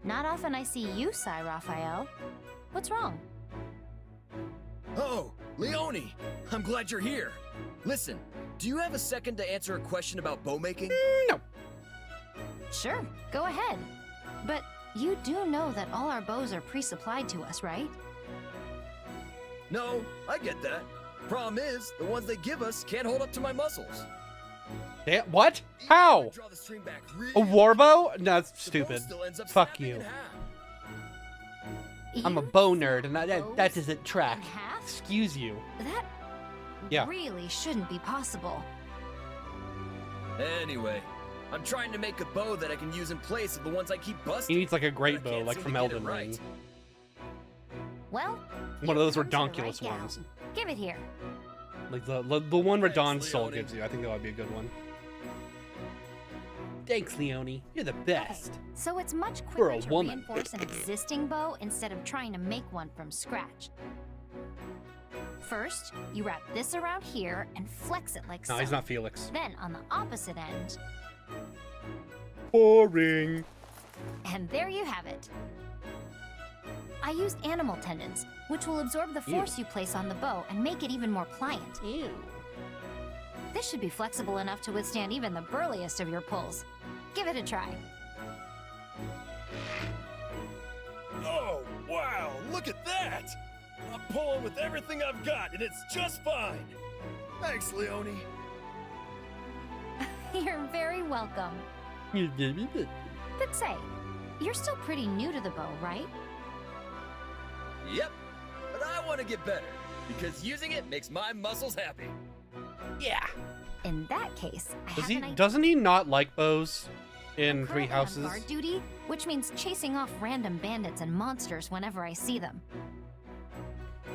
Not often I see you sigh, Raphael. What's wrong? Oh, Leone! I'm glad you're here. Listen, do you have a second to answer a question about bow making? No. Sure, go ahead. But you do know that all our bows are pre-supplied to us, right? No, I get that. Problem is, the ones they give us can't hold up to my muscles. Damn, what? How? A warbow? No, that's stupid. Fuck you. I'm a bow nerd, and that doesn't track. Excuse you. That really shouldn't be possible. Anyway, I'm trying to make a bow that I can use in place of the ones I keep busting. He needs like a great bow, like from Elden Ring. Well, one of those redonkulous ones. Give it here. Like the one Radon's soul gives you. I think that would be a good one. Thanks, Leone. You're the best. So it's much quicker to reinforce an existing bow instead of trying to make one from scratch. First, you wrap this around here and flex it like so. No, he's not Felix. Then on the opposite end. Boring. And there you have it. I used animal tendons, which will absorb the force you place on the bow and make it even more pliant. Ew. This should be flexible enough to withstand even the burliest of your pulls. Give it a try. Oh, wow, look at that! I'm pulling with everything I've got, and it's just fine. Thanks, Leone. You're very welcome. But say, you're still pretty new to the bow, right? Yep, but I want to get better, because using it makes my muscles happy. Yeah. In that case, I doesn't he not like bows in Three Houses? Guard duty, which means chasing off random bandits and monsters whenever I see them.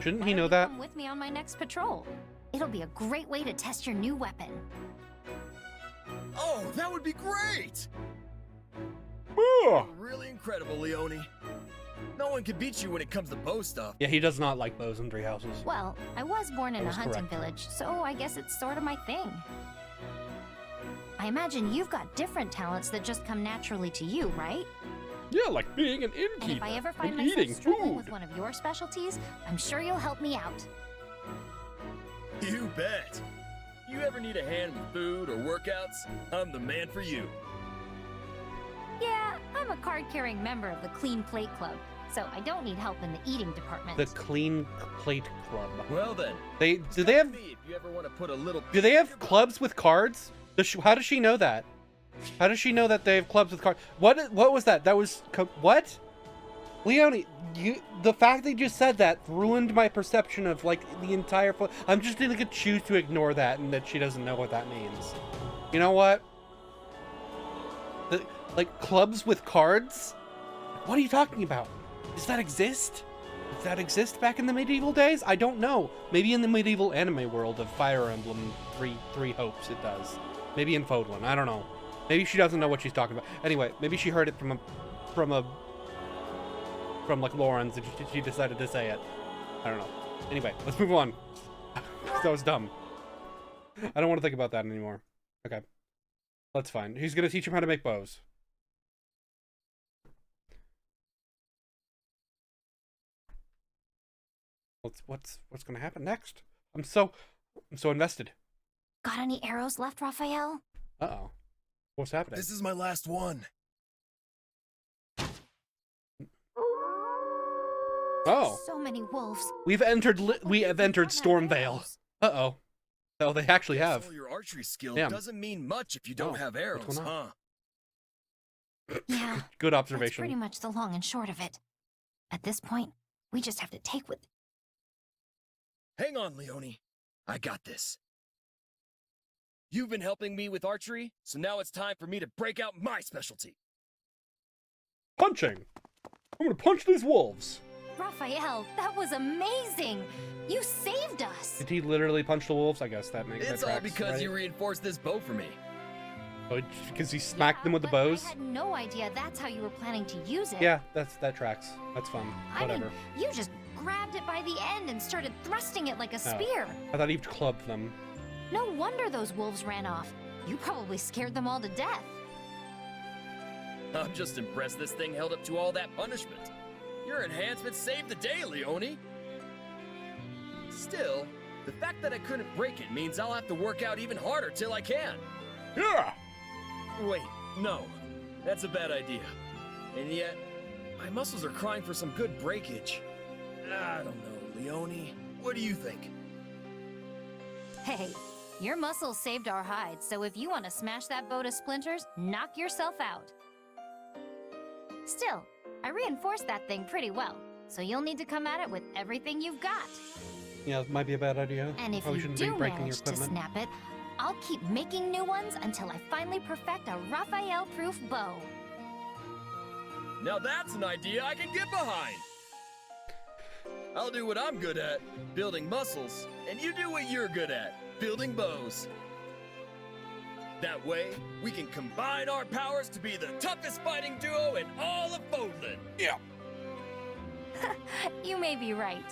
Shouldn't he know that? Come with me on my next patrol. It'll be a great way to test your new weapon. Oh, that would be great! Oh. Really incredible, Leone. No one can beat you when it comes to bow stuff. Yeah, he does not like bows and tree houses. Well, I was born in a was hunting correct. village, so I guess it's sort of my thing. I imagine you've got different talents that just come naturally to you, right? Yeah, like being an And innkeeper if I ever find and myself eating struggling food. with one of your specialties, I'm sure you'll help me out. You bet. You ever need a hand with food or workouts? I'm the man for you. Yeah, I'm a card-carrying member of the Clean Plate Club, so I don't need help in the eating department. The Clean Plate Club. Well then. Do they have Me, if you ever want to put a little do they have clubs with cards? How does she know that? How does she know that they have clubs with cards? What was that? That was what? Leone, the fact they just said that ruined my perception of like the entire. I'm just gonna choose to ignore that and that she doesn't know what that means. You know what? Like clubs with cards? What are you talking about? Does that exist? Did that exist back in the medieval days? I don't know. Maybe in the medieval anime world of Fire Emblem Three Hopes it does. Maybe in Fodlan. I don't know. Maybe she doesn't know what she's talking about. Anyway, maybe she heard it from like Lawrence and she decided to say it. I don't know. Anyway, let's move on. That was dumb. I don't want to think about that anymore. Okay. That's fine. He's gonna teach him how to make bows. What's gonna happen next? I'm so invested. Got any arrows left, Raphael? Uh-oh. What's happening? This is my last one. Oh. So many wolves. We have entered Stormvale. Uh-oh. Oh, they actually have. All your archery skill Damn. doesn't mean much if you don't have what's arrows, going on? huh? Yeah. Good That's observation. pretty much the long and short of it. At this point, we just have to take what... Hang on, Leone. I got this. You've been helping me with archery, so now it's time for me to break out my specialty. Punching. I'm gonna punch these wolves. Raphael, that was amazing! You saved us! Did he literally punch the wolves? I guess that makes It's that all tracks, because right? you reinforced this bow for me. Oh, because he smacked them with the bows? I had no idea that's how you were planning to use it. Yeah, that tracks. That's fun. Whatever. I mean, you just grabbed it by the end and started thrusting it like a Oh. spear. I thought he'd clubbed them. No wonder those wolves ran off. You probably scared them all to death. I'm just impressed this thing held up to all that punishment. Your enhancement saved the day, Leone. Still, the fact that I couldn't break it means I'll have to work out even harder till I can. Yeah. Wait, no. That's a bad idea. And yet, my muscles are crying for some good breakage. I don't know, Leone. What do you think? Hey, your muscles saved our hides, so if you want to smash that bow to splinters, knock yourself out. Still, I reinforced that thing pretty well, so you'll need to come at it with everything you've got. Yeah, it might be a bad idea. And if Probably you shouldn't do be breaking your manage to equipment. snap it, I'll keep making new ones until I finally perfect a Raphael-proof bow. Now that's an idea I can get behind. I'll do what I'm good at, building muscles, and you do what you're good at, building bows. That way, we can combine our powers to be the toughest fighting duo in all of Fodlan. Yeah. You may be right.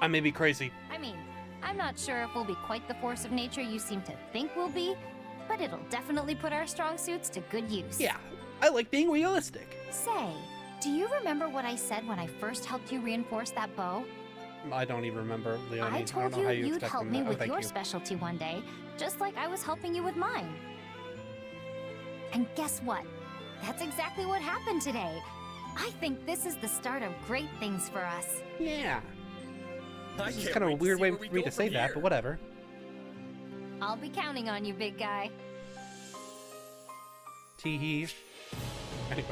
I may be crazy. I mean, I'm not sure if we'll be quite the force of nature you seem to think we'll be, but it'll definitely put our strong suits to good use. Yeah, I like being realistic. Say, do you remember what I said when I first helped you reinforce that bow? I don't even remember, Leone. I don't told know you how you'd expect help them me to- oh, with thank your you. specialty one day, just like I was helping you with mine. And guess what? That's exactly what happened today. I think this is the start of great things for us. Yeah. I This is can't kind of a wait to weird see way where we for me go to say from that, here. but whatever. I'll be counting on you, big guy. Tee-hee. Anyway.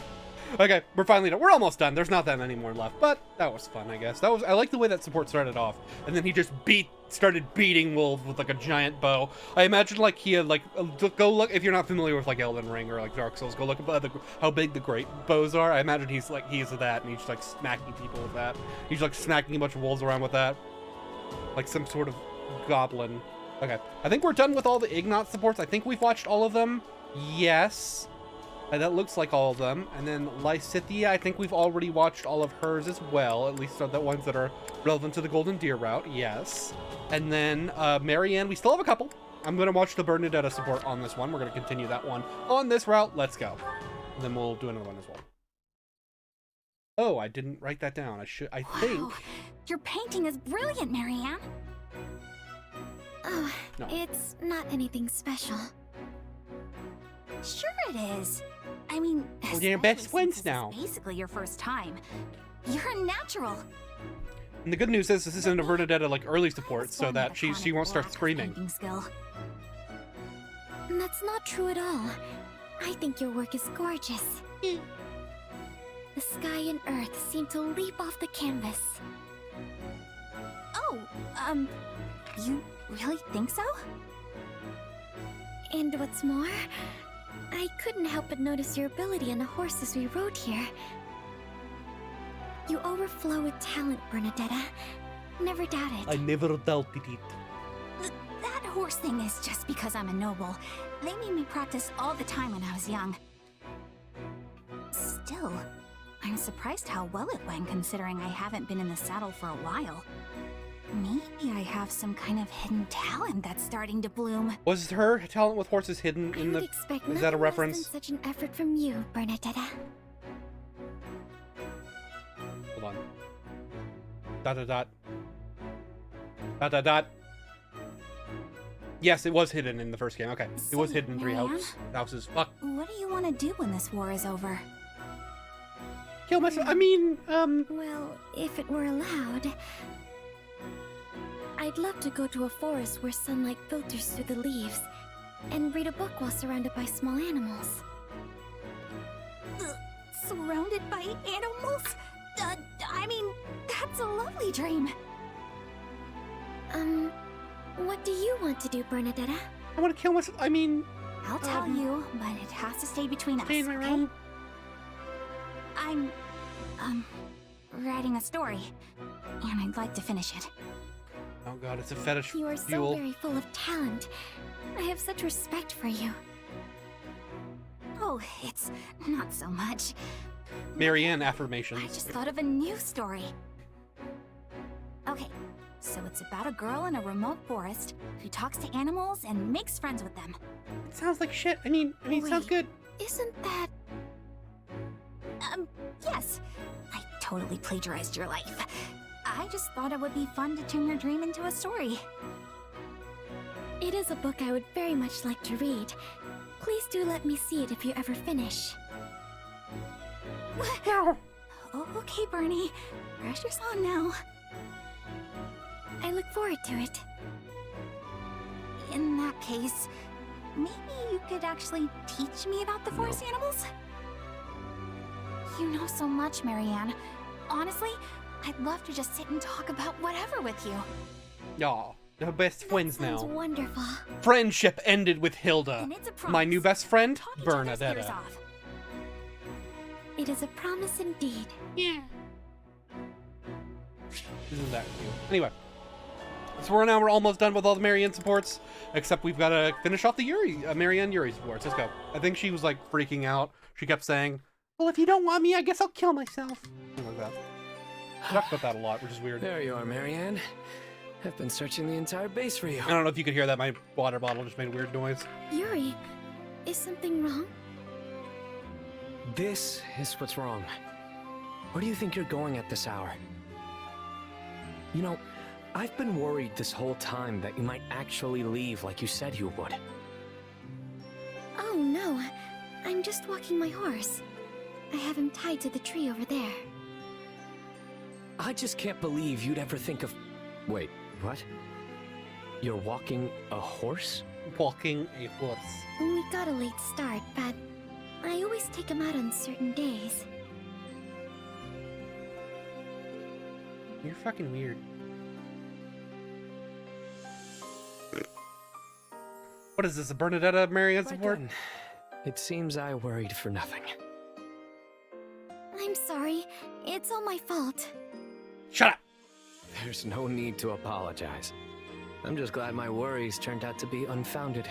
Okay, we're finally done. We're almost done. There's not that many more left, but that was fun, I guess. I like the way that support started off, and then he just started beating wolves with like a giant bow. I imagine like he had like go look if you're not familiar with like Elden Ring or like Dark Souls. Go look at how big the great bows are. I imagine he's that, and he's like smacking people with that. He's like smacking a bunch of wolves around with that, like some sort of goblin. Okay, I think we're done with all the Ignat supports. I think we've watched all of them. Yes. That looks like all of them. And then Lysithea, I think we've already watched all of hers as well. At least the ones that are relevant to the Golden Deer route. Yes. And then Marianne, we still have a couple. I'm going to watch the Bernadetta support on this one. We're going to continue that one on this route. Let's go. And then we'll do another one as well. Oh, I didn't write that down. I think. Your painting is brilliant, Marianne. Oh, no. It's not anything special. Sure it is. I mean, we're your best friends now. Basically your first time. You're a natural. And the good news is this isn't a Bernadetta like early support, so that she won't start screaming. That's not true at all. I think your work is gorgeous. The sky and earth seem to leap off the canvas. Oh, you really think so? And what's more, I couldn't help but notice your ability on the horses we rode here. You overflow with talent, Bernadetta. Never doubt it. I never doubted it. That horse thing is just because I'm a noble. They made me practice all the time when I was young. Still, I'm surprised how well it went considering I haven't been in the saddle for a while. Maybe I have some kind of hidden talent that's starting to bloom. Was her talent with horses hidden in the... Is that a reference? Less than such an effort from you, Bernadetta. Hold on. Dot dot dot. Dot dot dot. Yes, it was hidden in the first game. Okay. It was hidden in 3 houses. Fuck. What do you want to do when this war is over? Kill myself. I mean, Well, if it were allowed... I'd love to go to a forest where sunlight filters through the leaves and read a book while surrounded by small animals. Surrounded by animals? I mean, that's a lovely dream. What do you want to do, Bernadetta? I want to kill myself. I mean... I'll tell you, but it has to stay between us, in my okay? room. I'm, writing a story, and I'd like to finish it. Oh god, it's a fetish You are so fuel. very full of talent. I have such respect for you. Oh, it's not so much. Marianne affirmations. I just thought of a new story. Okay, so it's about a girl in a remote forest who talks to animals and makes friends with them. It sounds like shit. I mean, it sounds good. Isn't that... Yes. I totally plagiarized your life. I just thought it would be fun to turn your dream into a story. It is a book I would very much like to read. Please do let me see it if you ever finish. Oh, okay, Bernie. Pressure's on now. I look forward to it. In that case, maybe you could actually teach me about the forest animals? You know so much, Marianne. Honestly, I'd love to just sit and talk about whatever with you. Aw, they're best friends now. Sounds wonderful. Friendship ended with Hilda. And it's a promise. My new best friend, Talk each other's ears Bernadetta. off. It is a promise indeed. Yeah. Isn't that cute? Anyway. So we're almost done with all the Marianne supports, except we've got to finish off the Marianne Yuri supports. Let's go. I think she was like freaking out. She kept saying, well, if you don't want me, I guess I'll kill myself. Something like that. We talk about that a lot, which is weird. There you are, Marianne. I've been searching the entire base for you. I don't know if you could hear that. My water bottle just made a weird noise. Yuri, is something wrong? This is what's wrong. Where do you think you're going at this hour? You know, I've been worried this whole time that you might actually leave like you said you would. Oh no, I'm just walking my horse. I have him tied to the tree over there. I just can't believe you'd ever think of... Wait, what? You're walking a horse? Walking a horse. We got a late start, but I always take him out on certain days. You're fucking weird. What is this, a Bernadetta Marianne support? It seems I worried for nothing. I'm sorry. It's all my fault. Shut up! There's no need to apologize. I'm just glad my worries turned out to be unfounded.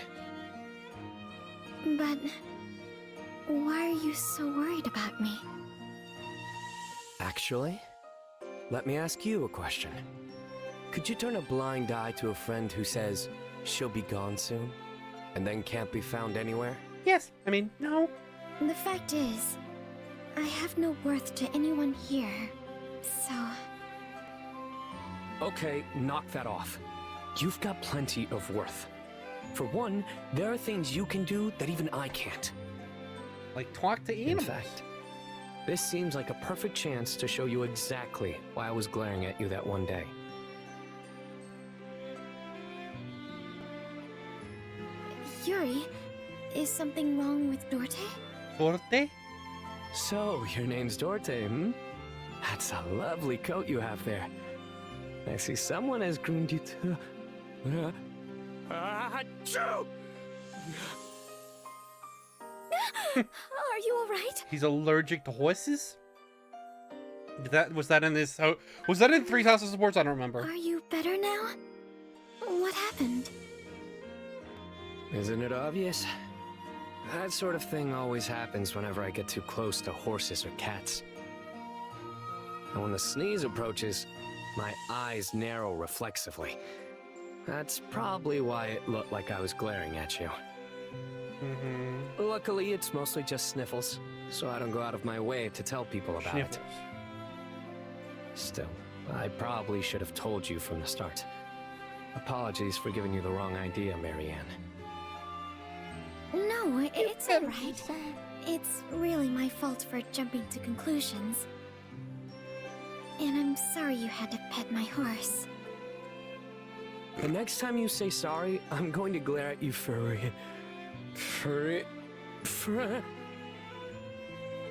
But why are you so worried about me? Actually, let me ask you a question. Could you turn a blind eye to a friend who says she'll be gone soon, and then can't be found anywhere? Yes, I mean, no. The fact is, I have no worth to anyone here, so... Okay, knock that off. You've got plenty of worth. For one, there are things you can do that even I can't. Like talk to animals. In fact, this seems like a perfect chance to show you exactly why I was glaring at you that one day. Yuri, is something wrong with Dorte? Dorte? So, your name's Dorte, hmm? That's a lovely coat you have there. I see someone has groomed you too. Achoo! Are you alright? He's allergic to horses? Was that in this? Was that in 3000 supports? I don't remember. Are you better now? What happened? Isn't it obvious? That sort of thing always happens whenever I get too close to horses or cats. And when the sneeze approaches, my eyes narrow reflexively. That's probably why it looked like I was glaring at you. Luckily, it's mostly just sniffles, so I don't go out of my way to tell people about it. Still, I probably should have told you from the start. Apologies for giving you the wrong idea, Marianne. No, it's alright. It's really my fault for jumping to conclusions. And I'm sorry you had to pet my horse. The next time you say sorry, I'm going to glare at you for...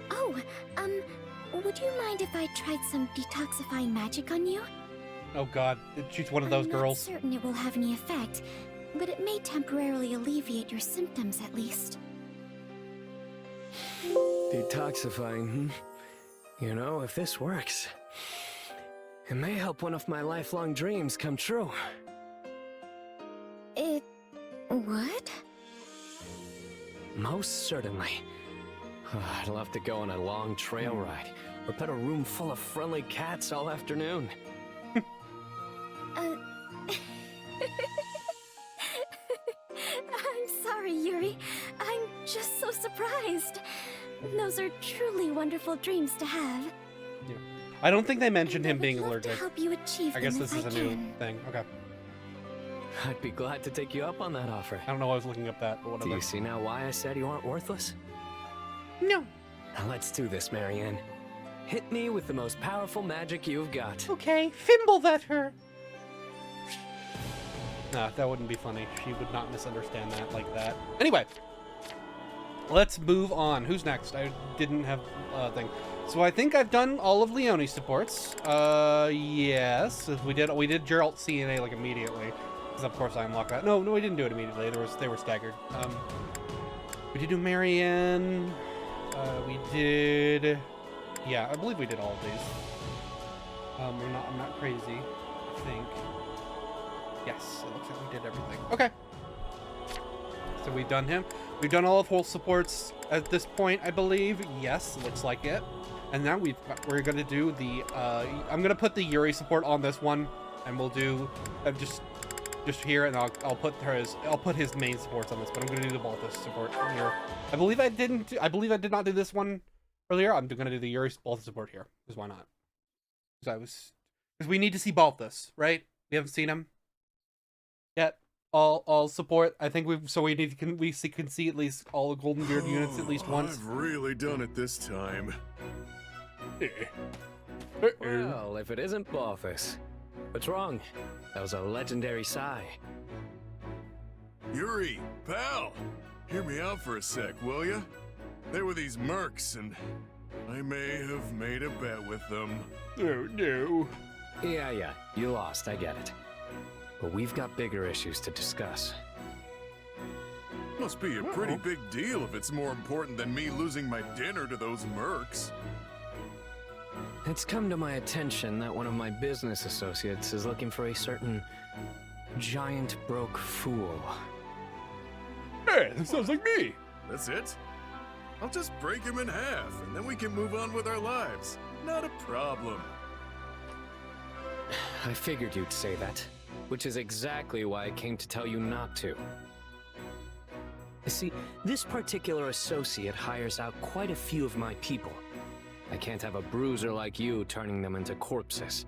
Oh, would you mind if I tried some detoxifying magic on you? Oh god, she's one of those girls. I'm not certain it will have any effect, but it may temporarily alleviate your symptoms at least. Detoxifying, hmm? You know, if this works, it may help one of my lifelong dreams come true. It would? Most certainly. I'd love to go on a long trail ride, or pet a room full of friendly cats all afternoon. I'm sorry, Yuri. I'm just so surprised. Those are truly wonderful dreams to have. Yeah. I don't think they mentioned him being To allergic. help you achieve I guess them this if is I a new can. thing. Okay. I'd be glad to take you up on that offer. I don't know why I was looking up that, but whatever. Do you see now why I said you aren't worthless? No. Now let's do this, Marianne. Hit me with the most powerful magic you've got. Okay, fimble that her. Nah, that wouldn't be funny. She would not misunderstand that like that. Anyway, let's move on. Who's next? I didn't have a thing. So I think I've done all of Leonie's supports. Yes, we did Geralt CNA like immediately, because of course I unlocked that. No, we didn't do it immediately. They were staggered. We did do Marianne. We did. Yeah, I believe we did all of these. I'm not crazy. I think. Yes, it looks like we did everything. Okay. So we've done him. We've done all of whole supports at this point, I believe. Yes, it looks like it. And now we're gonna do the. I'm gonna put the Yuri support on this one, and we'll do just here, and I'll put his main supports on this. But I'm gonna do the Balthus support here. I believe I did not do this one earlier. I'm gonna do the Yuri Balthus support here. Because why not? Because we need to see Balthus, right? We haven't seen him yet. All support. I think we need to can see at least all the Golden Beard units at least once. I've really done it this time. Well, if it isn't Balthus, what's wrong? That was a legendary sigh. Yuri, pal, hear me out for a sec, will ya? There were these mercs, and I may have made a bet with them. Oh no. Yeah, you lost, I get it. But we've got bigger issues to discuss. Must be a pretty big deal if it's more important than me losing my dinner to those mercs. It's come to my attention that one of my business associates is looking for a certain giant broke fool. Hey, that sounds like me! That's it? I'll just break him in half, and then we can move on with our lives. Not a problem. I figured you'd say that, which is exactly why I came to tell you not to. You see, this particular associate hires out quite a few of my people. I can't have a bruiser like you turning them into corpses.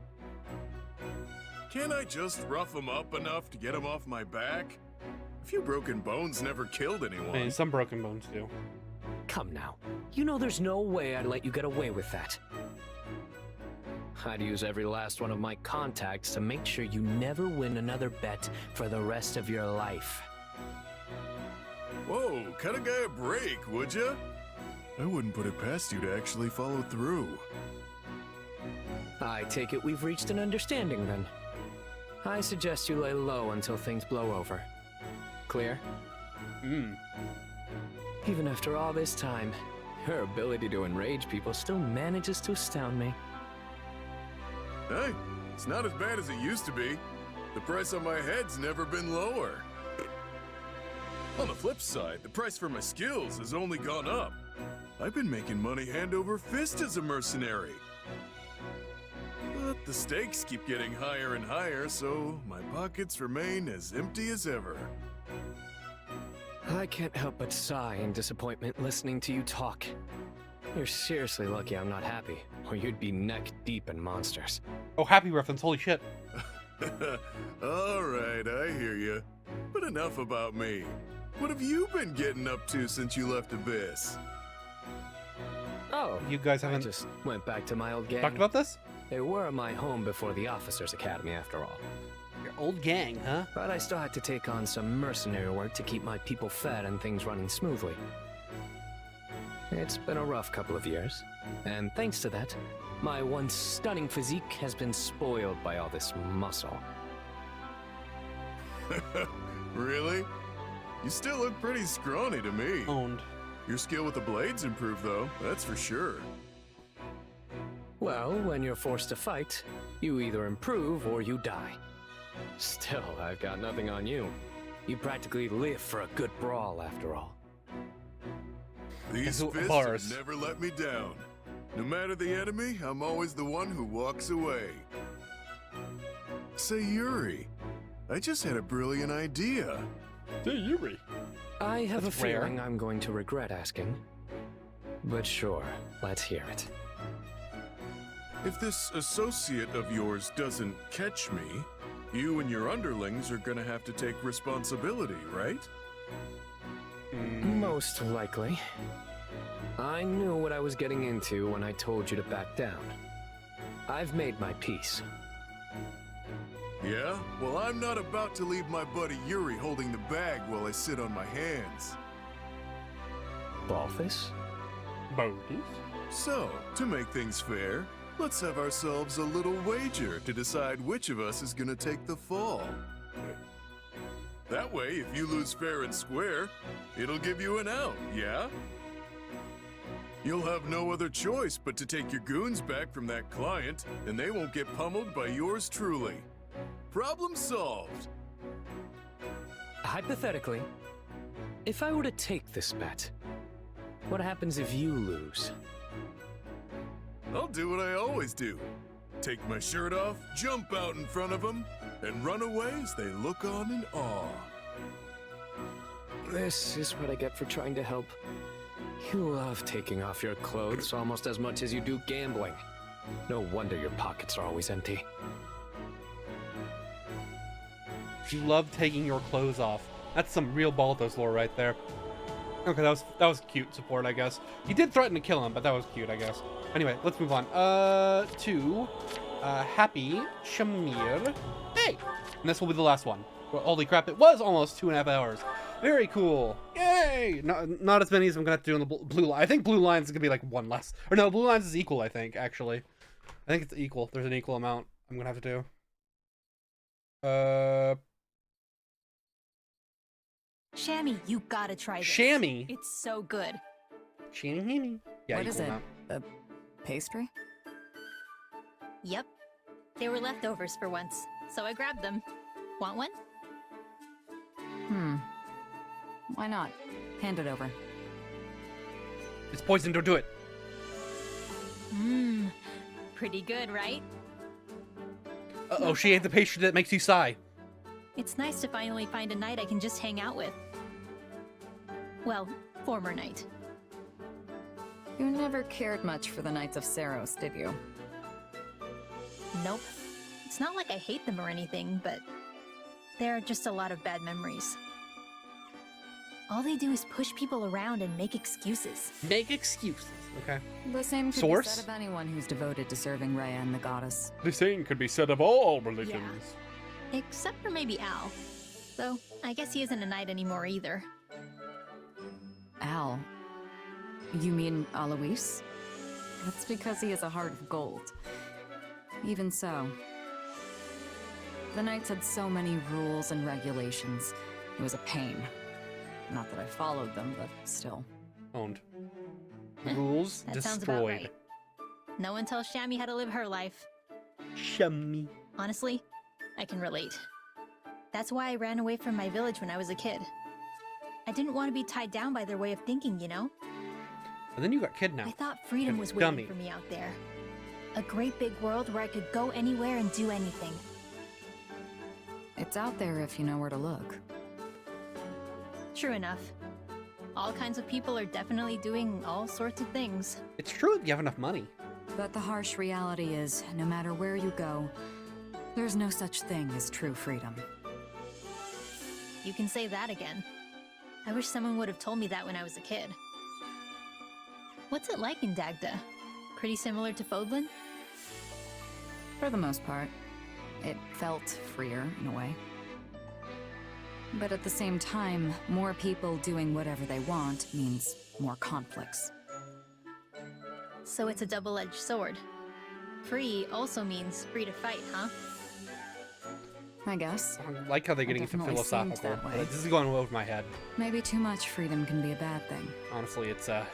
Can't I just rough him up enough to get him off my back? A few broken bones never killed anyone. Hey, some broken bones do. Come now. You know there's no way I'd let you get away with that. I'd use every last one of my contacts to make sure you never win another bet for the rest of your life. Whoa, cut a guy a break, would ya? I wouldn't put it past you to actually follow through. I take it we've reached an understanding then. I suggest you lay low until things blow over. Clear? Even after all this time, her ability to enrage people still manages to astound me. Hey, it's not as bad as it used to be. The price on my head's never been lower. On the flip side, the price for my skills has only gone up. I've been making money hand over fist as a mercenary. But the stakes keep getting higher and higher, so my pockets remain as empty as ever. I can't help but sigh in disappointment listening to you talk. You're seriously lucky I'm not happy, or you'd be neck deep in monsters. Oh, happy reference, holy shit. Alright, I hear you. But enough about me. What have you been getting up to since you left Abyss? Oh, you guys haven't I just went back to my old gang. talked about this? They were my home before the Officers Academy, after all. Your old gang, huh? But I still had to take on some mercenary work to keep my people fed and things running smoothly. It's been a rough couple of years, and thanks to that, my once stunning physique has been spoiled by all this muscle. Really? You still look pretty scrawny to me. Owned. Your skill with the blades improved, though, that's for sure. Well, when you're forced to fight, you either improve or you die. Still, I've got nothing on you. You practically live for a good brawl, after all. These fists have never let me down. No matter the enemy, I'm always the one who walks away. Say, Yuri, I just had a brilliant idea. Say, Yuri. I have a feeling I'm going to regret asking. But sure, let's hear it. If this associate of yours doesn't catch me, you and your underlings are gonna have to take responsibility, right? Most likely. I knew what I was getting into when I told you to back down. I've made my peace. Yeah? Well, I'm not about to leave my buddy Yuri holding the bag while I sit on my hands. Balthus? Bogus? So, to make things fair, let's have ourselves a little wager to decide which of us is gonna take the fall. That way, if you lose fair and square, it'll give you an out, yeah? You'll have no other choice but to take your goons back from that client, and they won't get pummeled by yours truly. Problem solved. Hypothetically, if I were to take this bet, what happens if you lose? I'll do what I always do. Take my shirt off, jump out in front of them, and run away as they look on in awe. This is what I get for trying to help. You love taking off your clothes almost as much as you do gambling. No wonder your pockets are always empty. You love taking your clothes off. That's some real Balthus lore right there. Okay, that was cute support, I guess. He did threaten to kill him, but that was cute, I guess. Anyway, let's move on. To Happy Shamir. Hey! And this will be the last one. Well, holy crap, it was almost 2.5 hours. Very cool. Yay! Not as many as I'm gonna have to do in the blue line. I think blue lines is gonna be like one less. Or no, blue lines is equal, I think, actually. I think it's equal. There's an equal amount. I'm gonna have to do. Shammy, you gotta try this. Shammy? It's so good. Shammy. Yeah, what you is cool it? now. A pastry? Yep. They were leftovers for once, so I grabbed them. Want one? Why not? Hand it over. It's poison, don't do it. Mmm. Pretty good, right? Uh-oh, she ate the pastry that makes you sigh. It's nice to finally find a knight I can just hang out with. Well, former knight. You never cared much for the Knights of Saros, did you? Nope. It's not like I hate them or anything, but there are just a lot of bad memories. All they do is push people around and make excuses. Make excuses, okay. The same could Source? be said of anyone who's devoted to serving Rhea and the goddess. The same could be said of all religions. Except for maybe Al. Though, I guess he isn't a knight anymore either. Al? You mean Alois? That's because he has a heart of gold. Even so, the Knights had so many rules and regulations. It was a pain. Not that I followed them, but still. Owned. Rules That sounds about destroyed. right. No one tells Shammy how to live her life. Shammy. Honestly, I can relate. That's why I ran away from my village when I was a kid. I didn't want to be tied down by their way of thinking, you know? And then you got kidnapped. I thought freedom was Dummy. waiting for me out there. A great big world where I could go anywhere and do anything. It's out there if you know where to look. True enough. All kinds of people are definitely doing all sorts of things. It's true if you have enough money. But the harsh reality is, no matter where you go, there's no such thing as true freedom. You can say that again. I wish someone would have told me that when I was a kid. What's it like in Dagda? Pretty similar to Fodlan? For the most part. It felt freer, in a way. But at the same time, more people doing whatever they want means more conflicts. So it's a double-edged sword. Free also means free to fight, huh? I guess. I like how they're getting into Definitely seemed philosophical. that way. This is going over my head. Maybe too much freedom can be a bad thing. Honestly, it's a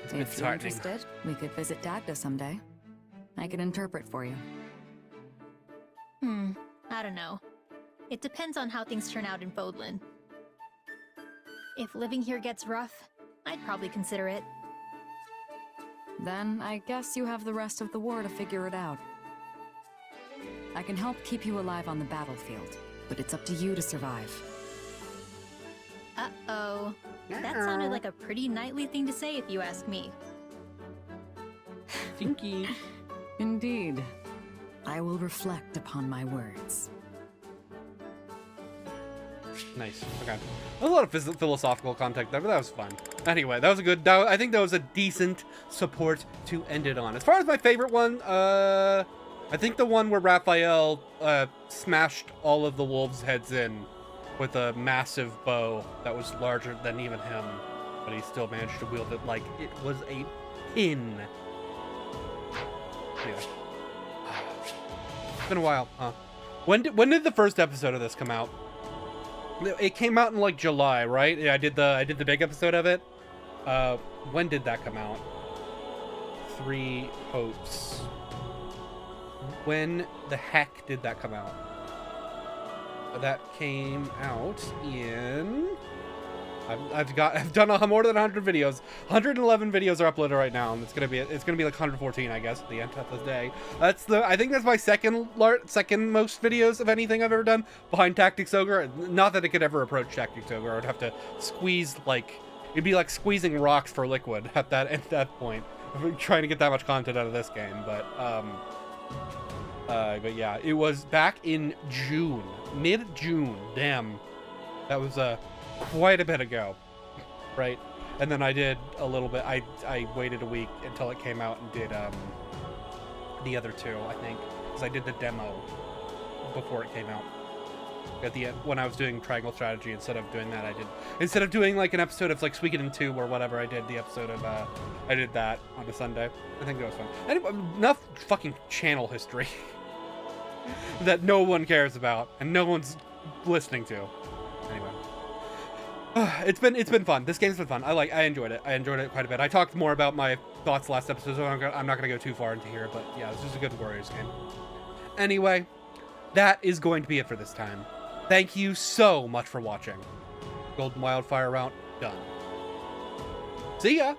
bit If you're disheartening. interested, we could visit Dagda someday. I could interpret for you. I don't know. It depends on how things turn out in Fodlan. If living here gets rough, I'd probably consider it. Then I guess you have the rest of the war to figure it out. I can help keep you alive on the battlefield, but it's up to you to survive. Uh-oh. That sounded like a pretty knightly thing to say if you ask me. Stinky. Indeed. I will reflect upon my words. Nice. Okay. There's a lot of philosophical content there, but that was fun. Anyway, that was a good. I think that was a decent support to end it on. As far as my favorite one, I think the one where Raphael smashed all of the wolves' heads in with a massive bow that was larger than even him, but he still managed to wield it like it was a pin. Anyway. It's been a while, huh? When did the first episode of this come out? It came out in like July, right? Yeah, I did the big episode of it. When did that come out? 3 Hopes. When the heck did that come out? That came out in. I've done more than 100 videos. 111 videos are uploaded right now, and it's gonna be like 114, I guess, at the end of the day. I think that's my second most videos of anything I've ever done, behind Tactics Ogre. Not that it could ever approach Tactics Ogre. I would have to squeeze it'd be like squeezing rocks for liquid at that point. I'm trying to get that much content out of this game, but yeah, it was back in June, mid-June. Damn, that was quite a bit ago, right? And then I did a little bit. I waited a week until it came out and did the other 2, I think, because I did the demo before it came out. At the end, when I was doing Triangle Strategy, instead of doing like an episode of like Suikoden 2 or whatever, I did the episode of I did that on a Sunday. I think that was fun. Anyway, enough fucking channel history. that no one cares about and no one's listening to. Anyway. It's been fun. This game's been fun. I enjoyed it. I enjoyed it quite a bit. I talked more about my thoughts last episode, so I'm not going to go too far into here, but yeah, this is a good Warriors game. Anyway, that is going to be it for this time. Thank you so much for watching. Golden Wildfire route done. See ya!